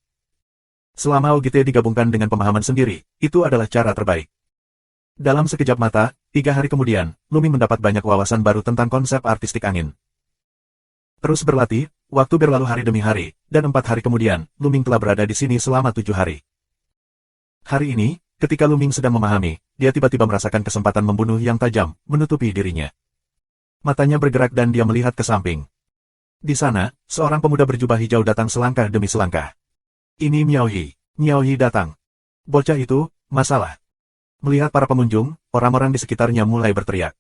Selama Augite digabungkan dengan pemahaman sendiri, itu adalah cara terbaik. Dalam sekejap mata, 3 hari kemudian, Lu Ming mendapat banyak wawasan baru tentang konsep artistik angin. Terus berlatih, waktu berlalu hari demi hari, dan 4 hari kemudian, Lu Ming telah berada di sini selama 7 hari. Hari ini, ketika Lu Ming sedang memahami, dia tiba-tiba merasakan kesempatan membunuh yang tajam, menutupi dirinya. Matanya bergerak dan dia melihat ke samping. Di sana, seorang pemuda berjubah hijau datang selangkah demi selangkah. Ini Miao Yi. Miao Yi datang. Bocah itu, masalah. Melihat para pengunjung, orang-orang di sekitarnya mulai berteriak.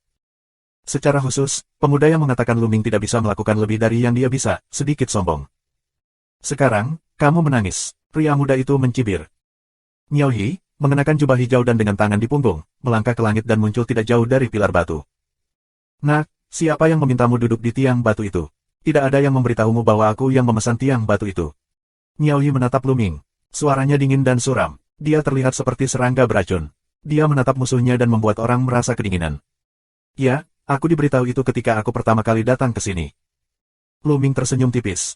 Secara khusus, pemuda yang mengatakan Lu Ming tidak bisa melakukan lebih dari yang dia bisa, sedikit sombong. Sekarang, kamu menangis. Pria muda itu mencibir. Miao Yi, mengenakan jubah hijau dan dengan tangan di punggung, melangkah ke langit dan muncul tidak jauh dari pilar batu. Nak, siapa yang memintamu duduk di tiang batu itu? Tidak ada yang memberitahumu bahwa aku yang memesan tiang batu itu. Miao Yi menatap Lu Ming. Suaranya dingin dan suram. Dia terlihat seperti serangga beracun. Dia menatap musuhnya dan membuat orang merasa kedinginan. Ya, aku diberitahu itu ketika aku pertama kali datang ke sini. Lu Ming tersenyum tipis.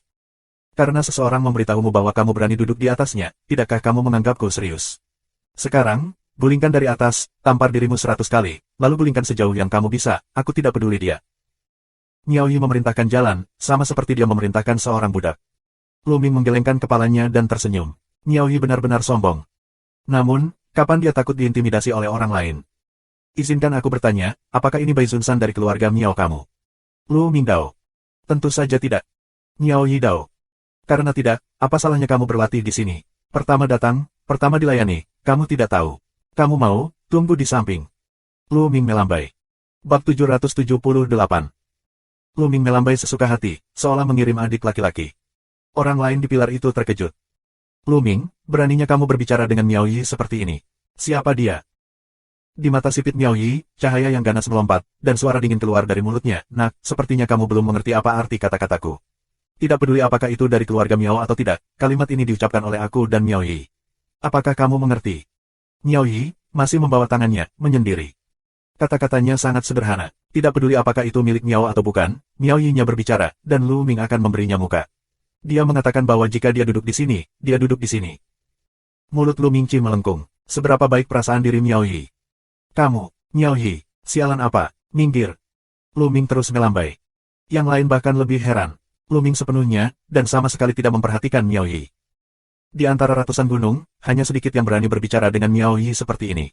Karena seseorang memberitahumu bahwa kamu berani duduk di atasnya, tidakkah kamu menganggapku serius? Sekarang, gulingkan dari atas, tampar dirimu 100 kali, lalu gulingkan sejauh yang kamu bisa, aku tidak peduli dia. Miao Yi memerintahkan jalan, sama seperti dia memerintahkan seorang budak. Lu Ming menggelengkan kepalanya dan tersenyum. Miao Yi benar-benar sombong. Namun, kapan dia takut diintimidasi oleh orang lain? Izinkan aku bertanya, apakah ini Baizun San dari keluarga Miao kamu? Lu Ming Dao. Tentu saja tidak. Miao Yi Dao. Karena tidak, apa salahnya kamu berlatih di sini? Pertama datang, pertama dilayani, kamu tidak tahu. Kamu mau, tunggu di samping. Lu Ming melambai. Bab 778. Lu Ming melambai sesuka hati, seolah mengirim adik laki-laki. Orang lain di pilar itu terkejut. Lu Ming, beraninya kamu berbicara dengan Miao Yi seperti ini. Siapa dia? Di mata sipit Miao Yi, cahaya yang ganas melompat, dan suara dingin keluar dari mulutnya. Nak, sepertinya kamu belum mengerti apa arti kata-kataku. Tidak peduli apakah itu dari keluarga Miao atau tidak, kalimat ini diucapkan oleh aku dan Miao Yi. Apakah kamu mengerti? Miao Yi masih membawa tangannya, menyendiri. Kata-katanya sangat sederhana. Tidak peduli apakah itu milik Miao atau bukan, Miao Yi-nya berbicara, dan Lu Ming akan memberinya muka. Dia mengatakan bahwa jika dia duduk di sini, dia duduk di sini. Mulut Lu Mingqi melengkung. Seberapa baik perasaan diri Miao Yi? Kamu, Miao Yi, sialan apa, minggir. Lu Ming terus melambai. Yang lain bahkan lebih heran. Lu Ming sepenuhnya, dan sama sekali tidak memperhatikan Miao Yi. Di antara ratusan gunung, hanya sedikit yang berani berbicara dengan Miao Yi seperti ini.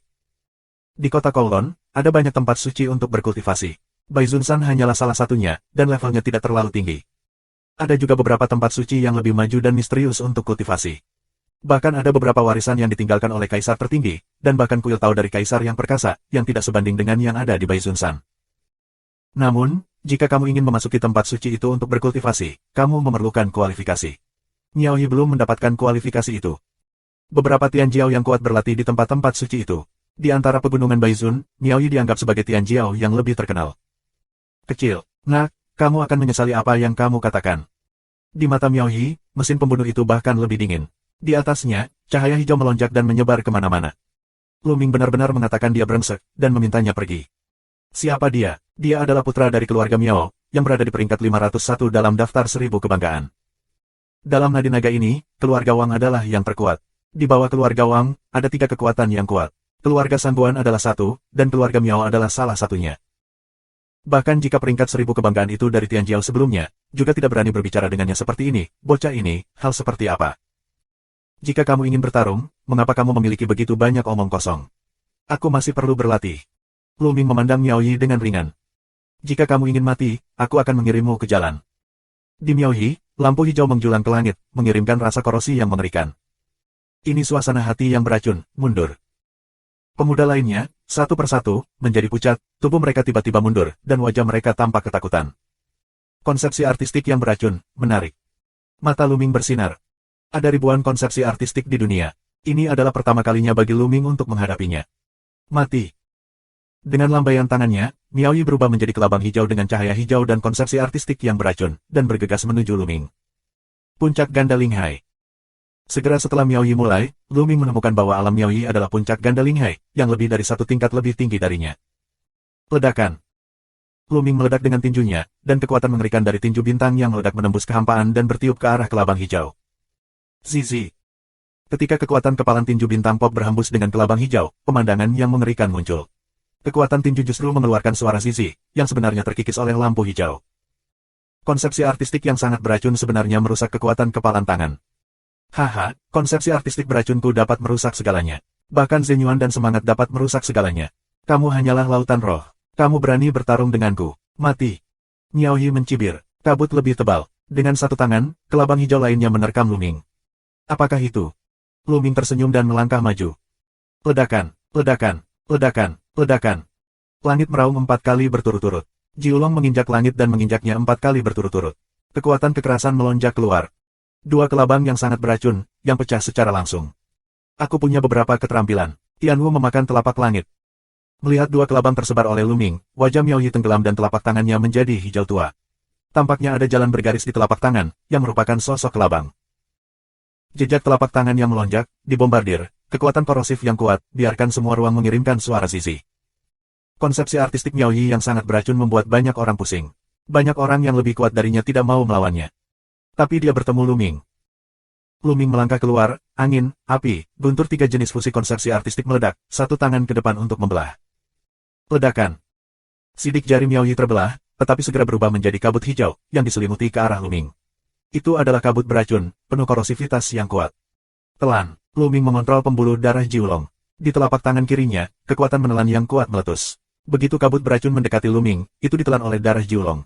Di kota Kowloon, ada banyak tempat suci untuk berkultivasi. Baizunsan hanyalah salah satunya, dan levelnya tidak terlalu tinggi. Ada juga beberapa tempat suci yang lebih maju dan misterius untuk kultivasi. Bahkan ada beberapa warisan yang ditinggalkan oleh kaisar tertinggi, dan bahkan kuil Tao dari kaisar yang perkasa, yang tidak sebanding dengan yang ada di Baizunsan. Namun, jika kamu ingin memasuki tempat suci itu untuk berkultivasi, kamu memerlukan kualifikasi. Miao Yi belum mendapatkan kualifikasi itu. Beberapa Tianjiao yang kuat berlatih di tempat-tempat suci itu. Di antara pegunungan Baizun, Miao Yi dianggap sebagai Tianjiao yang lebih terkenal. Kecil, nak, kamu akan menyesali apa yang kamu katakan. Di mata Miao Yi, mesin pembunuh itu bahkan lebih dingin. Di atasnya, cahaya hijau melonjak dan menyebar kemana-mana. Lu Ming benar-benar mengatakan dia brengsek, dan memintanya pergi. Siapa dia? Dia adalah putra dari keluarga Miao, yang berada di peringkat 501 dalam daftar 1000 kebanggaan. Dalam nadi naga ini, keluarga Wang adalah yang terkuat. Di bawah keluarga Wang, ada 3 kekuatan yang kuat. Keluarga Sangguan adalah satu, dan keluarga Miao adalah salah satunya. Bahkan jika peringkat 1000 kebanggaan itu dari Tianjiao sebelumnya, juga tidak berani berbicara dengannya seperti ini, bocah ini, hal seperti apa? Jika kamu ingin bertarung, mengapa kamu memiliki begitu banyak omong kosong? Aku masih perlu berlatih. Lu Ming memandang Miao Yi dengan ringan. Jika kamu ingin mati, aku akan mengirimmu ke jalan. Di Miao Yi, lampu hijau menjulang ke langit, mengirimkan rasa korosi yang mengerikan. Ini suasana hati yang beracun, mundur. Pemuda lainnya, satu persatu, menjadi pucat, tubuh mereka tiba-tiba mundur, dan wajah mereka tampak ketakutan. Konsepsi artistik yang beracun, menarik. Mata Lu Ming bersinar. Ada ribuan konsepsi artistik di dunia. Ini adalah pertama kalinya bagi Lu Ming untuk menghadapinya. Mati. Dengan lambaian tangannya, Miao Yi berubah menjadi kelabang hijau dengan cahaya hijau dan konsepsi artistik yang beracun, dan bergegas menuju Lu Ming. Puncak Ganda Linghai. Segera setelah Miao Yi mulai, Lu Ming menemukan bahwa alam Miao Yi adalah puncak Ganda Linghai, yang lebih dari 1 tingkat lebih tinggi darinya. Ledakan. Lu Ming meledak dengan tinjunya, dan kekuatan mengerikan dari tinju bintang yang meledak menembus kehampaan dan bertiup ke arah kelabang hijau. Zizi. Ketika kekuatan kepalan tinju bintang pop berhembus dengan kelabang hijau, pemandangan yang mengerikan muncul. Kekuatan tinju justru mengeluarkan suara zizi, yang sebenarnya terkikis oleh lampu hijau. Konsepsi artistik yang sangat beracun sebenarnya merusak kekuatan kepalan tangan. Haha, konsepsi artistik beracunku dapat merusak segalanya. Bahkan Zenyuan dan semangat dapat merusak segalanya. Kamu hanyalah lautan roh. Kamu berani bertarung denganku. Mati. Miao Yi mencibir. Kabut lebih tebal. Dengan satu tangan, kelabang hijau lainnya menerkam Lu Ming. Apakah itu? Lu Ming tersenyum dan melangkah maju. Ledakan, ledakan, ledakan, ledakan. Langit meraung 4 kali berturut-turut. Jiulong menginjak langit dan menginjaknya 4 kali berturut-turut. Kekuatan kekerasan melonjak keluar. 2 kelabang yang sangat beracun, yang pecah secara langsung. Aku punya beberapa keterampilan. Tianwu memakan telapak langit. Melihat 2 kelabang tersebar oleh Lu Ming, wajah Miao Yi tenggelam dan telapak tangannya menjadi hijau tua. Tampaknya ada jalan bergaris di telapak tangan, yang merupakan sosok kelabang. Jejak telapak tangan yang melonjak, dibombardir, kekuatan korosif yang kuat, biarkan semua ruang mengirimkan suara zizi. Konsepsi artistik Miao Yi yang sangat beracun membuat banyak orang pusing. Banyak orang yang lebih kuat darinya tidak mau melawannya. Tapi dia bertemu Lu Ming. Lu Ming melangkah keluar, angin, api, guntur 3 jenis fusi konsepsi artistik meledak, satu tangan ke depan untuk membelah. Ledakan. Sidik jari Miao Yi terbelah, tetapi segera berubah menjadi kabut hijau, yang diselimuti ke arah Lu Ming. Itu adalah kabut beracun, penuh korosivitas yang kuat. Telan, Lu Ming mengontrol pembuluh darah Jiulong. Di telapak tangan kirinya, kekuatan menelan yang kuat meletus. Begitu kabut beracun mendekati Lu Ming, itu ditelan oleh darah Jiulong.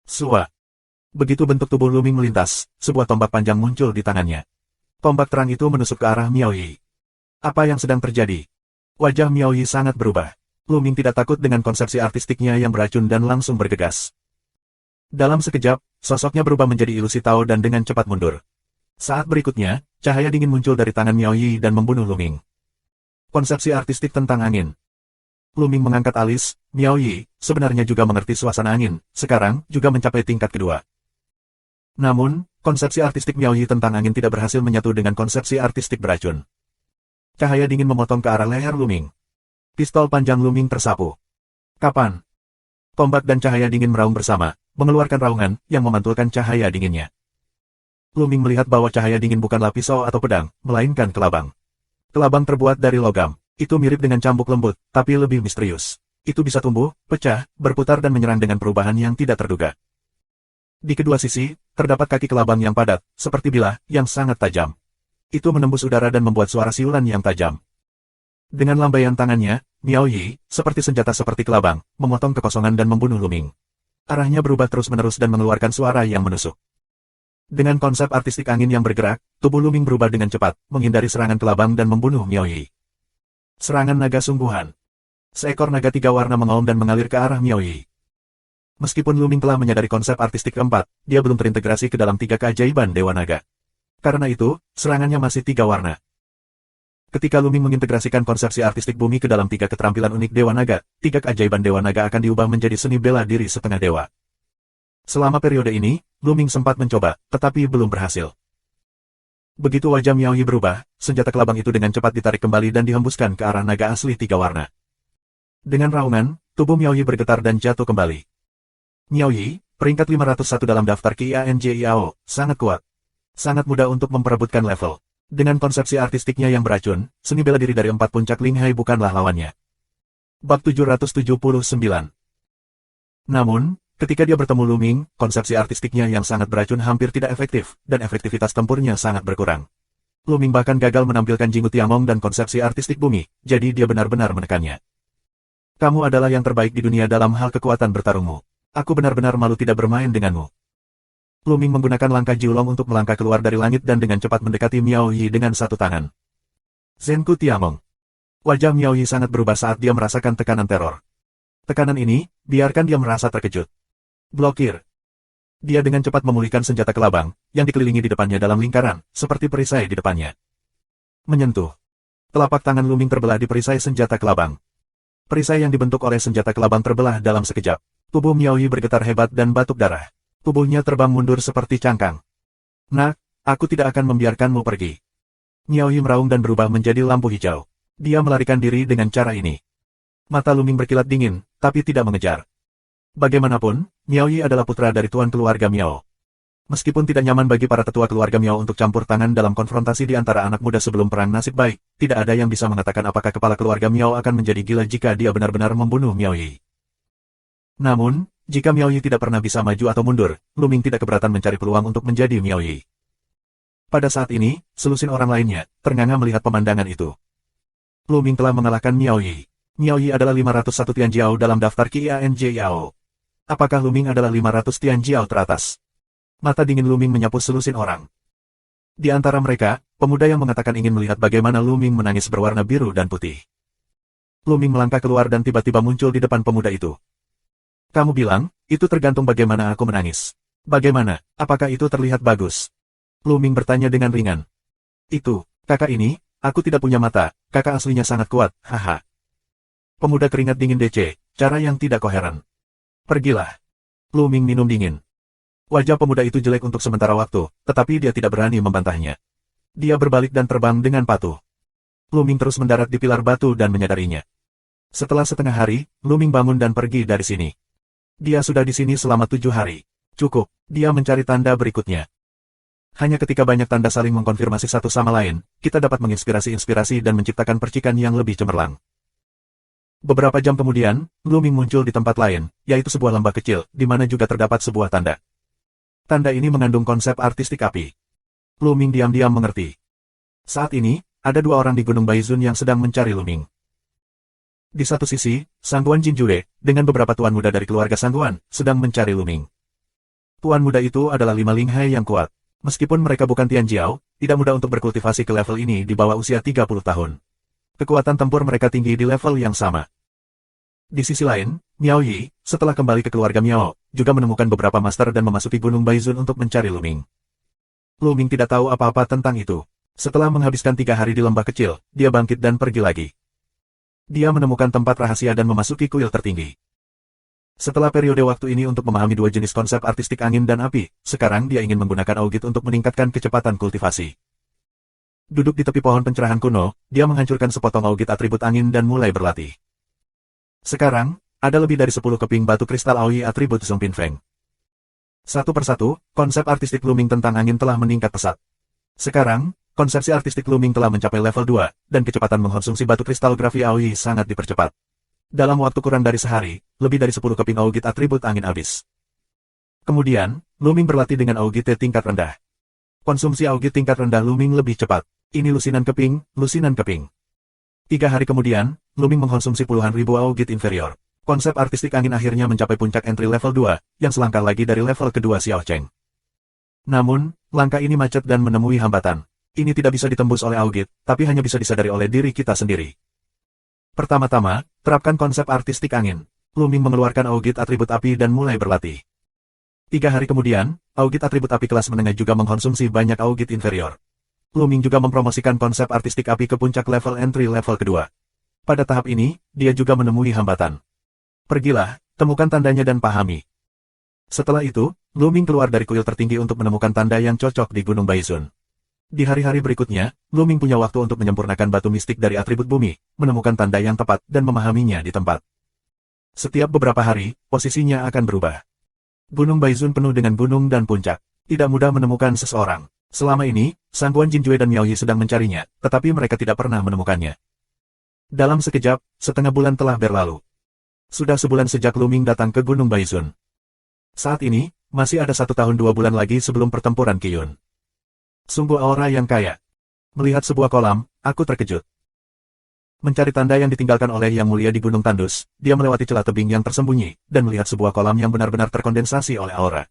Sua. Begitu bentuk tubuh Lu Ming melintas, sebuah tombak panjang muncul di tangannya. Tombak terang itu menusuk ke arah Miao Yi. Apa yang sedang terjadi? Wajah Miao Yi sangat berubah. Lu Ming tidak takut dengan konsepsi artistiknya yang beracun dan langsung bergegas. Dalam sekejap, sosoknya berubah menjadi ilusi Tao dan dengan cepat mundur. Saat berikutnya, cahaya dingin muncul dari tangan Miao Yi dan membunuh Lu Ming. Konsepsi artistik tentang angin. Luming mengangkat alis, Miao Yi, sebenarnya juga mengerti suasana angin, sekarang juga mencapai tingkat kedua. Namun, konsepsi artistik Miao Yi tentang angin tidak berhasil menyatu dengan konsepsi artistik beracun. Cahaya dingin memotong ke arah leher Luming. Pistol panjang Luming tersapu. Kapan? Tombak dan cahaya dingin meraung bersama, mengeluarkan raungan yang memantulkan cahaya dinginnya. Luming melihat bahwa cahaya dingin bukanlah pisau atau pedang, melainkan kelabang. Kelabang terbuat dari logam. Itu mirip dengan cambuk lembut, tapi lebih misterius. Itu bisa tumbuh, pecah, berputar dan menyerang dengan perubahan yang tidak terduga. Di kedua sisi, terdapat kaki kelabang yang padat, seperti bilah, yang sangat tajam. Itu menembus udara dan membuat suara siulan yang tajam. Dengan lambaian tangannya, Miao Yi, seperti senjata seperti kelabang, memotong kekosongan dan membunuh Luming. Arahnya berubah terus-menerus dan mengeluarkan suara yang menusuk. Dengan konsep artistik angin yang bergerak, tubuh Luming berubah dengan cepat, menghindari serangan kelabang dan membunuh Miao Yi. Serangan naga sungguhan. Seekor naga tiga warna mengaum dan mengalir ke arah Miao Yi. Meskipun Luming telah menyadari konsep artistik keempat, dia belum terintegrasi ke dalam tiga keajaiban Dewa Naga. Karena itu, serangannya masih tiga warna. Ketika Luming mengintegrasikan konsepsi artistik bumi ke dalam tiga keterampilan unik Dewa Naga, tiga keajaiban Dewa Naga akan diubah menjadi seni bela diri setengah dewa. Selama periode ini, Luming sempat mencoba, tetapi belum berhasil. Begitu wajah Miao Yi berubah, senjata kelabang itu dengan cepat ditarik kembali dan dihembuskan ke arah naga asli tiga warna. Dengan raungan, tubuh Miao Yi bergetar dan jatuh kembali. Miao Yi, peringkat 501 dalam daftar QIANJIAO, sangat kuat. Sangat mudah untuk memperebutkan level. Dengan konsepsi artistiknya yang beracun, seni bela diri dari 4 puncak Linghai bukanlah lawannya. Bab 779. Namun, ketika dia bertemu Luming, konsepsi artistiknya yang sangat beracun hampir tidak efektif, dan efektivitas tempurnya sangat berkurang. Luming bahkan gagal menampilkan Jinggu Tiangong dan konsepsi artistik bumi, jadi dia benar-benar menekannya. Kamu adalah yang terbaik di dunia dalam hal kekuatan bertarungmu. Aku benar-benar malu tidak bermain denganmu. Luming menggunakan langkah Jiulong untuk melangkah keluar dari langit dan dengan cepat mendekati Miao Yi dengan satu tangan. Zenku Tiangong. Wajah Miao Yi sangat berubah saat dia merasakan tekanan teror. Tekanan ini, biarkan dia merasa terkejut. Blokir. Dia dengan cepat memulihkan senjata kelabang, yang dikelilingi di depannya dalam lingkaran, seperti perisai di depannya. Menyentuh. Telapak tangan Luming terbelah di perisai senjata kelabang. Perisai yang dibentuk oleh senjata kelabang terbelah dalam sekejap. Tubuh Miao Yi bergetar hebat dan batuk darah. Tubuhnya terbang mundur seperti cangkang. Nak, aku tidak akan membiarkanmu pergi. Miao Yi meraung dan berubah menjadi lampu hijau. Dia melarikan diri dengan cara ini. Mata Luming berkilat dingin, tapi tidak mengejar. Bagaimanapun, Miao Yi adalah putra dari tuan keluarga Miao. Meskipun tidak nyaman bagi para tetua keluarga Miao untuk campur tangan dalam konfrontasi di antara anak muda sebelum perang nasib baik, tidak ada yang bisa mengatakan apakah kepala keluarga Miao akan menjadi gila jika dia benar-benar membunuh Miao Yi. Namun, jika Miao Yi tidak pernah bisa maju atau mundur, Luming tidak keberatan mencari peluang untuk menjadi Miao Yi. Pada saat ini, selusin orang lainnya, ternganga melihat pemandangan itu. Luming telah mengalahkan Miao Yi. Miao Yi adalah 501 Tianjiao dalam daftar QIANJIAO. Apakah Luming adalah 500 Tianjiao teratas? Mata dingin Luming menyapu selusin orang. Di antara mereka, pemuda yang mengatakan ingin melihat bagaimana Luming menangis berwarna biru dan putih. Luming melangkah keluar dan tiba-tiba muncul di depan pemuda itu. Kamu bilang, itu tergantung bagaimana aku menangis. Bagaimana, apakah itu terlihat bagus? Luming bertanya dengan ringan. Itu, kakak ini, aku tidak punya mata, kakak aslinya sangat kuat, haha. Pemuda keringat dingin DC, cara yang tidak koheren. Pergilah. Luming minum dingin. Wajah pemuda itu jelek untuk sementara waktu, tetapi dia tidak berani membantahnya. Dia berbalik dan terbang dengan patuh. Luming terus mendarat di pilar batu dan menyadarinya. Setelah setengah hari, Luming bangun dan pergi dari sini. Dia sudah di sini selama 7 hari. Cukup, dia mencari tanda berikutnya. Hanya ketika banyak tanda saling mengkonfirmasi satu sama lain, kita dapat menginspirasi-inspirasi dan menciptakan percikan yang lebih cemerlang. Beberapa jam kemudian, Luming muncul di tempat lain, yaitu sebuah lembah kecil, di mana juga terdapat sebuah tanda. Tanda ini mengandung konsep artistik api. Luming diam-diam mengerti. Saat ini, ada 2 orang di Gunung Baizun yang sedang mencari Luming. Di satu sisi, Sangguan Jinjue, dengan beberapa tuan muda dari keluarga Sangguan, sedang mencari Luming. Tuan muda itu adalah 5 Linghai yang kuat. Meskipun mereka bukan Tianjiao, tidak mudah untuk berkultivasi ke level ini di bawah usia 30 tahun. Kekuatan tempur mereka tinggi di level yang sama. Di sisi lain, Miao Yi, setelah kembali ke keluarga Miao, juga menemukan beberapa master dan memasuki Gunung Baizun untuk mencari Luming. Luming tidak tahu apa-apa tentang itu. Setelah menghabiskan 3 hari di lembah kecil, dia bangkit dan pergi lagi. Dia menemukan tempat rahasia dan memasuki kuil tertinggi. Setelah periode waktu ini untuk memahami dua jenis konsep artistik angin dan api, sekarang dia ingin menggunakan augit untuk meningkatkan kecepatan kultivasi. Duduk di tepi pohon pencerahan kuno, dia menghancurkan sepotong augit atribut angin dan mulai berlatih. Sekarang, ada lebih dari 10 keping batu kristal Aoi atribut Zhongpin Feng. Satu persatu, konsep artistik Luming tentang angin telah meningkat pesat. Sekarang, konsepsi artistik Luming telah mencapai level 2, dan kecepatan mengkonsumsi batu kristal grafi Aoi sangat dipercepat. Dalam waktu kurang dari sehari, lebih dari 10 keping augit atribut angin habis. Kemudian, Luming berlatih dengan augit tingkat rendah. Konsumsi augit tingkat rendah Luming lebih cepat. Ini lusinan keping, lusinan keping. 3 hari kemudian, Luming mengkonsumsi puluhan ribu augit inferior. Konsep artistik angin akhirnya mencapai puncak entry level 2, yang selangkah lagi dari level kedua Xiao Cheng. Namun, langkah ini macet dan menemui hambatan. Ini tidak bisa ditembus oleh augit, tapi hanya bisa disadari oleh diri kita sendiri. Pertama-tama, terapkan konsep artistik angin. Luming mengeluarkan augit atribut api dan mulai berlatih. 3 hari kemudian, augit atribut api kelas menengah juga mengkonsumsi banyak augit inferior. Luming juga mempromosikan konsep artistik api ke puncak level entry level kedua. Pada tahap ini, dia juga menemui hambatan. Pergilah, temukan tandanya dan pahami. Setelah itu, Luming keluar dari kuil tertinggi untuk menemukan tanda yang cocok di Gunung Baizun. Di hari-hari berikutnya, Luming punya waktu untuk menyempurnakan batu mistik dari atribut bumi, menemukan tanda yang tepat, dan memahaminya di tempat. Setiap beberapa hari, posisinya akan berubah. Gunung Baizun penuh dengan gunung dan puncak. Tidak mudah menemukan seseorang. Selama ini, Sangguan Jinjue dan Miao Yi sedang mencarinya, tetapi mereka tidak pernah menemukannya. Dalam sekejap, setengah bulan telah berlalu. Sudah sebulan sejak Luming datang ke Gunung Baizun. Saat ini, masih ada 1 tahun 2 bulan lagi sebelum pertempuran Qiyun. Sungguh aura yang kaya. Melihat sebuah kolam, aku terkejut. Mencari tanda yang ditinggalkan oleh Yang Mulia di Gunung Tandus, dia melewati celah tebing yang tersembunyi, dan melihat sebuah kolam yang benar-benar terkondensasi oleh aura.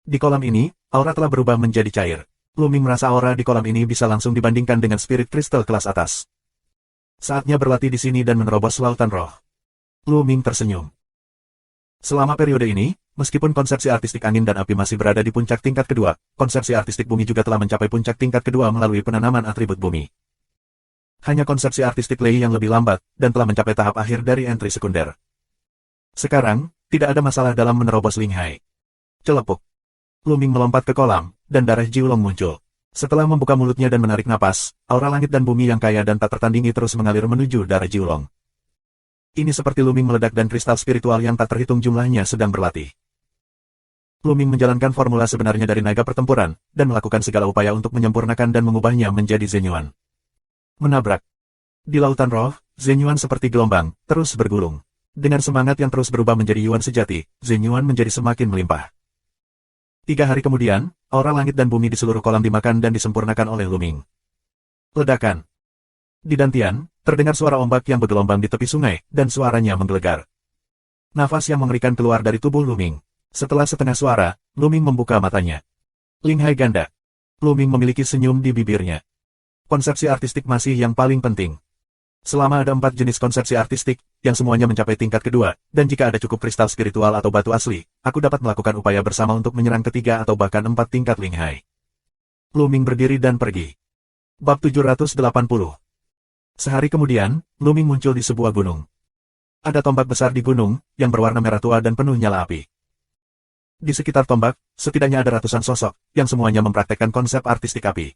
Di kolam ini, aura telah berubah menjadi cair. Luming merasa aura di kolam ini bisa langsung dibandingkan dengan spirit kristal kelas atas. Saatnya berlatih di sini dan menerobos lautan roh. Luming tersenyum. Selama periode ini, meskipun konsepsi artistik angin dan api masih berada di puncak tingkat kedua, konsepsi artistik bumi juga telah mencapai puncak tingkat kedua melalui penanaman atribut bumi. Hanya konsepsi artistik Lei yang lebih lambat, dan telah mencapai tahap akhir dari entry sekunder. Sekarang, tidak ada masalah dalam menerobos Linghai. Celepuk. Luming melompat ke kolam, dan darah Jiulong muncul. Setelah membuka mulutnya dan menarik napas, aura langit dan bumi yang kaya dan tak tertandingi terus mengalir menuju darah Jiulong. Ini seperti Luming meledak dan kristal spiritual yang tak terhitung jumlahnya sedang berlatih. Luming menjalankan formula sebenarnya dari naga pertempuran, dan melakukan segala upaya untuk menyempurnakan dan mengubahnya menjadi Zenyuan. Menabrak. Di lautan roh, Zenyuan seperti gelombang, terus bergulung. Dengan semangat yang terus berubah menjadi Yuan sejati, Zenyuan menjadi semakin melimpah. 3 hari kemudian, aura langit dan bumi di seluruh kolam dimakan dan disempurnakan oleh Luming. Ledakan. Di Dantian, terdengar suara ombak yang bergelombang di tepi sungai, dan suaranya menggelegar. Nafas yang mengerikan keluar dari tubuh Luming. Setelah setengah suara, Luming membuka matanya. Linghai ganda. Luming memiliki senyum di bibirnya. Konsepsi artistik masih yang paling penting. Selama ada 4 jenis konsepsi artistik, yang semuanya mencapai tingkat kedua, dan jika ada cukup kristal spiritual atau batu asli, aku dapat melakukan upaya bersama untuk menyerang ketiga atau bahkan 4 tingkat Linghai. Luming berdiri dan pergi. Bab 780. Sehari kemudian, Luming muncul di sebuah gunung. Ada tombak besar di gunung, yang berwarna merah tua dan penuh nyala api. Di sekitar tombak, setidaknya ada ratusan sosok, yang semuanya mempraktekkan konsep artistik api.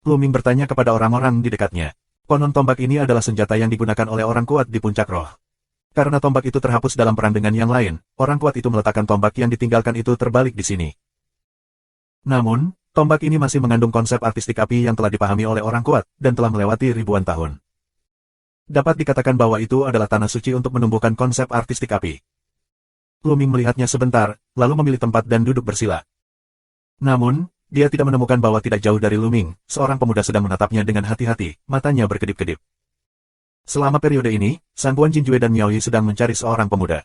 Luming bertanya kepada orang-orang di dekatnya. Konon tombak ini adalah senjata yang digunakan oleh orang kuat di puncak roh. Karena tombak itu terhapus dalam perang dengan yang lain, orang kuat itu meletakkan tombak yang ditinggalkan itu terbalik di sini. Namun, tombak ini masih mengandung konsep artistik api yang telah dipahami oleh orang kuat, dan telah melewati ribuan tahun. Dapat dikatakan bahwa itu adalah tanah suci untuk menumbuhkan konsep artistik api. Luming melihatnya sebentar, lalu memilih tempat dan duduk bersila. Namun, dia tidak menemukan bahwa tidak jauh dari Luming, seorang pemuda sedang menatapnya dengan hati-hati, matanya berkedip-kedip. Selama periode ini, Sangguan Jinjue dan Miao Yi sedang mencari seorang pemuda.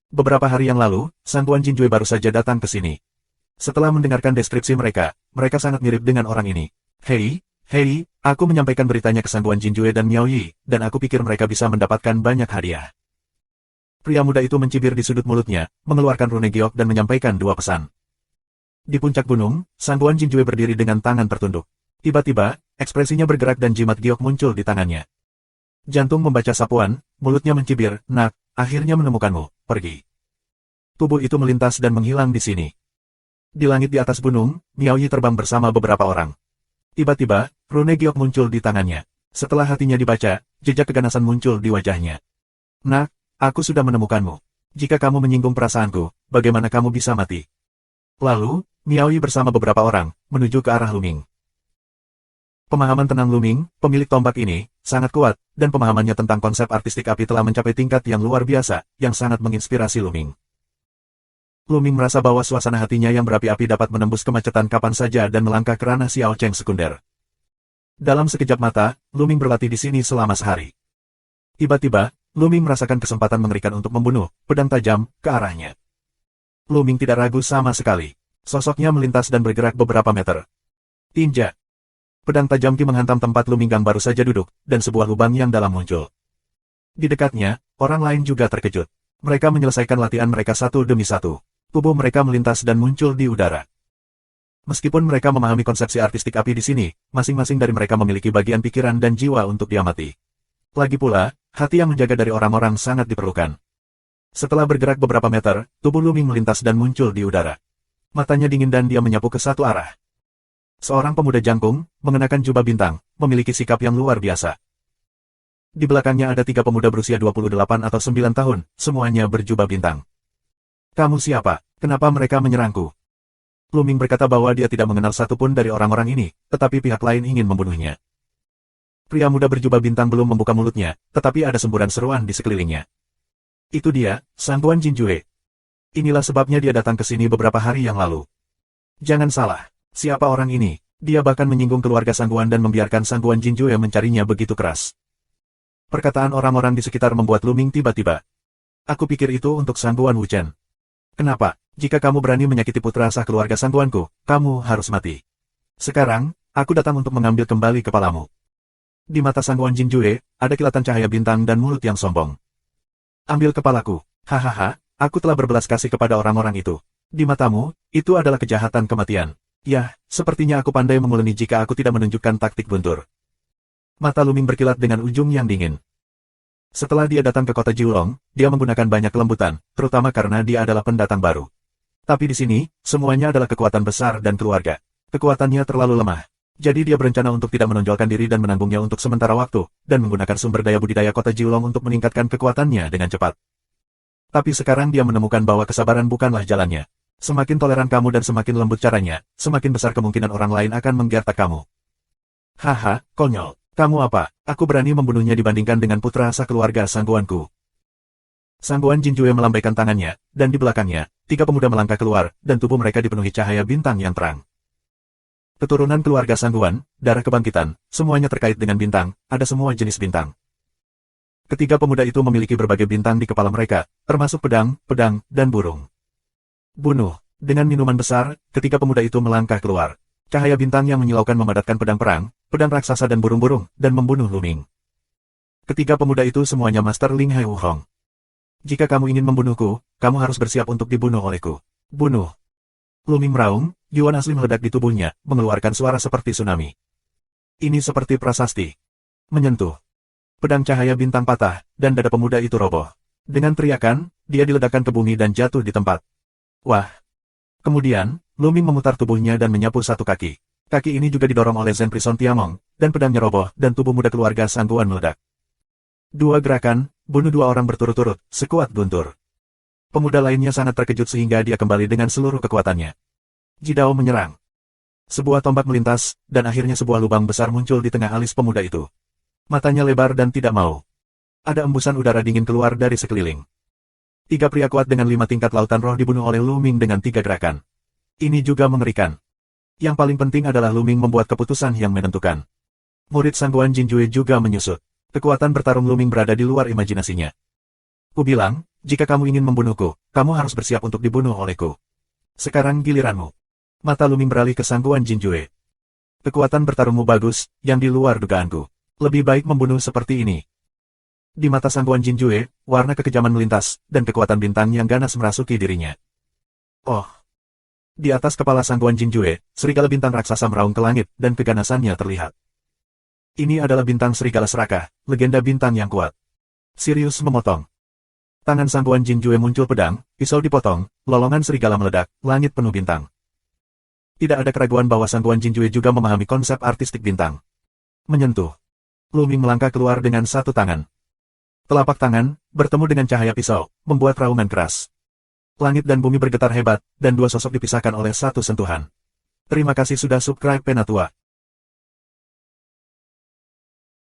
Beberapa hari yang lalu, Sangguan Jinjue baru saja datang ke sini. Setelah mendengarkan deskripsi mereka sangat mirip dengan orang ini. Hei, aku menyampaikan beritanya ke Sangguan Jinjue dan Miao Yi, dan aku pikir mereka bisa mendapatkan banyak hadiah. Pria muda itu mencibir di sudut mulutnya, mengeluarkan rune giok dan menyampaikan 2 pesan. Di puncak gunung, Sangguan Jinjue berdiri dengan tangan tertunduk. Tiba-tiba, ekspresinya bergerak dan jimat giok muncul di tangannya. Jantung membaca sapuan, mulutnya mencibir, nak, akhirnya menemukanmu, pergi. Tubuh itu melintas dan menghilang di sini. Di langit di atas gunung, Miao Yi terbang bersama beberapa orang. Tiba-tiba, rune giok muncul di tangannya. Setelah hatinya dibaca, jejak keganasan muncul di wajahnya. Nak, aku sudah menemukanmu. Jika kamu menyinggung perasaanku, bagaimana kamu bisa mati? Lalu, Miao Yi bersama beberapa orang, menuju ke arah Luming. Pemahaman tenang Luming, pemilik tombak ini, sangat kuat, dan pemahamannya tentang konsep artistik api telah mencapai tingkat yang luar biasa, yang sangat menginspirasi Luming. Luming merasa bahwa suasana hatinya yang berapi-api dapat menembus kemacetan kapan saja dan melangkah ke ranah Xiao Cheng sekunder. Dalam sekejap mata, Luming berlatih di sini selama sehari. Tiba-tiba, Luming merasakan kesempatan mengerikan untuk membunuh, pedang tajam, ke arahnya. Luming tidak ragu sama sekali. Sosoknya melintas dan bergerak beberapa meter. Tinja. Pedang tajam Ki menghantam tempat Luming yang baru saja duduk, dan sebuah lubang yang dalam muncul. Di dekatnya, orang lain juga terkejut. Mereka menyelesaikan latihan mereka satu demi satu. Tubuh mereka melintas dan muncul di udara. Meskipun mereka memahami konsepsi artistik api di sini, masing-masing dari mereka memiliki bagian pikiran dan jiwa untuk diamati. Lagi pula, hati yang menjaga dari orang-orang sangat diperlukan. Setelah bergerak beberapa meter, tubuh Luming melintas dan muncul di udara. Matanya dingin dan dia menyapu ke satu arah. Seorang pemuda jangkung, mengenakan jubah bintang, memiliki sikap yang luar biasa. Di belakangnya ada 3 pemuda berusia 28 atau 9 tahun, semuanya berjubah bintang. Kamu siapa? Kenapa mereka menyerangku? Luming berkata bahwa dia tidak mengenal satupun dari orang-orang ini, tetapi pihak lain ingin membunuhnya. Pria muda berjubah bintang belum membuka mulutnya, tetapi ada semburan seruan di sekelilingnya. Itu dia, Sangguan Jinjue. Inilah sebabnya dia datang ke sini beberapa hari yang lalu. Jangan salah. Siapa orang ini? Dia bahkan menyinggung keluarga Sangguan dan membiarkan Sangguan Jinjue mencarinya begitu keras. Perkataan orang-orang di sekitar membuat Luming tiba-tiba. Aku pikir itu untuk Sangguan Wuchen. Kenapa? Jika kamu berani menyakiti putra sah keluarga Sangguanku, kamu harus mati. Sekarang, aku datang untuk mengambil kembali kepalamu. Di mata Sangguan Jinjue, ada kilatan cahaya bintang dan mulut yang sombong. Ambil kepalaku. Hahaha, aku telah berbelas kasih kepada orang-orang itu. Di matamu, itu adalah kejahatan kematian. Yah, sepertinya aku pandai menguleni jika aku tidak menunjukkan taktik guntur. Mata Luming berkilat dengan ujung yang dingin. Setelah dia datang ke kota Jiulong, dia menggunakan banyak kelembutan, terutama karena dia adalah pendatang baru. Tapi di sini, semuanya adalah kekuatan besar dan keluarga. Kekuatannya terlalu lemah. Jadi dia berencana untuk tidak menonjolkan diri dan menanggungnya untuk sementara waktu, dan menggunakan sumber daya budidaya kota Jiulong untuk meningkatkan kekuatannya dengan cepat. Tapi sekarang dia menemukan bahwa kesabaran bukanlah jalannya. Semakin toleran kamu dan semakin lembut caranya, semakin besar kemungkinan orang lain akan menggertak kamu. Haha, konyol. Kamu apa? Aku berani membunuhnya dibandingkan dengan putra sah keluarga Sangguanku. Sangguan Jinjue melambaikan tangannya, dan di belakangnya, 3 pemuda melangkah keluar, dan tubuh mereka dipenuhi cahaya bintang yang terang. Keturunan keluarga Sangguan, darah kebangkitan, semuanya terkait dengan bintang, ada semua jenis bintang. Ketiga pemuda itu memiliki berbagai bintang di kepala mereka, termasuk pedang, dan burung. Bunuh. Dengan minuman besar, ketiga pemuda itu melangkah keluar. Cahaya bintang yang menyilaukan memadatkan pedang perang, pedang raksasa dan burung-burung, dan membunuh Luming. Ketiga pemuda itu semuanya Master Ling Hai Wuhong. Jika kamu ingin membunuhku, kamu harus bersiap untuk dibunuh olehku. Bunuh. Luming meraung, yuan asli meledak di tubuhnya, mengeluarkan suara seperti tsunami. Ini seperti prasasti. Menyentuh. Pedang cahaya bintang patah, dan dada pemuda itu roboh. Dengan teriakan, dia diledakkan ke bumi dan jatuh di tempat. Wah. Kemudian, Luming memutar tubuhnya dan menyapu satu kaki. Kaki ini juga didorong oleh Zen Prison Tiamong, dan pedangnya roboh, dan tubuh muda keluarga Sangguan meledak. 2 gerakan, bunuh 2 orang berturut-turut, sekuat guntur. Pemuda lainnya sangat terkejut sehingga dia kembali dengan seluruh kekuatannya. Jidao menyerang. Sebuah tombak melintas, dan akhirnya sebuah lubang besar muncul di tengah alis pemuda itu. Matanya lebar dan tidak mau. Ada embusan udara dingin keluar dari sekeliling. 3 pria kuat dengan 5 tingkat lautan roh dibunuh oleh Luming dengan 3 gerakan. Ini juga mengerikan. Yang paling penting adalah Luming membuat keputusan yang menentukan. Murid Sangguan Jinjue juga menyusut. Kekuatan bertarung Luming berada di luar imajinasinya. Ku bilang, jika kamu ingin membunuhku, kamu harus bersiap untuk dibunuh olehku. Sekarang giliranmu. Mata Luming beralih ke Sangguan Jinjue. Kekuatan bertarungmu bagus, yang di luar dugaanku. Lebih baik membunuh seperti ini. Di mata Sangguan Jinjue, warna kekejaman melintas, dan kekuatan bintang yang ganas merasuki dirinya. Oh! Di atas kepala Sangguan Jinjue, serigala bintang raksasa meraung ke langit, dan keganasannya terlihat. Ini adalah bintang serigala serakah, legenda bintang yang kuat. Sirius memotong. Tangan Sang Guan Jinjue muncul pedang, pisau dipotong, lolongan serigala meledak, langit penuh bintang. Tidak ada keraguan bahwa Sang Guan Jinjue juga memahami konsep artistik bintang. Menyentuh. Lu Ming melangkah keluar dengan satu tangan. Telapak tangan, bertemu dengan cahaya pisau, membuat raungan keras. Langit dan bumi bergetar hebat, dan dua sosok dipisahkan oleh satu sentuhan. Terima kasih sudah subscribe Penatua.